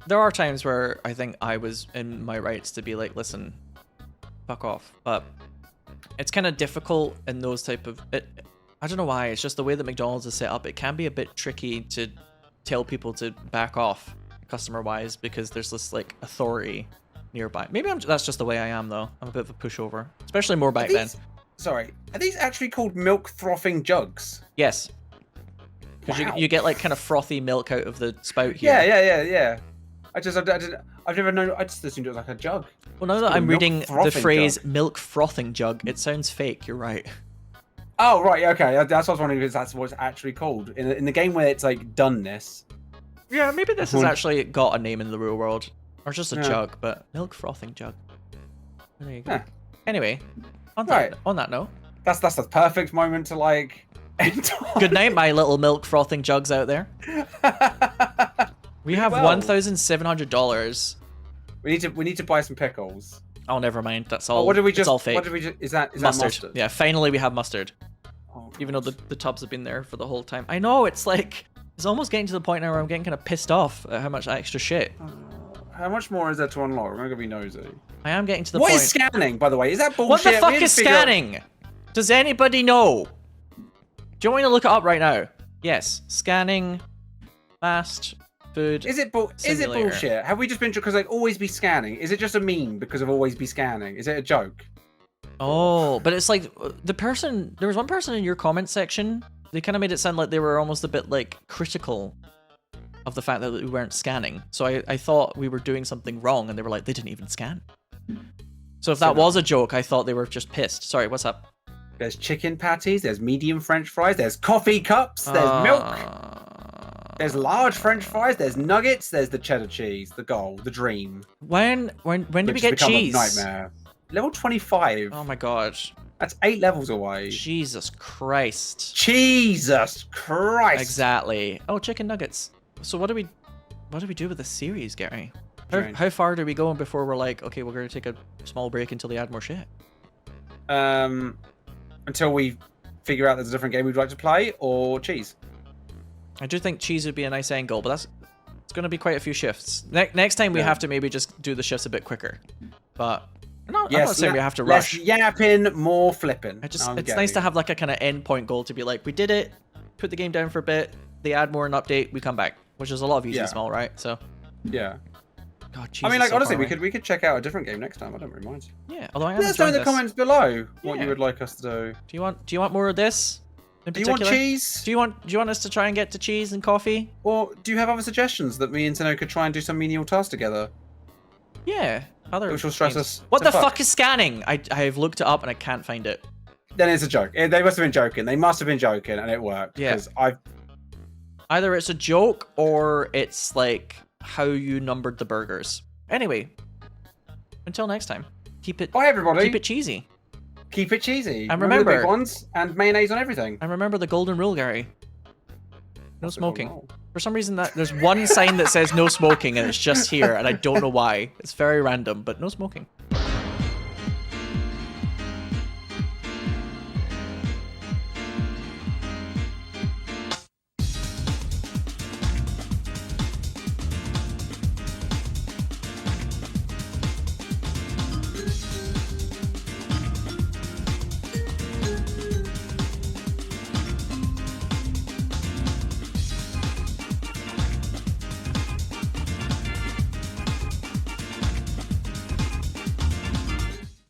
[SPEAKER 1] there are times where I think I was in my rights to be like, listen, fuck off. But it's kind of difficult in those type of. I don't know why. It's just the way that McDonald's is set up. It can be a bit tricky to tell people to back off customer-wise because there's this like authority nearby. Maybe that's just the way I am though. I'm a bit of a pushover, especially more back then.
[SPEAKER 2] Sorry, are these actually called milk frothing jugs?
[SPEAKER 1] Yes. Because you get like kind of frothy milk out of the spout here.
[SPEAKER 2] Yeah. I've never known. I just assumed it was like a jug.
[SPEAKER 1] Well, now that I'm reading the phrase milk frothing jug, it sounds fake. You're right.
[SPEAKER 2] Oh right, okay. That's what I was wondering if that's what it's actually called in the game where it's like doneness.
[SPEAKER 1] Yeah, maybe this has actually got a name in the real world, or just a jug, but milk frothing jug. There you go. Yeah. Anyway, on that note,
[SPEAKER 2] that's the perfect moment to like.
[SPEAKER 1] Good night, my little milk frothing jugs out there. We have $1,700.
[SPEAKER 2] We need to buy some pickles.
[SPEAKER 1] Oh, never mind. That's all.
[SPEAKER 2] What did we just?
[SPEAKER 1] It's all fake.
[SPEAKER 2] What did we just? Is that
[SPEAKER 1] mustard? Yeah, finally we have mustard. Oh, even though the tubs have been there for the whole time. I know, it's like it's almost getting to the point now where I'm getting kind of pissed off at how much extra shit.
[SPEAKER 2] How much more is there to unlock? I'm gonna be nosy.
[SPEAKER 1] I am getting to the point.
[SPEAKER 2] What is scanning, by the way? Is that bullshit?
[SPEAKER 1] What the fuck is scanning? Does anybody know? Do you want me to look it up right now? Yes, scanning, fast food.
[SPEAKER 2] Is it bullshit? Have we just been because like always be scanning? Is it just a meme because of always be scanning? Is it a joke?
[SPEAKER 1] Oh, but it's like there was one person in your comment section, they kind of made it sound like they were almost a bit like critical of the fact that we weren't scanning. So I thought we were doing something wrong, and they were like, they didn't even scan. So if that was a joke, I thought they were just pissed. Sorry, what's up?
[SPEAKER 2] There's chicken patties, there's medium French fries, there's coffee cups, there's milk, there's large French fries, there's nuggets, there's the cheddar cheese, the goal, the dream.
[SPEAKER 1] When did we get cheese?
[SPEAKER 2] A nightmare. Level 25.
[SPEAKER 1] Oh my god.
[SPEAKER 2] That's 8 levels away.
[SPEAKER 1] Jesus Christ.
[SPEAKER 2] Jesus Christ.
[SPEAKER 1] Exactly. Oh, chicken nuggets. So what do we do with this series, Gary? How far do we go before we're like, okay, we're gonna take a small break until they add more shit?
[SPEAKER 2] Until we figure out there's a different game we'd like to play, or cheese.
[SPEAKER 1] I do think cheese would be a nice angle, but it's going to be quite a few shifts. Next time we have to maybe just do the shifts a bit quicker. But I'm not saying we have to rush.
[SPEAKER 2] Less yapping, more flipping.
[SPEAKER 1] It's nice to have like a kind of end point goal to be like, we did it, put the game down for a bit, they add more an update, we come back, which is a lot of EZSmall, right? So
[SPEAKER 2] yeah.
[SPEAKER 1] God,
[SPEAKER 2] I mean, like, honestly, we could check out a different game next time. I don't really mind.
[SPEAKER 1] Yeah, although I am.
[SPEAKER 2] Let us know in the comments below what you would like us to do.
[SPEAKER 1] Do you want more of this?
[SPEAKER 2] Do you want cheese?
[SPEAKER 1] Do you want us to try and get to cheese and coffee?
[SPEAKER 2] Or do you have other suggestions that me and Sinow could try and do some menial tasks together?
[SPEAKER 1] Yeah,
[SPEAKER 2] which will stress us.
[SPEAKER 1] What the fuck is scanning? I've looked it up and I can't find it.
[SPEAKER 2] Then it's a joke. They must have been joking. They must have been joking, and it worked.
[SPEAKER 1] Yeah.
[SPEAKER 2] I've
[SPEAKER 1] either it's a joke or it's like how you numbered the burgers. Anyway, until next time, keep it.
[SPEAKER 2] Bye, everybody.
[SPEAKER 1] Keep it cheesy.
[SPEAKER 2] Keep it cheesy.
[SPEAKER 1] And remember
[SPEAKER 2] the big ones and mayonnaise on everything.
[SPEAKER 1] And remember the golden rule, Gary. No smoking. For some reason, there's one sign that says no smoking, and it's just here, and I don't know why. It's very random, but no smoking.